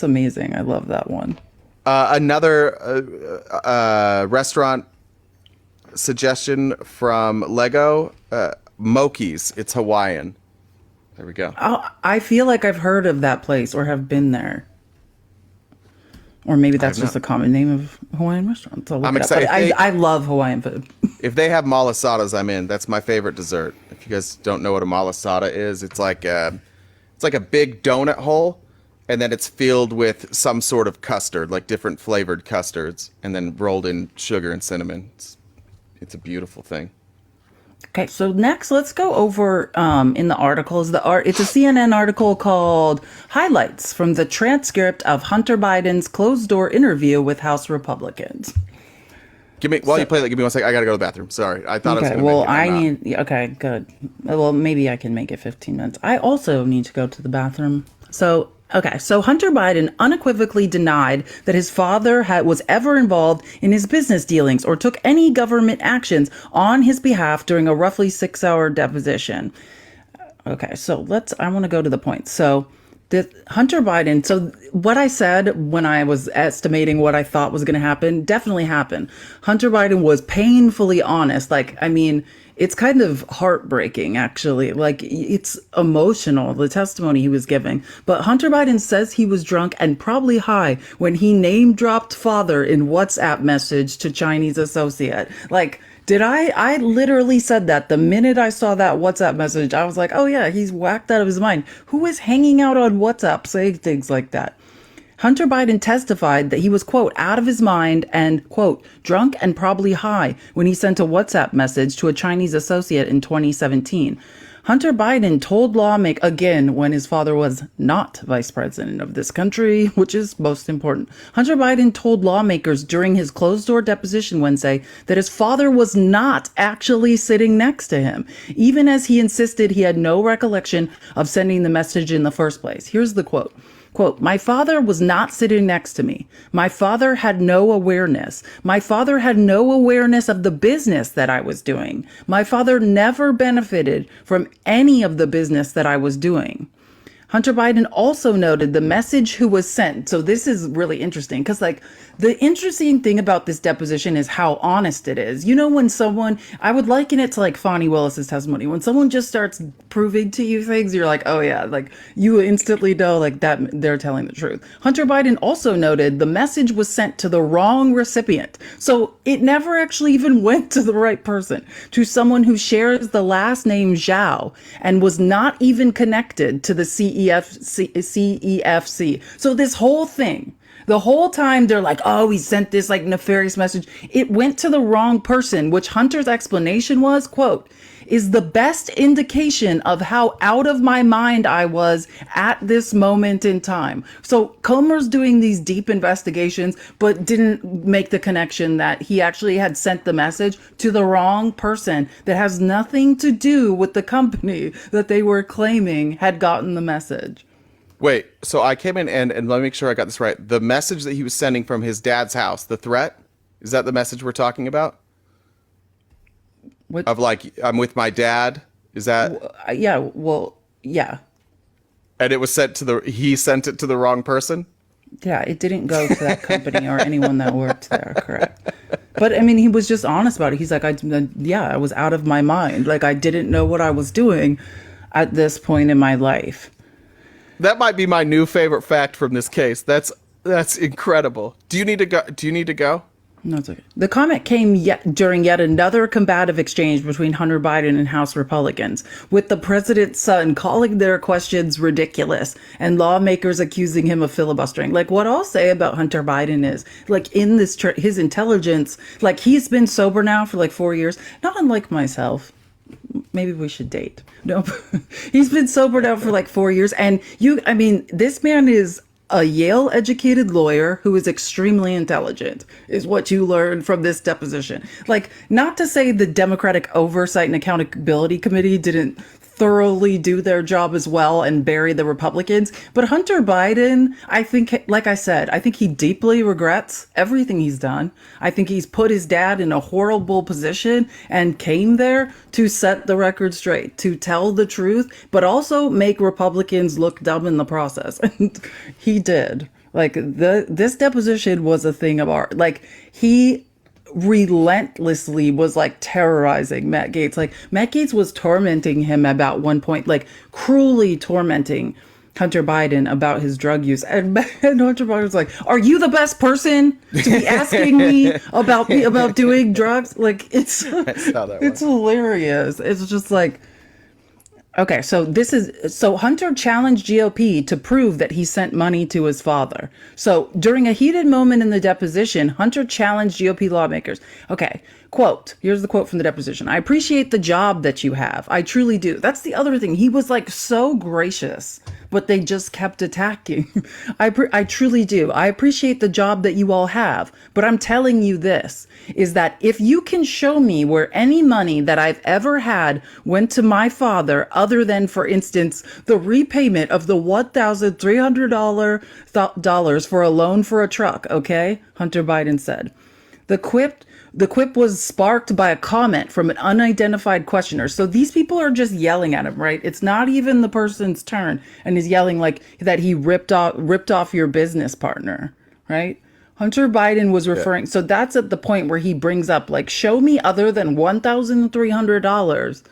amazing. I love that one. Another restaurant suggestion from Lego, Moki's. It's Hawaiian. There we go. I feel like I've heard of that place or have been there. Or maybe that's just a common name of Hawaiian restaurants. I'm excited. I love Hawaiian food. If they have malasadas, I'm in. That's my favorite dessert. If you guys don't know what a malasada is, it's like a big donut hole, and then it's filled with some sort of custard, like different flavored custards, and then rolled in sugar and cinnamon. It's a beautiful thing. Okay, so next, let's go over in the articles. It's a CNN article called "Highlights from the Transcript of Hunter Biden's Closed-Door Interview with House Republicans." While you play that, give me 1 second. I gotta go to the bathroom. Sorry, I thought I was gonna make it. Okay, good. Well, maybe I can make it 15 minutes. I also need to go to the bathroom. So Hunter Biden unequivocally denied that his father was ever involved in his business dealings or took any government actions on his behalf during a roughly 6-hour deposition. Okay, so I want to go to the point. So Hunter Biden, so what I said when I was estimating what I thought was going to happen definitely happened. Hunter Biden was painfully honest. It's kind of heartbreaking, actually. It's emotional, the testimony he was giving. But Hunter Biden says he was drunk and probably high when he name-dropped father in WhatsApp message to Chinese associate. I literally said that the minute I saw that WhatsApp message. I was like, oh yeah, he's whacked out of his mind. Who is hanging out on WhatsApp saying things like that? Hunter Biden testified that he was, quote, out of his mind and, quote, drunk and probably high when he sent a WhatsApp message to a Chinese associate in 2017. Hunter Biden told lawmakers, again, when his father was not vice president of this country, which is most important. Hunter Biden told lawmakers during his closed-door deposition Wednesday that his father was not actually sitting next to him, even as he insisted he had no recollection of sending the message in the first place. Here's the quote. Quote, "My father was not sitting next to me. My father had no awareness. My father had no awareness of the business that I was doing. My father never benefited from any of the business that I was doing." Hunter Biden also noted the message who was sent. So this is really interesting because the interesting thing about this deposition is how honest it is. You know, when I would liken it to Fonnie Willis's testimony. When someone just starts proving to you things, you're like, oh yeah, you instantly know that they're telling the truth. Hunter Biden also noted the message was sent to the wrong recipient. So it never actually even went to the right person, to someone who shares the last name Zhao and was not even connected to the CEFC. So this whole thing, the whole time they're like, oh, he sent this nefarious message. It went to the wrong person, which Hunter's explanation was, quote, "is the best indication of how out of my mind I was at this moment in time." So Comer's doing these deep investigations, but didn't make the connection that he actually had sent the message to the wrong person that has nothing to do with the company that they were claiming had gotten the message. Wait, so I came in and let me make sure I got this right. The message that he was sending from his dad's house, the threat, is that the message we're talking about? What? Of I'm with my dad? Is that? Yeah, well, yeah. And it was he sent it to the wrong person? Yeah, it didn't go to that company or anyone that worked there, correct. But I mean, he was just honest about it. He's like, I was out of my mind. I didn't know what I was doing at this point in my life. That might be my new favorite fact from this case. That's incredible. Do you need to go? No, it's okay. The comment came during yet another combative exchange between Hunter Biden and House Republicans, with the president's son calling their questions ridiculous and lawmakers accusing him of filibustering. What I'll say about Hunter Biden is, in this his intelligence, he's been sober now for 4 years, not unlike myself. maybe we should date. No, he's been sober now for like 4 years. And this man is a Yale educated lawyer who is extremely intelligent, is what you learn from this deposition. Like, not to say the Democratic Oversight and Accountability Committee didn't thoroughly do their job as well and bury the Republicans. But Hunter Biden, I think, like I said, I think he deeply regrets everything he's done. I think he's put his dad in a horrible position and came there to set the record straight, to tell the truth, but also make Republicans look dumb in the process. And he did. Like, this deposition was a thing of art. Like, he relentlessly was like terrorizing Matt Gaetz. Like, Matt Gaetz was tormenting him about one point, like cruelly tormenting Hunter Biden about his drug use. And Hunter Biden was like, "Are you the best person to be asking me about doing drugs?" Like, it's hilarious. It's just like, okay, so Hunter challenged GOP to prove that he sent money to his father. So during a heated moment in the deposition, Hunter challenged GOP lawmakers. Okay, quote, here's the quote from the deposition. "I appreciate the job that you have. I truly do." That's the other thing. He was like so gracious, but they just kept attacking. I truly do. "I appreciate the job that you all have, but I'm telling you this, is that if you can show me where any money that I've ever had went to my father, other than, for instance, the repayment of the $1,300 for a loan for a truck," okay, Hunter Biden said. The quip was sparked by a comment from an unidentified questioner. So these people are just yelling at him, right? It's not even the person's turn, and he's yelling like that he ripped off your business partner, right? Hunter Biden was referring, so that's at the point where he brings up, like, show me other than $1,300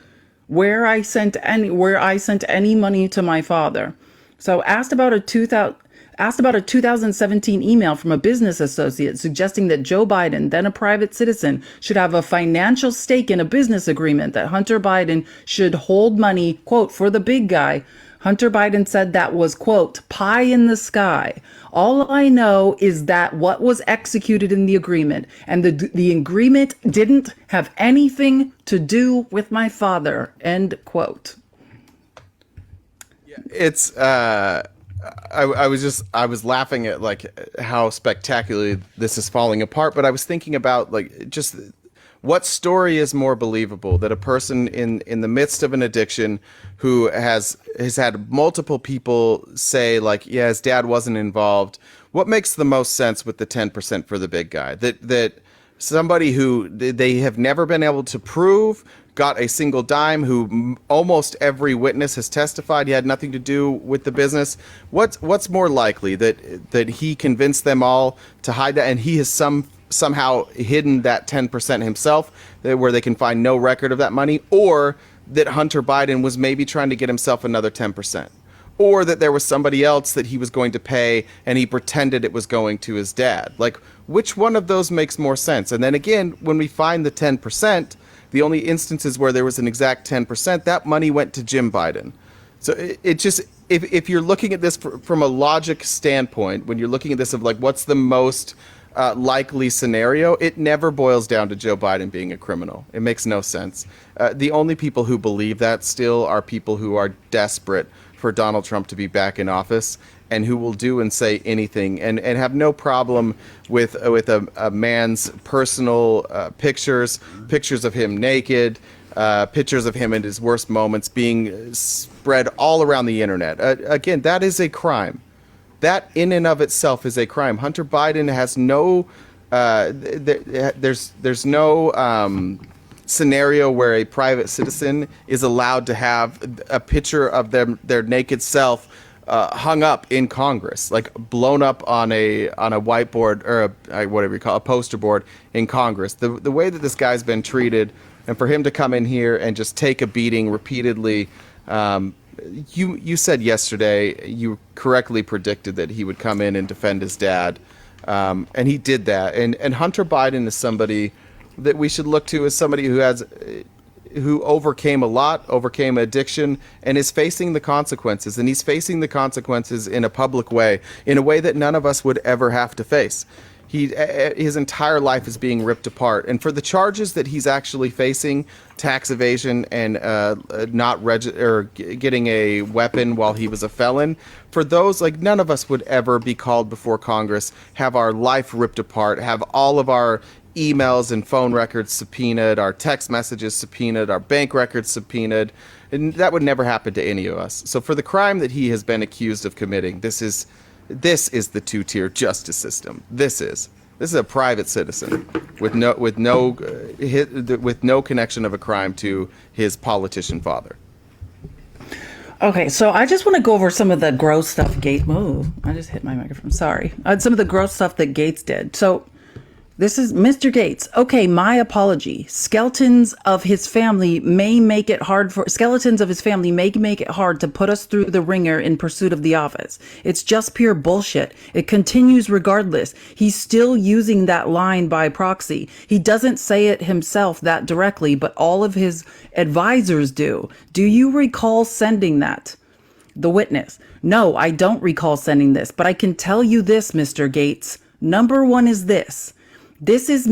where I sent any money to my father. So asked about a 2017 email from a business associate suggesting that Joe Biden, then a private citizen, should have a financial stake in a business agreement that Hunter Biden should hold money, quote, for the big guy. Hunter Biden said that was, quote, pie in the sky. "All I know is that what was executed in the agreement, and the agreement didn't have anything to do with my father," end quote. It's I was laughing at like how spectacularly this is falling apart, but I was thinking about like just what story is more believable, that a person in the midst of an addiction who has had multiple people say like, yeah, his dad wasn't involved. What makes the most sense with the 10% for the big guy? That somebody who they have never been able to prove got a single dime, who almost every witness has testified he had nothing to do with the business. What's more likely, that he convinced them all to hide that, and he has somehow hidden that 10% himself, where they can find no record of that money, or that Hunter Biden was maybe trying to get himself another 10%, or that there was somebody else that he was going to pay and he pretended it was going to his dad? Like, which one of those makes more sense? And then again, when we find the 10%, the only instances where there was an exact 10%, that money went to Jim Biden. So it just, if you're looking at this from a logic standpoint, when you're looking at this of like, what's the most likely scenario, it never boils down to Joe Biden being a criminal. It makes no sense. The only people who believe that still are people who are desperate for Donald Trump to be back in office, and who will do and say anything, and have no problem with a man's personal pictures of him naked, pictures of him in his worst moments being spread all around the internet. Again, that is a crime. That in and of itself is a crime. Hunter Biden has no, there's no scenario where a private citizen is allowed to have a picture of their naked self hung up in Congress, like blown up on a whiteboard, or whatever you call a poster board in Congress. The way that this guy's been treated, and for him to come in here and just take a beating repeatedly. You said yesterday, you correctly predicted that he would come in and defend his dad, and he did that. And Hunter Biden is somebody that we should look to as somebody who overcame addiction, and is facing the consequences. And he's facing the consequences in a public way, in a way that none of us would ever have to face. His entire life is being ripped apart. And for the charges that he's actually facing, tax evasion and getting a weapon while he was a felon, for those, like, none of us would ever be called before Congress, have our life ripped apart, have all of our emails and phone records subpoenaed, our text messages subpoenaed, our bank records subpoenaed, and that would never happen to any of us. So for the crime that he has been accused of committing, this is the two-tier justice system. This is a private citizen with no connection of a crime to his politician father. Okay, so I just want to go over some of the gross stuff I just hit my microphone. Sorry. Some of the gross stuff that Gates did. So this is Mr. Gates. Okay, my apology. Skeletons of his family may make it hard to put us through the ringer in pursuit of the office. It's just pure bullshit. It continues regardless. He's still using that line by proxy. He doesn't say it himself that directly, but all of his advisors do. Do you recall sending that? The witness. No, I don't recall sending this, but I can tell you this, Mr. Gates. Number one is this. This is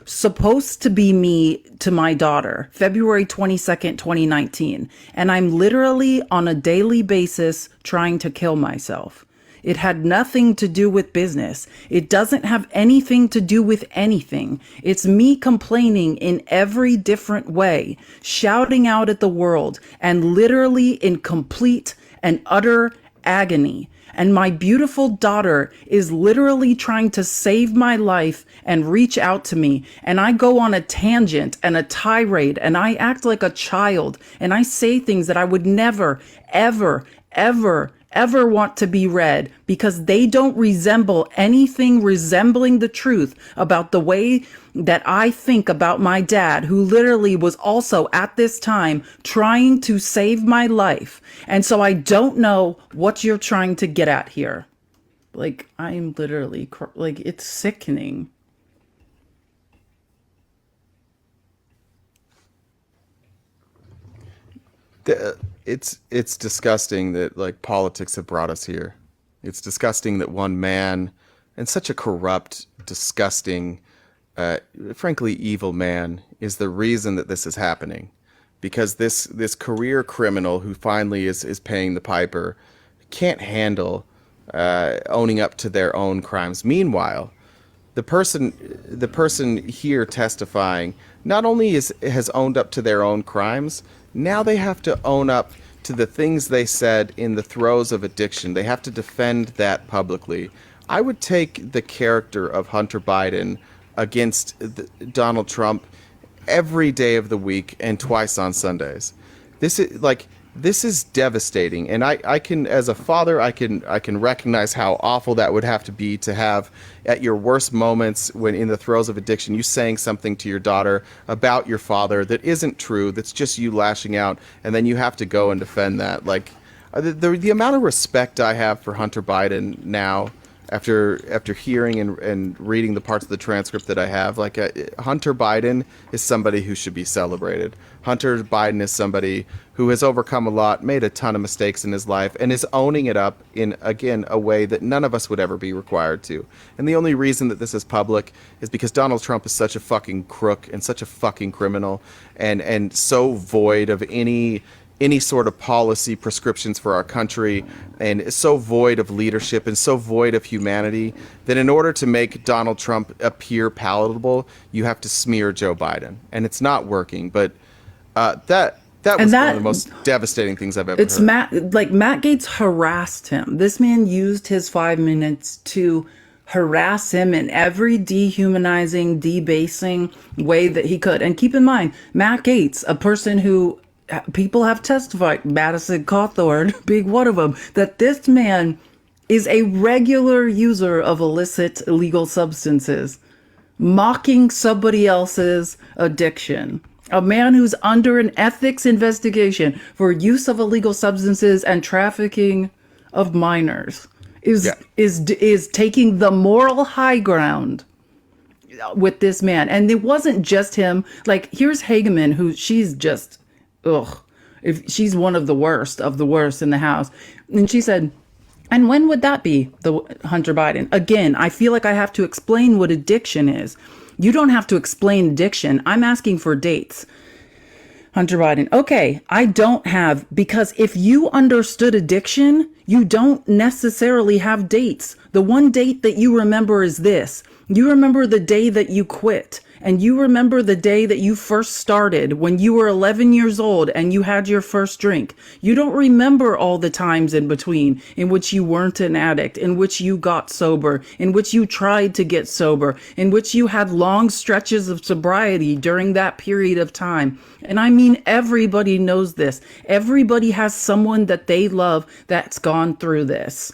supposed to be me to my daughter, February 22nd, 2019. And I'm literally on a daily basis trying to kill myself. It had nothing to do with business. It doesn't have anything to do with anything. It's me complaining in every different way, shouting out at the world, and literally in complete and utter agony. And my beautiful daughter is literally trying to save my life and reach out to me. And I go on a tangent and a tirade and I act like a child and I say things that I would never, ever, ever, ever want to be read because they don't resemble anything resembling the truth about the way that I think about my dad, who literally was also at this time trying to save my life. And so I don't know what you're trying to get at here. Like, I'm literally, it's sickening. It's disgusting that, like, politics have brought us here. It's disgusting that one man, and such a corrupt, disgusting, frankly evil man, is the reason that this is happening. Because this career criminal who finally is paying the piper can't handle owning up to their own crimes. Meanwhile, the person here testifying not only has owned up to their own crimes, now they have to own up to the things they said in the throes of addiction. They have to defend that publicly. I would take the character of Hunter Biden against Donald Trump every day of the week and twice on Sundays. This is devastating, and I can, as a father, I can recognize how awful that would have to be to have at your worst moments, when in the throes of addiction, you saying something to your daughter about your father that isn't true, that's just you lashing out, and then you have to go and defend that. Like, the amount of respect I have for Hunter Biden now, after hearing and reading the parts of the transcript that I have, like, Hunter Biden is somebody who should be celebrated. Hunter Biden is somebody who has overcome a lot, made a ton of mistakes in his life, and is owning it up in, again, a way that none of us would ever be required to. And the only reason that this is public is because Donald Trump is such a fucking crook and such a fucking criminal, and so void of any sort of policy prescriptions for our country, and so void of leadership and so void of humanity, that in order to make Donald Trump appear palatable, you have to smear Joe Biden. And it's not working, but that was one of the most devastating things I've ever heard. Matt Gates harassed him. This man used his 5 minutes to harass him in every dehumanizing, debasing way that he could. And keep in mind, Matt Gates, a person who people have testified, Madison Cawthorn being one of them, that this man is a regular user of illicit, illegal substances, mocking somebody else's addiction. A man who's under an ethics investigation for use of illegal substances and trafficking of minors is taking the moral high ground with this man. And it wasn't just him. Like, here's Hageman, who she's just, ugh. If she's one of the worst in the House. And she said, And when would that be, the Hunter Biden? Again, I feel like I have to explain what addiction is. You don't have to explain addiction. I'm asking for dates. Hunter Biden. Okay, I don't have, because if you understood addiction, you don't necessarily have dates. The one date that you remember is this. You remember the day that you quit. And you remember the day that you first started when you were 11 years old and you had your first drink. You don't remember all the times in between in which you weren't an addict, in which you got sober, in which you tried to get sober, in which you had long stretches of sobriety during that period of time. And I mean, everybody knows this. Everybody has someone that they love that's gone through this.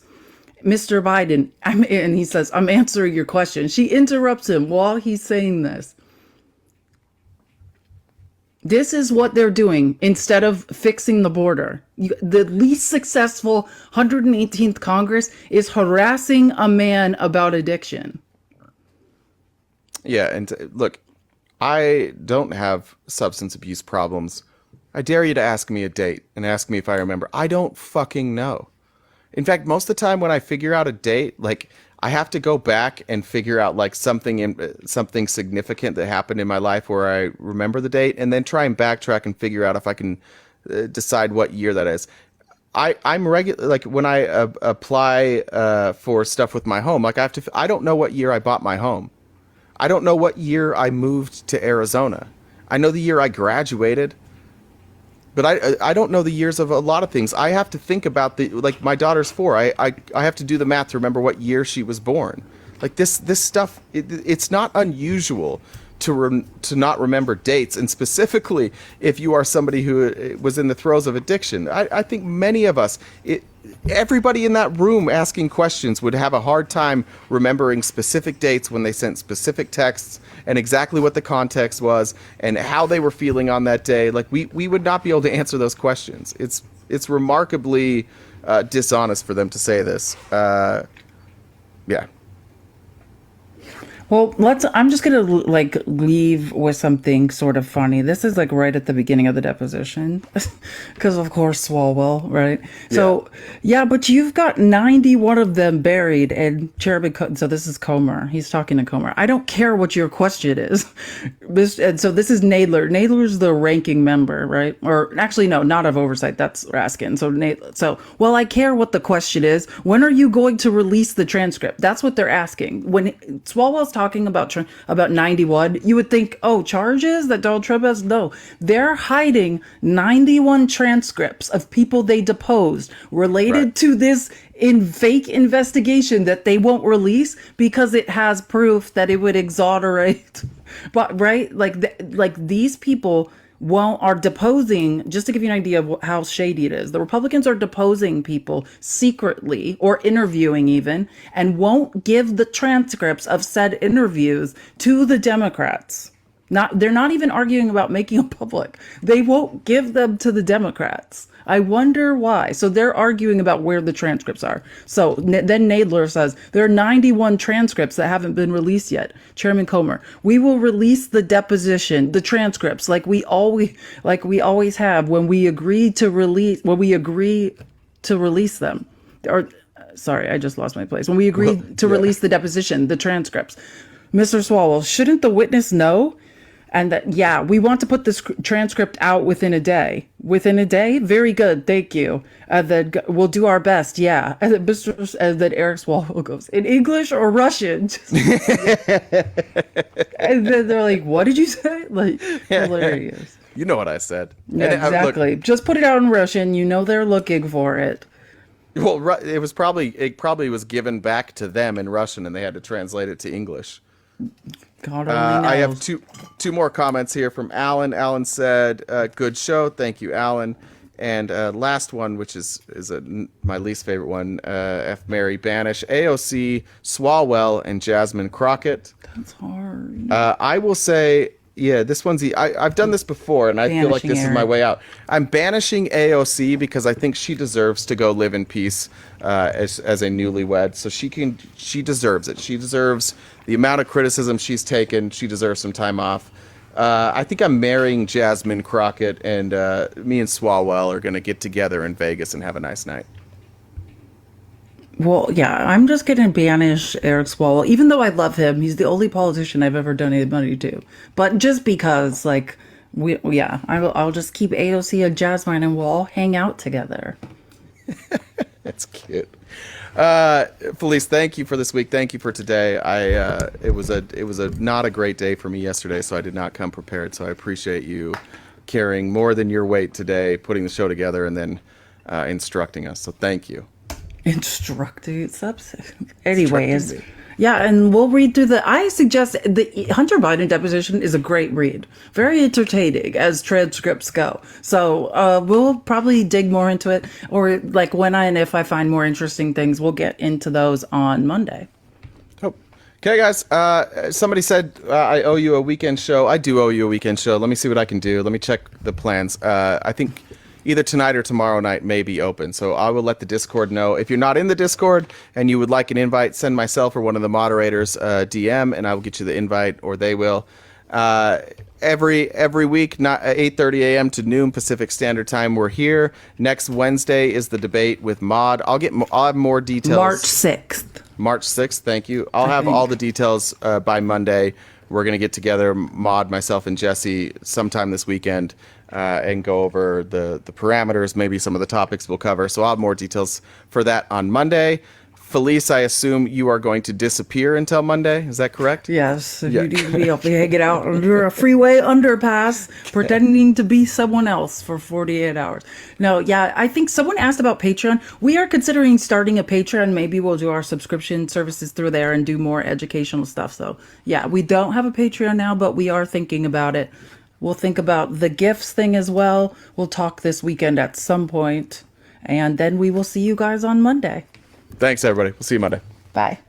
Mr. Biden, and he says, I'm answering your question. She interrupts him while he's saying this. This is what they're doing instead of fixing the border. The least successful 118th Congress is harassing a man about addiction. Yeah, and look, I don't have substance abuse problems. I dare you to ask me a date and ask me if I remember. I don't fucking know. In fact, most of the time when I figure out a date, like I have to go back and figure out like something significant that happened in my life where I remember the date, and then try and backtrack and figure out if I can decide what year that is. I'm regular, like when I apply for stuff with my home, like I don't know what year I bought my home. I don't know what year I moved to Arizona. I know the year I graduated. But I don't know the years of a lot of things. I have to think about like my daughter's 4. I have to do the math to remember what year she was born. Like this stuff, it's not unusual to not remember dates, and specifically if you are somebody who was in the throes of addiction. I think many of us, everybody in that room asking questions would have a hard time remembering specific dates when they sent specific texts and exactly what the context was and how they were feeling on that day. Like we would not be able to answer those questions. It's remarkably dishonest for them to say this. Yeah. Well, I'm just going to like leave with something sort of funny. This is like right at the beginning of the deposition because of course Swalwell, right? Yeah. So yeah, but you've got 91 of them buried, and Chairman, so this is Comer. He's talking to Comer. I don't care what your question is. And so this is Nadler. Nadler's the ranking member, right? Or actually, no, not of oversight. That's Raskin. So, well, I care what the question is. When are you going to release the transcript? That's what they're asking. When Swalwell's talking about 91, you would think, oh, charges that Donald Trump has? No, they're hiding 91 transcripts of people they deposed related to this fake investigation that they won't release because it has proof that it would exonerate. But right, like these people are deposing, just to give you an idea of how shady it is. The Republicans are deposing people secretly or interviewing even, and won't give the transcripts of said interviews to the Democrats. They're not even arguing about making them public. They won't give them to the Democrats. I wonder why. So they're arguing about where the transcripts are. So then Nadler says there are 91 transcripts that haven't been released yet. Chairman Comer, we will release the deposition, the transcripts, like we always have when we agree to release them. Or sorry, I just lost my place. When we agree to release the deposition, the transcripts. Mr. Swalwell, shouldn't the witness know? And that, yeah, we want to put this transcript out within a day. Within a day? Very good. Thank you. That we'll do our best. Yeah. And then Eric Swalwell goes, in English or Russian? And then they're like, what did you say? Like, hilarious. You know what I said. Yeah, and, exactly. Just put it out in Russian. You know they're looking for it. Well, it probably was given back to them in Russian, and they had to translate it to English. God only knows. I have two more comments here from Alan. Alan said, good show. Thank you, Alan. And last one, which is my least favorite one, F. Mary Banish, AOC, Swalwell, and Jasmine Crockett. That's hard. I will say, yeah, this one's I've done this before, and I feel like this is my way out. I'm banishing AOC because I think she deserves to go live in peace as a newlywed. So she deserves it. She deserves the amount of criticism she's taken. She deserves some time off. I think I'm marrying Jasmine Crockett, and me and Swalwell are going to get together in Vegas and have a nice night. Well, yeah, I'm just going to banish Eric Swalwell. Even though I love him, he's the only politician I've ever donated money to. But just because, like, I'll just keep AOC and Jasmine and we'll all hang out together. That's cute. Felice, thank you for this week. Thank you for today. It was a not a great day for me yesterday, so I did not come prepared. So I appreciate you carrying more than your weight today, putting the show together, and then instructing us. So thank you. Instructing anyways. Yeah, and we'll read through I suggest the Hunter Biden deposition is a great read. Very entertaining as transcripts go. So we'll probably dig more into it, or like when and if I find more interesting things, we'll get into those on Monday. Okay, guys. Somebody said I owe you a weekend show. I do owe you a weekend show. Let me see what I can do. Let me check the plans. I think either tonight or tomorrow night may be open. So I will let the Discord know. If you're not in the Discord and you would like an invite, send myself or one of the moderators a DM, and I will get you the invite, or they will. Every week, not 8:30 a.m. to noon Pacific Standard Time, we're here. Next Wednesday is the debate with Maud. I'll have more details. March 6th. Thank you. I'll have all the details by Monday. We're going to get together, Maud, myself, and Jesse sometime this weekend and go over the parameters, maybe some of the topics we'll cover. So I'll have more details for that on Monday. Felice, I assume you are going to disappear until Monday. Is that correct? Yes. You need to be up hanging out under a freeway underpass, pretending to be someone else for 48 hours. No, yeah, I think someone asked about Patreon. We are considering starting a Patreon. Maybe we'll do our subscription services through there and do more educational stuff. So, yeah, we don't have a Patreon now, but we are thinking about it. We'll think about the gifts thing as well. We'll talk this weekend at some point, and then we will see you guys on Monday. Thanks, everybody. We'll see you Monday. Bye.